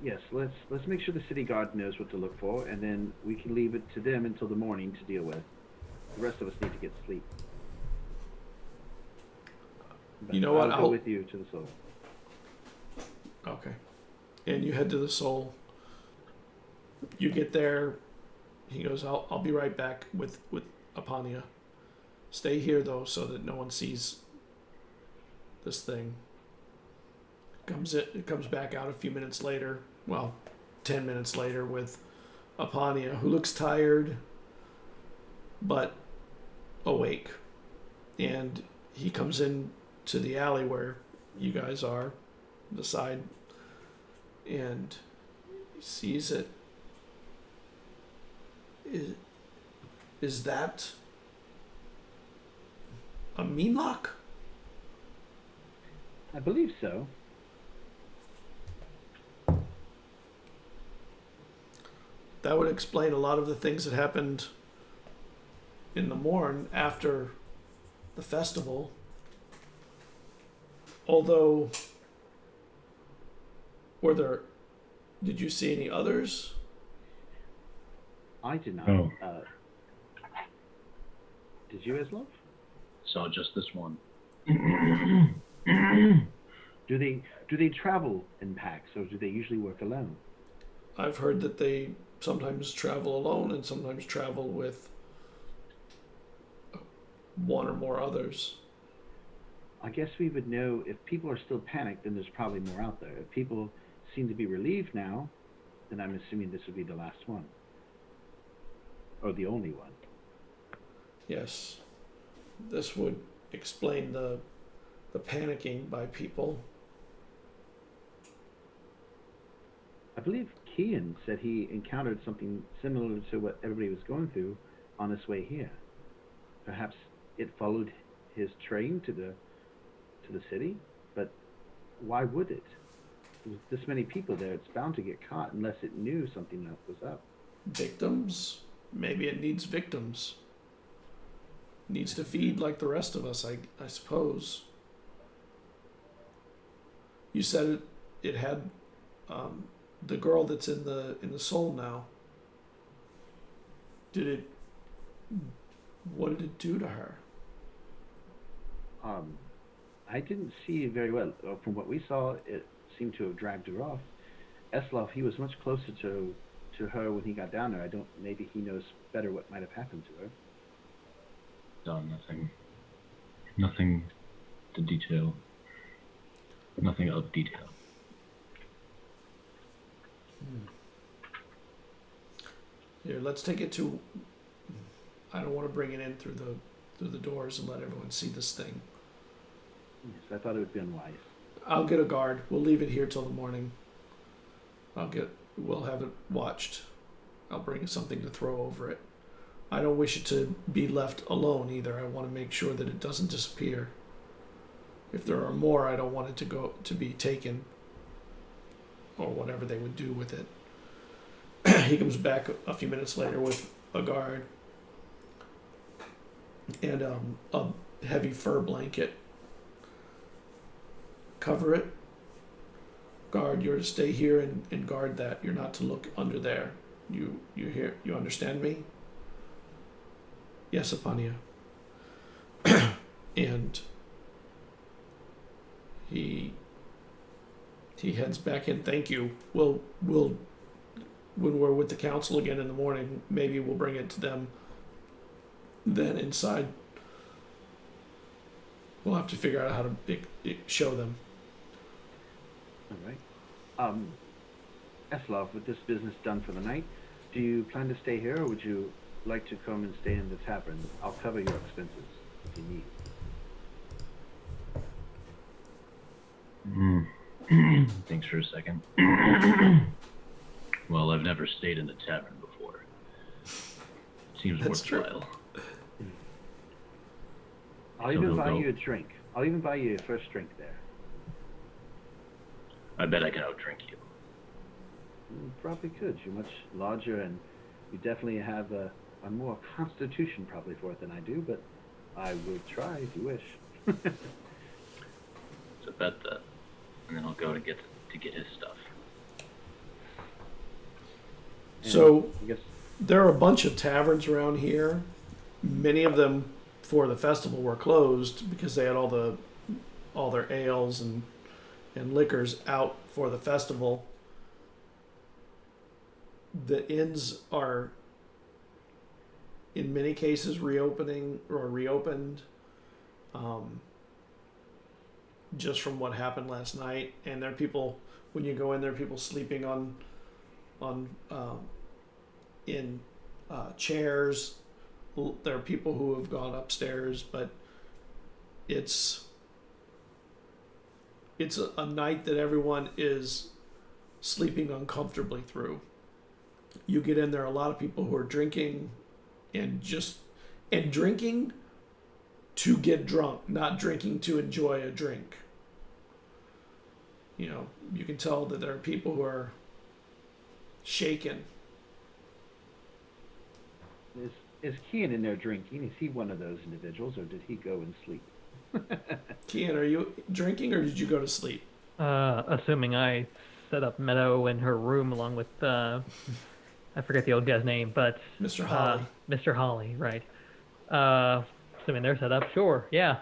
Yes, let's make sure the city guard knows what to look for, and then we can leave it to them until the morning to deal with. The rest of us need to get sleep. But You know what? I'll go with you to the Soul. Okay. And you head to the Soul. You get there. He goes, I'll be right back with Epania. Stay here, though, so that no one sees this thing. It comes back out a few minutes later. Well, 10 minutes later with Epania, who looks tired, but awake. And he comes in to the alley where you guys are, the side and he sees it. Is that a meanlock? I believe so. That would explain a lot of the things that happened in the morn after the festival. Although, did you see any others? I did not. Oh. Did you, Eslov? Saw just this one. Do they travel in packs, or do they usually work alone? I've heard that they sometimes travel alone and sometimes travel with one or more others. I guess we would know if people are still panicked, then there's probably more out there. If people seem to be relieved now, then I'm assuming this would be the last one. Or the only one. Yes. This would explain the panicking by people. I believe Kian said he encountered something similar to what everybody was going through on his way here. Perhaps it followed his train to the city, but why would it? With this many people there, it's bound to get caught unless it knew something was up. Victims? Maybe it needs victims. Needs to feed like the rest of us, I suppose. You said it had the girl that's in the soul now. What did it do to her? I didn't see very well. From what we saw, it seemed to have dragged her off. Eslov, he was much closer to her when he got down there. Maybe he knows better what might have happened to her. Done nothing to detail. Nothing of detail. Here, let's take it to. I don't want to bring it in through the doors and let everyone see this thing. Yes, I thought it would be unwise. I'll get a guard. We'll leave it here till the morning. We'll have it watched. I'll bring something to throw over it. I don't wish it to be left alone either. I want to make sure that it doesn't disappear. If there are more, I don't want it to be taken, or whatever they would do with it. He comes back a few minutes later with a guard and a heavy fur blanket. Cover it. Guard, you're to stay here and guard that. You're not to look under there. You hear? You understand me? Yes, Apania. And he heads back in. Thank you. We'll when we're with the council again in the morning, maybe we'll bring it to them. Then inside, we'll have to figure out how to show them. All right. Eslov, with this business done for the night, do you plan to stay here, or would you like to come and stay in the tavern? I'll cover your expenses if you need. Thanks for a second. Well, I've never stayed in a tavern before. Seems That's worthwhile. I'll even buy you a drink. I'll even buy you your first drink there. I bet I can outdrink you. You probably could. You're much larger, and you definitely have a more constitution probably for it than I do, but I will try if you wish. It's a bet then. And then I'll go to get his stuff. So I guess there are a bunch of taverns around here. Many of them for the festival were closed because they had all their ales and liquors out for the festival. The inns are in many cases reopened just from what happened last night. And there are people, when you go in there, people sleeping in chairs. There are people who have gone upstairs, but it's a night that everyone is sleeping uncomfortably through. You get in there, a lot of people who are drinking and drinking to get drunk, not drinking to enjoy a drink. You know, you can tell that there are people who are shaken. Is Kian in there drinking? Is he one of those individuals, or did he go and sleep? Kian, are you drinking or did you go to sleep? Assuming I set up Meadow in her room along with, I forget the old guy's name, but... Mr. Holly. Mr. Holly, right. Assuming they're set up, sure, yeah.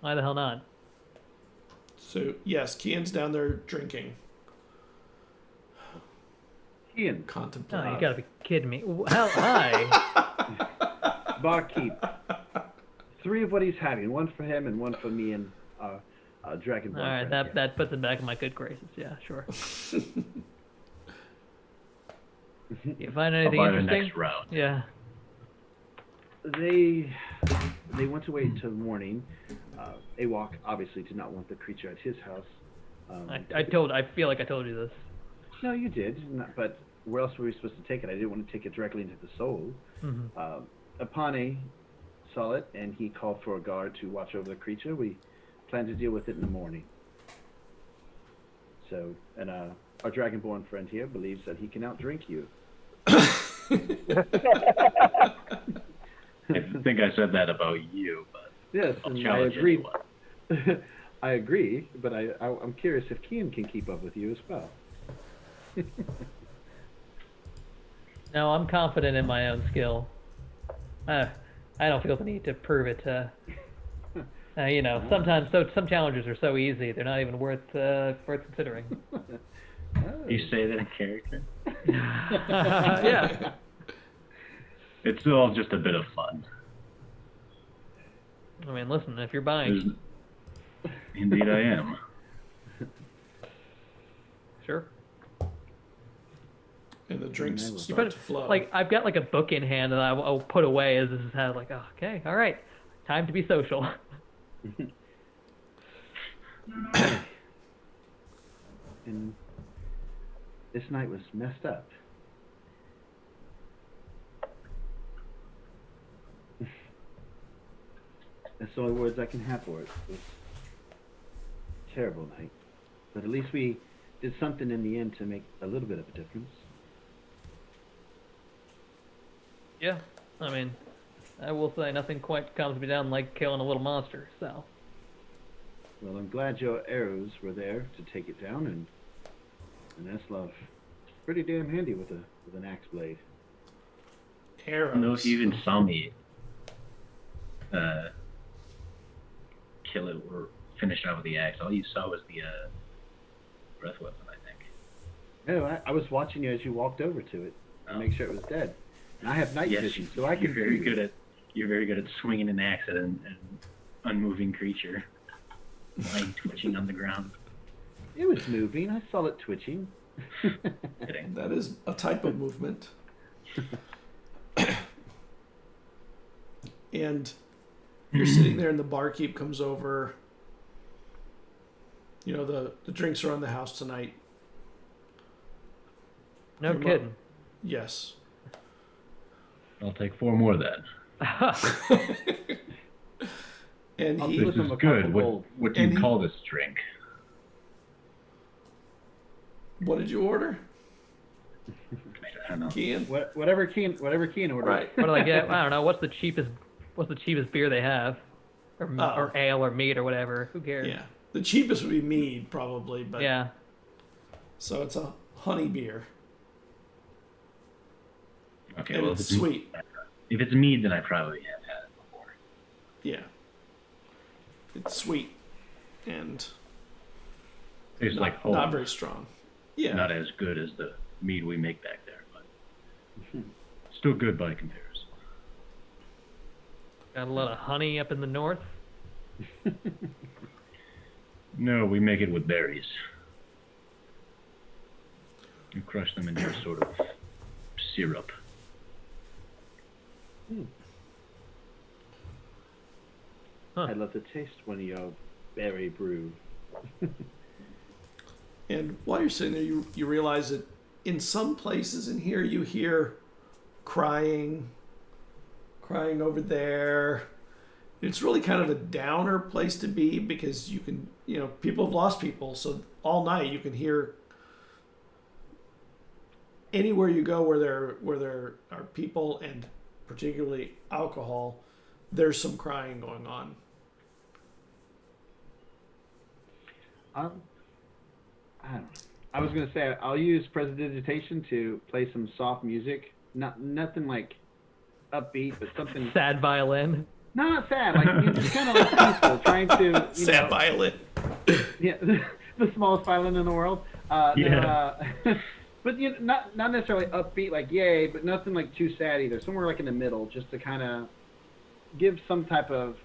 Why the hell not? So, yes, Kian's down there drinking. Kian, Contemplating. Oh, you gotta be kidding me. Hell, hi. barkeep. 3 of what he's having. 1 for him and 1 for me and Dragonborn. All right, friend that puts it back in my good graces. Yeah, sure. You find anything I'll buy the interesting? next round. Yeah. here. They went away until morning. Awok obviously did not want the creature at his house. I feel like I told you this. No, you did. But where else were we supposed to take it? I didn't want to take it directly into the soul. Mm-hmm. Apane saw it, and he called for a guard to watch over the creature. We plan to deal with it in the morning. So, and our Dragonborn friend here believes that he can outdrink you. I think I said that about you, but Yes, I'll and I challenge agree. anyone. I agree, but I'm curious if Kian can keep up with you as well. No, I'm confident in my own skill. I don't feel the need to prove it. Sometimes some challenges are so easy they're not even worth considering. You say that in character? Yeah. It's all just a bit of fun. I mean, listen, if you're buying, Indeed I am. sure. And the drinks You start put to flow. like I've got like a book in hand that I'll put away as this is how like, oh, okay, all right, time to be social. And this night was messed up. That's the only words I can have for it. It was a terrible night. But at least we did something in the end to make a little bit of a difference. Yeah, I mean, I will say nothing quite calms me down like killing a little monster. So. Well, I'm glad your arrows were there to take it down, and that's love. Pretty damn handy with an axe blade. Arrows. I don't know if you even saw me kill it or finish out with the axe. All you saw was the breath weapon, I think. No, I was watching you as you walked over to it to make sure it was dead. And I have night vision, so I can. You're very good at swinging an axe at an unmoving creature, lying twitching on the ground. It was moving. I saw it twitching. Kidding. That is a type of movement. And you're sitting there and the barkeep comes over. You know, the drinks are on the house tonight. No kidding. Yes. I'll take 4 more then. And I'll he do This it from is a good. couple What do you and he- call this drink? what did you order? I don't know. Kian? whatever Keen ordered. Right. What do I get? I don't know. What's the cheapest beer they have, or ale or meat or whatever? Who cares? Yeah. The cheapest would be mead, probably, but Yeah. so it's a honey beer. Okay, And well, it's sweet. If it's mead, then I probably have had it before. Yeah. It's sweet and Tastes like home. not very strong. Yeah. Not as good as the mead we make back there, but still good by comparison. Got a lot of honey up in the north. No, we make it with berries. You crush them into a sort of syrup. Huh. I'd love to taste one of your berry brew. And while you're sitting there, you realize that in some places in here you hear crying over there. It's really kind of a downer place to be because you can, people have lost people. So all night you can hear anywhere you go where there are people and particularly alcohol, there's some crying going on. I don't know. I was gonna say I'll use prestidigitation to play some soft music. Nothing like upbeat, but something Sad violin. No, not sad. Like just kind of like peaceful, trying to Sad violin. Yeah, the smallest violin in the world. But not necessarily upbeat like yay, but nothing like too sad either. Somewhere like in the middle, just to kind of give some type of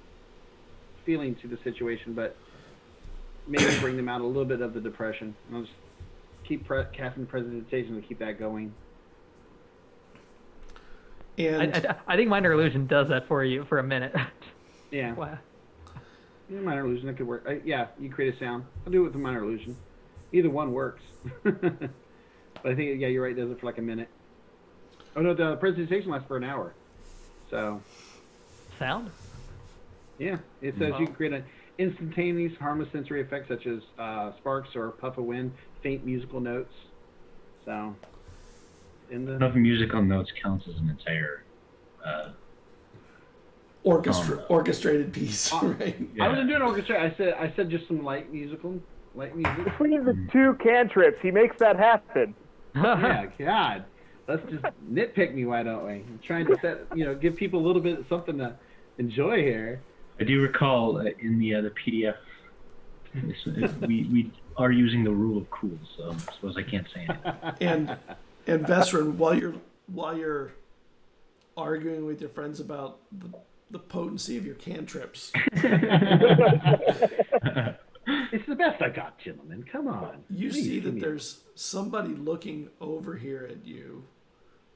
feeling to the situation, but maybe bring them out a little bit of the depression. And I'll just keep casting prestidigitation to keep that going. And I think minor illusion does that for you for a minute. Yeah. Wow. Yeah, minor illusion, that could work. You create a sound. I'll do it with the minor illusion. Either one works. But I think, you're right, it does it for like a minute. Oh no, the presentation lasts for an hour. So. Sound? Yeah, it says you can create an instantaneous harmless sensory effect such as sparks or puff of wind, faint musical notes. So. I don't know if musical notes counts as an entire orchestrated piece, right? Yeah. I wasn't doing orchestra. I said just some light music. Between the two cantrips, he makes that happen. Yeah, God. Let's just nitpick me, why don't we? I'm trying to give people a little bit of something to enjoy here. I do recall in the PDF, we are using the rule of cool, so I suppose I can't say anything. And Vesrin, while you're arguing with your friends about the potency of your cantrips, it's the best I got, gentlemen. Come on. You see that there's somebody looking over here at you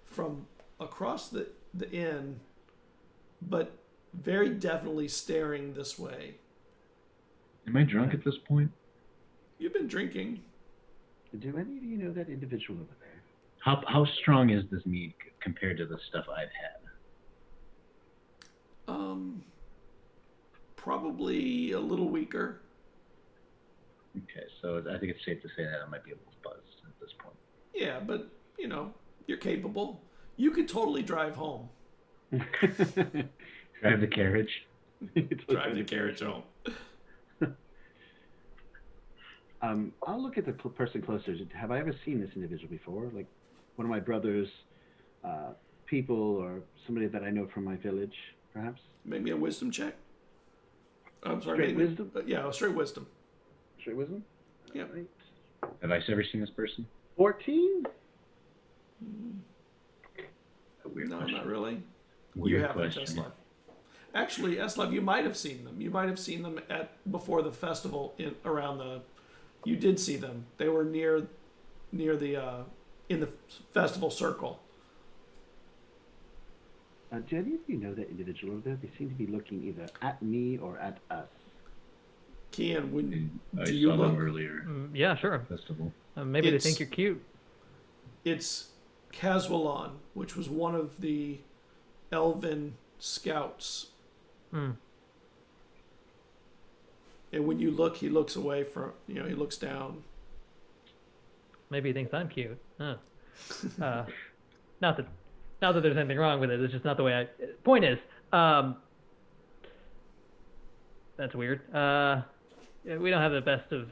from across the inn, but very definitely staring this way. Am I drunk at this point? You've been drinking. Do any of you know that individual over there? How strong is this mead compared to the stuff I've had? Probably a little weaker. Okay, so I think it's safe to say that I might be a little buzzed at this point. Yeah, but you're capable. You could totally drive home. Drive the carriage. Drive the carriage home. I'll look at the person closer. Have I ever seen this individual before? Like one of my brother's people or somebody that I know from my village, perhaps? Maybe a wisdom check? I'm sorry. Straight wisdom? Yeah, straight wisdom. Straight wisdom? Yeah. Right. Have I ever seen this person? 14? No, not really. Weird You haven't, question. Eslav. Actually, Eslav, you might have seen them. You might have seen them before the festival You did see them. They were near the in the festival circle. Do any of you know that individual over there? They seem to be looking either at me or at us. Kian, I do you saw look? them earlier. Yeah, sure. Festival. Maybe they think you're cute. It's Caswalon, which was one of the elven scouts. Hmm. And when you look, he looks away from, he looks down. Maybe he thinks I'm cute. Huh. Not that there's anything wrong with it. It's just not the way Point is, that's weird. Yeah, we don't have the best of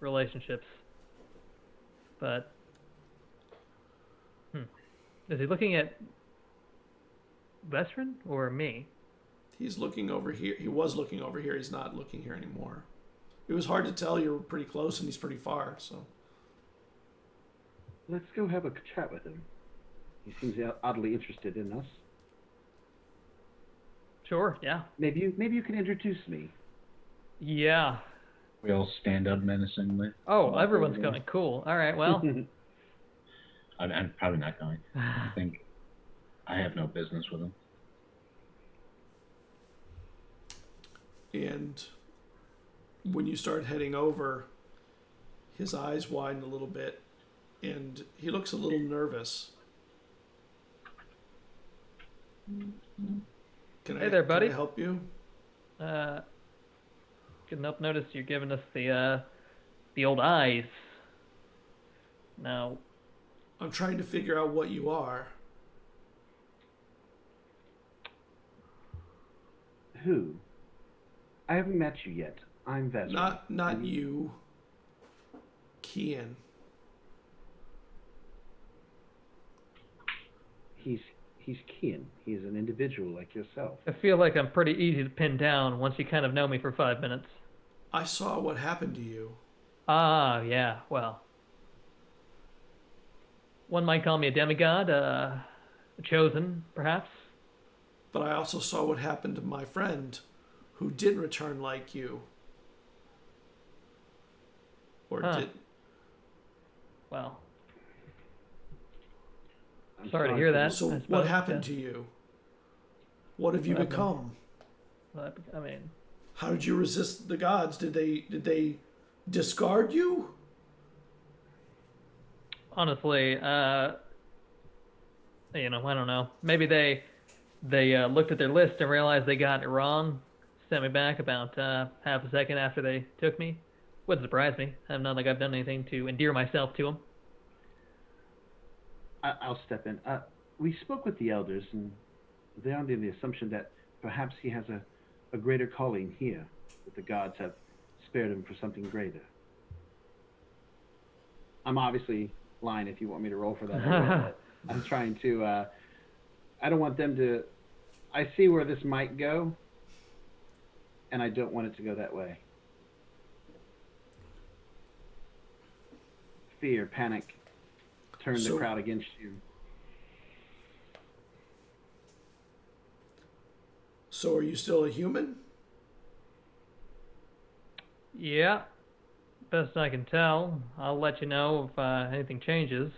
relationships. But, is he looking at Vesrin or me? He's looking over here. He was looking over here. He's not looking here anymore. It was hard to tell. You were pretty close and he's pretty far, so. Let's go have a chat with him. He seems oddly interested in us. Sure, yeah. Maybe you can introduce me. Yeah. We all stand up menacingly. Oh, everyone's going. Cool. All right, well. I'm probably not going. I think I have no business with him. And when you start heading over, his eyes widen a little bit, and he looks a little nervous. Hey there, buddy. Can I help you? Couldn't help notice you're giving us the old eyes. Now, I'm trying to figure out what you are. Who? I haven't met you yet. I'm Vesper. Not you. Kian. He's Kian. He's an individual like yourself. I feel like I'm pretty easy to pin down once you kind of know me for 5 minutes. I saw what happened to you. Ah, yeah, well. One might call me a demigod, a chosen, perhaps. But I also saw what happened to my friend, who did return like you. Or did... Well, I'm sorry to hear that. So what happened to you? What have you become? I mean, how did you resist the gods? Did they discard you? Honestly, I don't know. Maybe they looked at their list and realized they got it wrong. Sent me back about half a second after they took me. Wouldn't surprise me. I'm not like I've done anything to endear myself to them. I'll step in. We spoke with the elders, and they're under the assumption that perhaps he has a greater calling here, that the gods have spared him for something greater. I'm obviously lying if you want me to roll for that. I'm trying to... I don't want them to... I see where this might go, and I don't want it to go that way. Fear, panic, turn the crowd against you. So are you still a human? Yeah, best I can tell. I'll let you know if anything changes.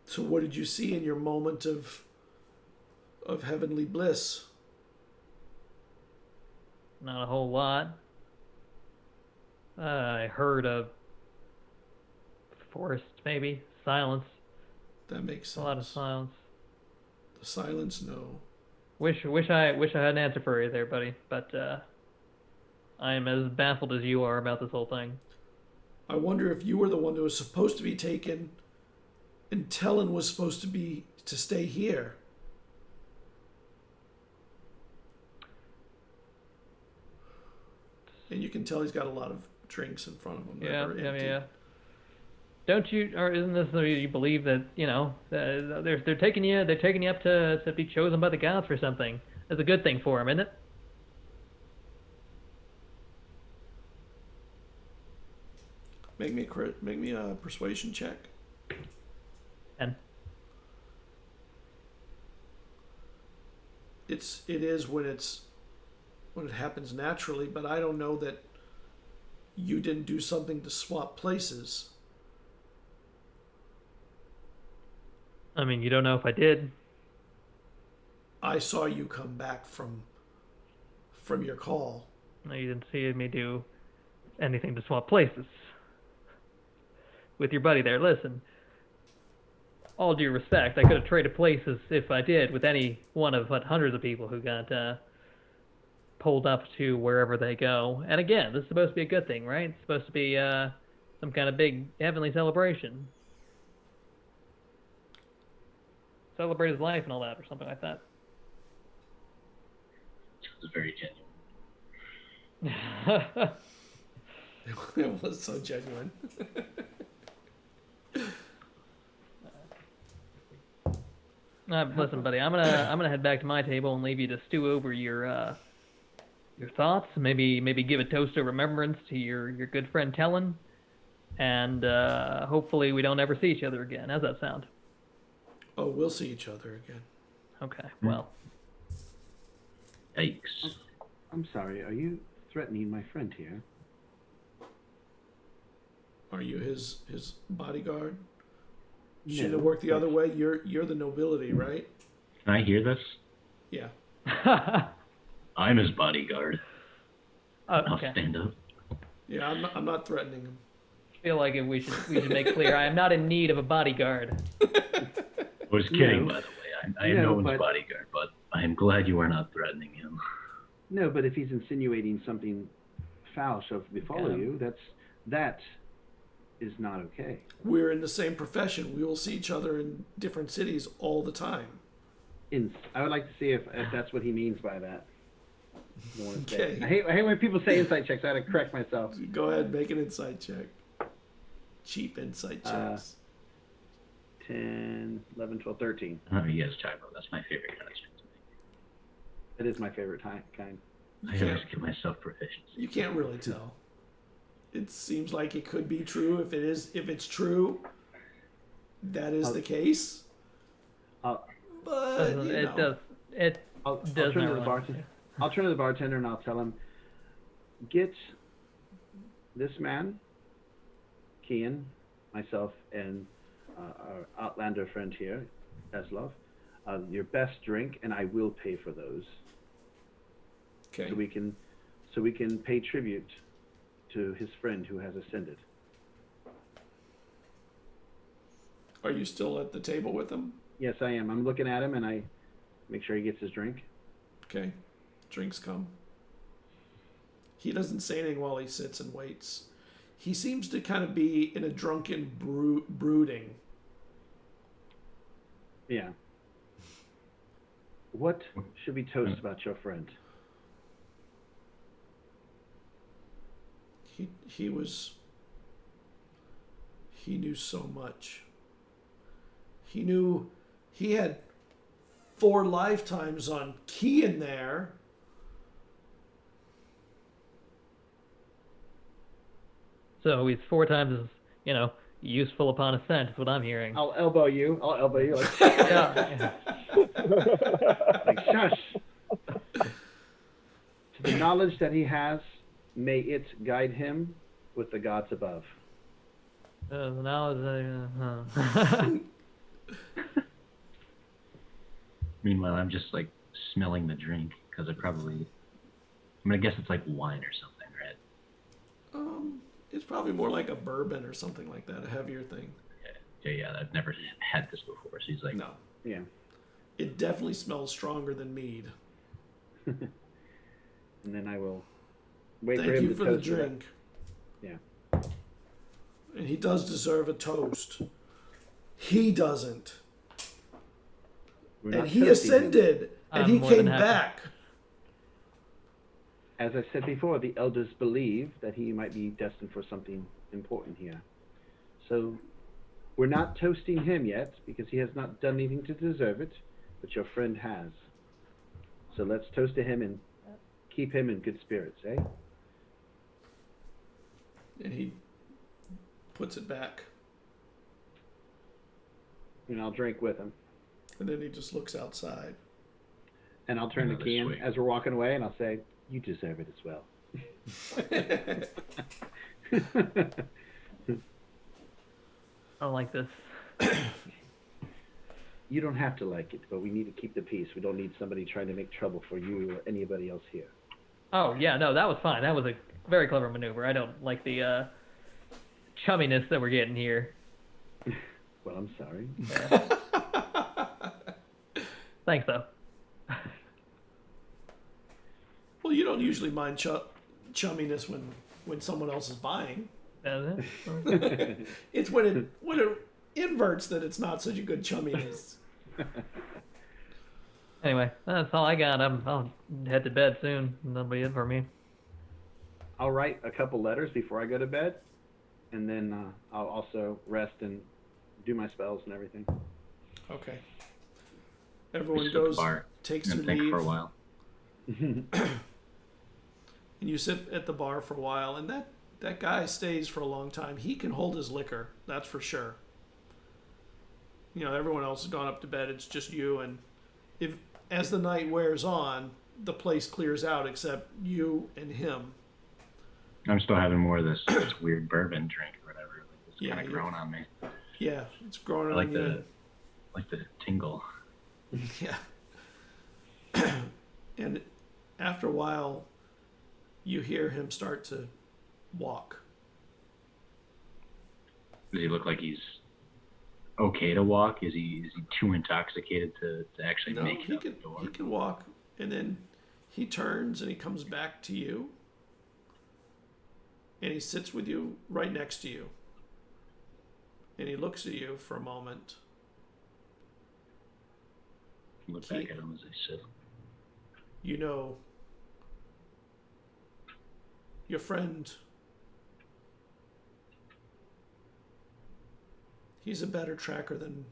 So what did you see in your moment of heavenly bliss? Not a whole lot. I heard a forest, maybe. Silence. That makes sense. A lot of silence. The silence, no. Wish I had an answer for you there, buddy. But I am as baffled as you are about this whole thing. I wonder if you were the one who was supposed to be taken, and Tellen was supposed to stay here. And you can tell he's got a lot of drinks in front of him. Yeah. Don't you, or isn't this you believe that they're taking you up to be chosen by the gods for something? That's a good thing for him, isn't it? Make me a persuasion check. And it is when it happens naturally, but I don't know that you didn't do something to swap places. I mean, you don't know if I did. I saw you come back from your call. No, you didn't see me do anything to swap places with your buddy there. Listen, all due respect, I could have traded places if I did with any one of hundreds of people who got pulled up to wherever they go. And again, this is supposed to be a good thing, right? It's supposed to be some kind of big heavenly celebration. Celebrate his life and all that, or something like that. It was very genuine. It was so genuine. Listen, buddy, I'm gonna head back to my table and leave you to stew over your thoughts. Maybe give a toast of remembrance to your good friend Tellen, and hopefully we don't ever see each other again. How's that sound? Oh, we'll see each other again. Okay. Well. Yikes. I'm sorry. Are you threatening my friend here? Are you his bodyguard? No, Should it work the other way? You're the nobility, right? Can I hear this? Yeah. I'm his bodyguard. Okay. I'll stand up. Yeah, I'm not threatening him. I feel like we should make clear I am not in need of a bodyguard. I was kidding, No. by the way. I am No, no one's but- bodyguard, but I am glad you are not threatening him. No, but if he's insinuating something foul shall befall Yeah. you, that is not okay. We're in the same profession. We will see each other in different cities all the time. I would like to see if that's what he means by that. I don't wanna say- Okay. I hate when people say insight checks. I had to correct myself. Go ahead, make an insight check. Cheap insight checks. 10, 11, 12, 13. Oh, you guys typo. That's my favorite kind of check to That is my favorite kind. make. I always give myself proficiency. You can't really tell. It seems like it could be true. If it's true, that is the case. I'll, But you It know, does. It I'll does turn to not the really- bartender. I'll turn to the bartender and I'll tell him, get this man, Kian, myself, and our Outlander friend here, Eslov, your best drink, and I will pay for those, okay. so we can pay tribute to his friend who has ascended. Are you still at the table with him? Yes, I am. I'm looking at him, and I make sure he gets his drink. Okay. Drinks come. He doesn't say anything while he sits and waits. He seems to kind of be in a drunken brooding. Yeah. What should we toast about your friend? He knew so much. He had 4 lifetimes on key in there. So he's 4 times as, useful upon ascent is what I'm hearing. I'll elbow you. Like, Yeah. like shush. To the knowledge that he has, may it guide him with the gods above. Now Meanwhile, I'm just like smelling the drink because I guess it's like wine or something, right? It's probably more like a bourbon or something like that, a heavier thing. Yeah. I've never had this before. So he's like, No. Yeah. It definitely smells stronger than mead. And then I will wait for Thank him you to for the toast it up. drink. Yeah. And he does deserve a toast. He doesn't. We're And not he toasting him. ascended, and I'm he more than came happy. back. As I said before, the elders believe that he might be destined for something important here. So we're not toasting him yet because he has not done anything to deserve it, but your friend has. So let's toast to him and keep him in good spirits, eh? And he puts it back. And I'll drink with him. And then he just looks outside. And I'll turn to Another Kian swig. as we're walking away and I'll say, you deserve it as well. I don't like this. You don't have to like it, but we need to keep the peace. We don't need somebody trying to make trouble for you or anybody else here. Oh, yeah, no, that was fine. That was a very clever maneuver. I don't like the chumminess that we're getting here. Well, I'm sorry. Thanks, though. Well, you don't usually mind chumminess when someone else is buying. It's when it inverts that it's not such a good chumminess. Anyway, that's all I got. I'll head to bed soon. That'll be it for me. I'll write a couple letters before I go to bed, and then I'll also rest and do my spells and everything. Okay. we Everyone sit at the goes, bar takes their and think leave, for a while. and you sit at the bar for a while, and that guy stays for a long time. He can hold his liquor, that's for sure. Everyone else has gone up to bed. It's just you, and as the night wears on, the place clears out except you and him. I'm still having more of this weird bourbon drink or whatever. It's Yeah, kind of you're- growing on me. Yeah, it's growing I on like you. the tingle. Yeah. And after a while, you hear him start to walk. Does he look like he's okay to walk? Is he too intoxicated to actually No, make it out the door? He can walk, and then he turns and he comes back to you, and he sits with you right next to you, and he looks at you for a moment. Look back at him as they sit. You know, your friend, he's a better tracker than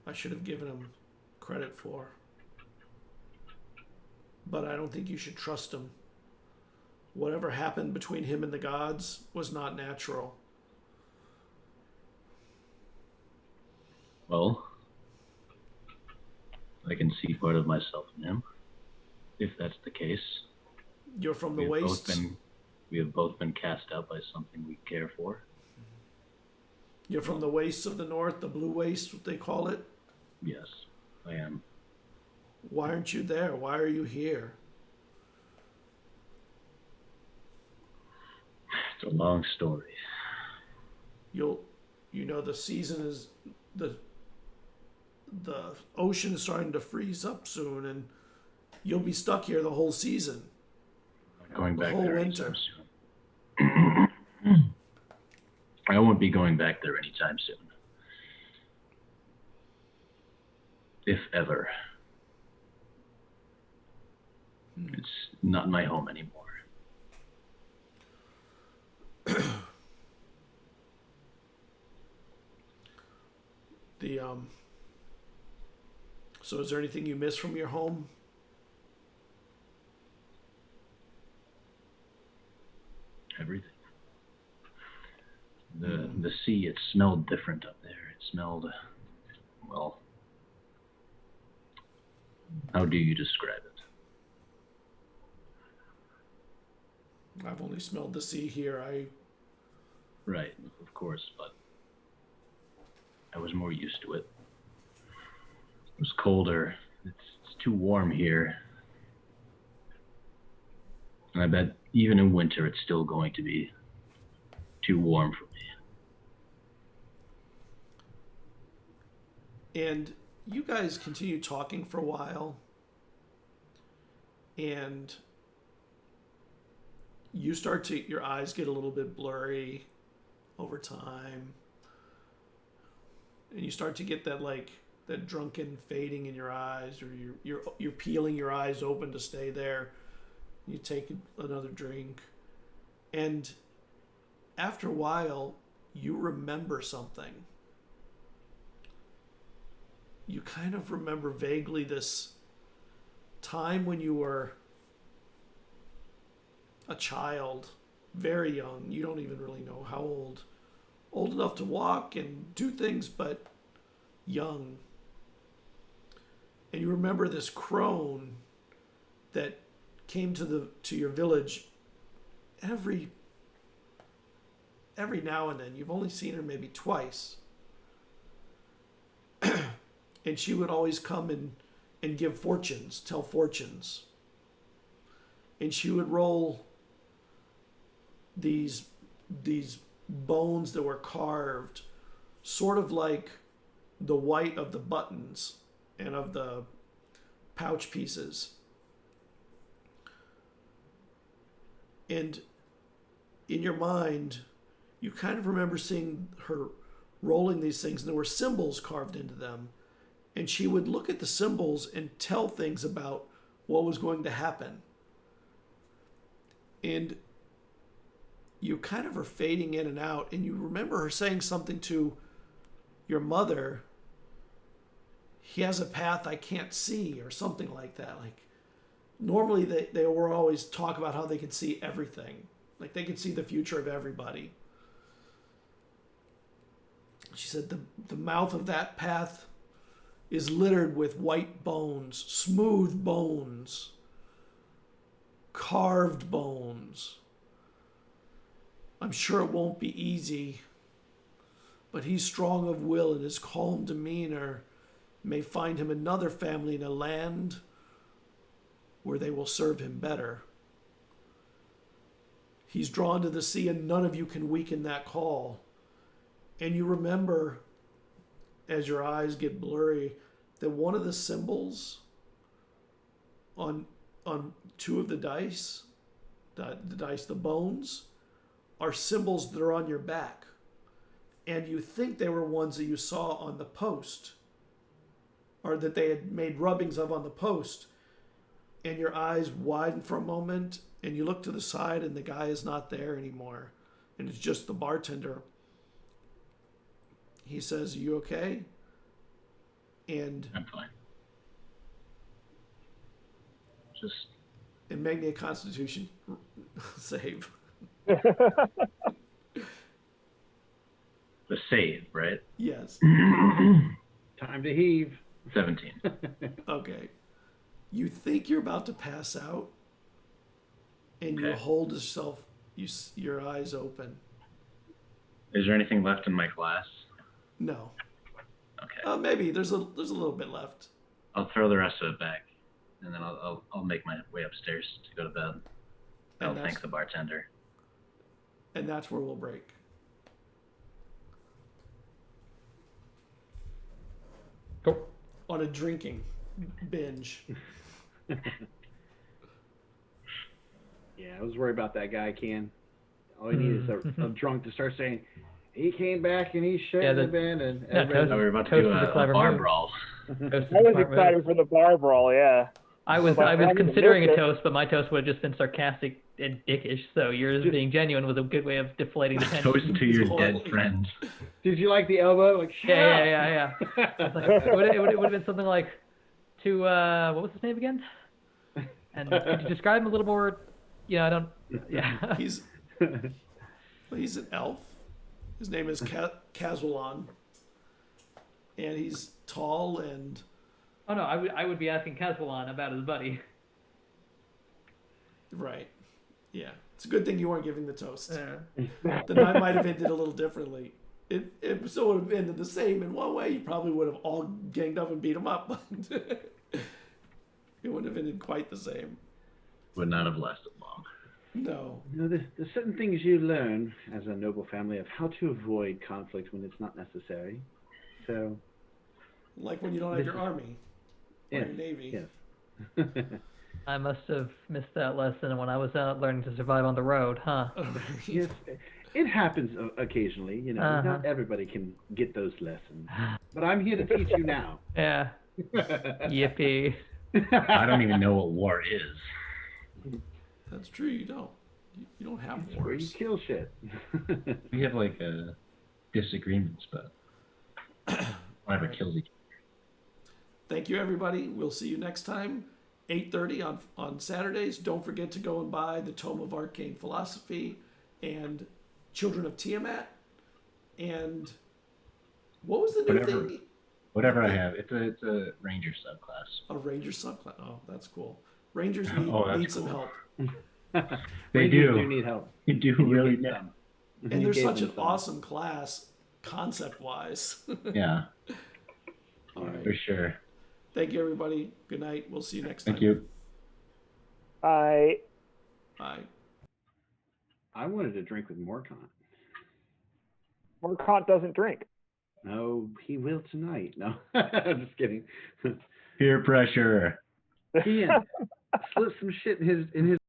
I should have given him credit for. But I don't think you should trust him. Whatever happened between him and the gods was not natural. Well, I can see part of myself in him, if that's the case. You're from the wastes. We have both been cast out by something we care for. You're from the wastes of the north, the blue wastes, what they call it. Yes, I am. Why aren't you there? Why are you here? It's a long story. You know the season is the ocean is starting to freeze up soon, and you'll be stuck here the whole season. I'm going back the whole there winter. anytime soon. I won't be going back there anytime soon. If ever. It's not my home anymore. So is there anything you miss from your home? Everything. The sea, it smelled different up there. It smelled, well, how do you describe it? I've only smelled the sea here. Right, of course, but I was more used to it. It was colder. It's too warm here. And I bet even in winter it's still going to be too warm for me. And you guys continue talking for a while. And you start to, your eyes get a little bit blurry over time. And you start to get that that drunken fading in your eyes, or you're peeling your eyes open to stay there. You take another drink, and after a while, you remember something. You kind of remember vaguely this time when you were a child, very young. You don't even really know how old. Old enough to walk and do things, but young. And you remember this crone that came to your village every now and then. You've only seen her maybe twice. And she would always come and give fortunes, tell fortunes. And she would roll these bones that were carved, sort of like the white of the buttons and of the pouch pieces. And in your mind, you kind of remember seeing her rolling these things, and there were symbols carved into them. And she would look at the symbols and tell things about what was going to happen. And you kind of are fading in and out, and you remember her saying something to your mother. He has a path I can't see, or something like that. Like, normally they were always talk about how they could see everything. Like, they could see the future of everybody. She said the mouth of that path is littered with white bones, smooth bones, carved bones. I'm sure it won't be easy, but he's strong of will, and his calm demeanor may find him another family in a land where they will serve him better. He's drawn to the sea, and none of you can weaken that call. And you remember, as your eyes get blurry, that one of the symbols on two of the dice, the bones, are symbols that are on your back. And you think they were ones that you saw on the post, or that they had made rubbings of on the post. And your eyes widen for a moment, and you look to the side, and the guy is not there anymore. And it's just the bartender. He says, "Are you okay?" And I'm fine. Just make me a Constitution save. the save, right? Yes. Time to heave. 17. Okay. You think you're about to pass out, and you Okay. hold your eyes open. Is there anything left in my glass? No. Okay. Maybe there's a little bit left. I'll throw the rest of it back, and then I'll make my way upstairs to go to bed. I'll thank the bartender. And that's where we'll break. Cool. On a drinking binge. Yeah, I was worried about that guy, Ken. All he needs is a drunk to start saying, he came back and he shouldn't have been. And everybody- We were about to Toast do is a a clever bar move. brawl. I was excited for the bar brawl, yeah. I was Well, I considering a milk it. toast, but my toast would have just been sarcastic and dickish. So yours being genuine was a good way of deflating the tension. Toast to your dead Totally. friend. Did you like the elbow? Like, shut Yeah. up. It's like, it would have been something like to what was his name again? And could you describe him a little more? I don't. Yeah. He's an elf. His name is Kazwalan. And he's tall and Oh no, I would be asking Kazwalan about his buddy. right. Yeah. It's a good thing you weren't giving the toast. Yeah. The night might have ended a little differently. It still would have ended the same in one way. You probably would have all ganged up and beat him up, but it wouldn't have ended quite the same. Would not have lasted long. No. There's certain things you learn as a noble family of how to avoid conflict when it's not necessary. So, Like when you don't have your army or yes, your navy. yes. I must have missed that lesson when I was out learning to survive on the road, huh? Yes, it happens occasionally. Not everybody can get those lessons. But I'm here to teach you now. Yeah. Yippee. I don't even know what war is. That's true. You don't. You don't have It's where you wars. kill shit. We have like disagreements, but whatever kills each Thank you, everybody. We'll see you next time, 8:30 on Saturdays. Don't forget to go and buy the Tome of Arcane Philosophy and Children of Tiamat. And what was the new thing? Whatever I have, it's a ranger subclass. A Ranger subclass. Oh, that's cool. Rangers need some cool. help. They Rangers do. need help. You do And you really gave know. them. And You they're gave such them an some. awesome class, concept-wise. Yeah, All right. for sure. Thank you, everybody. Good night. We'll see you next time. Thank you. I Bye. I wanted to drink with Morcant. Morcant doesn't drink. No, he will tonight. No, I'm just kidding. Peer pressure. Ian, slip some shit in his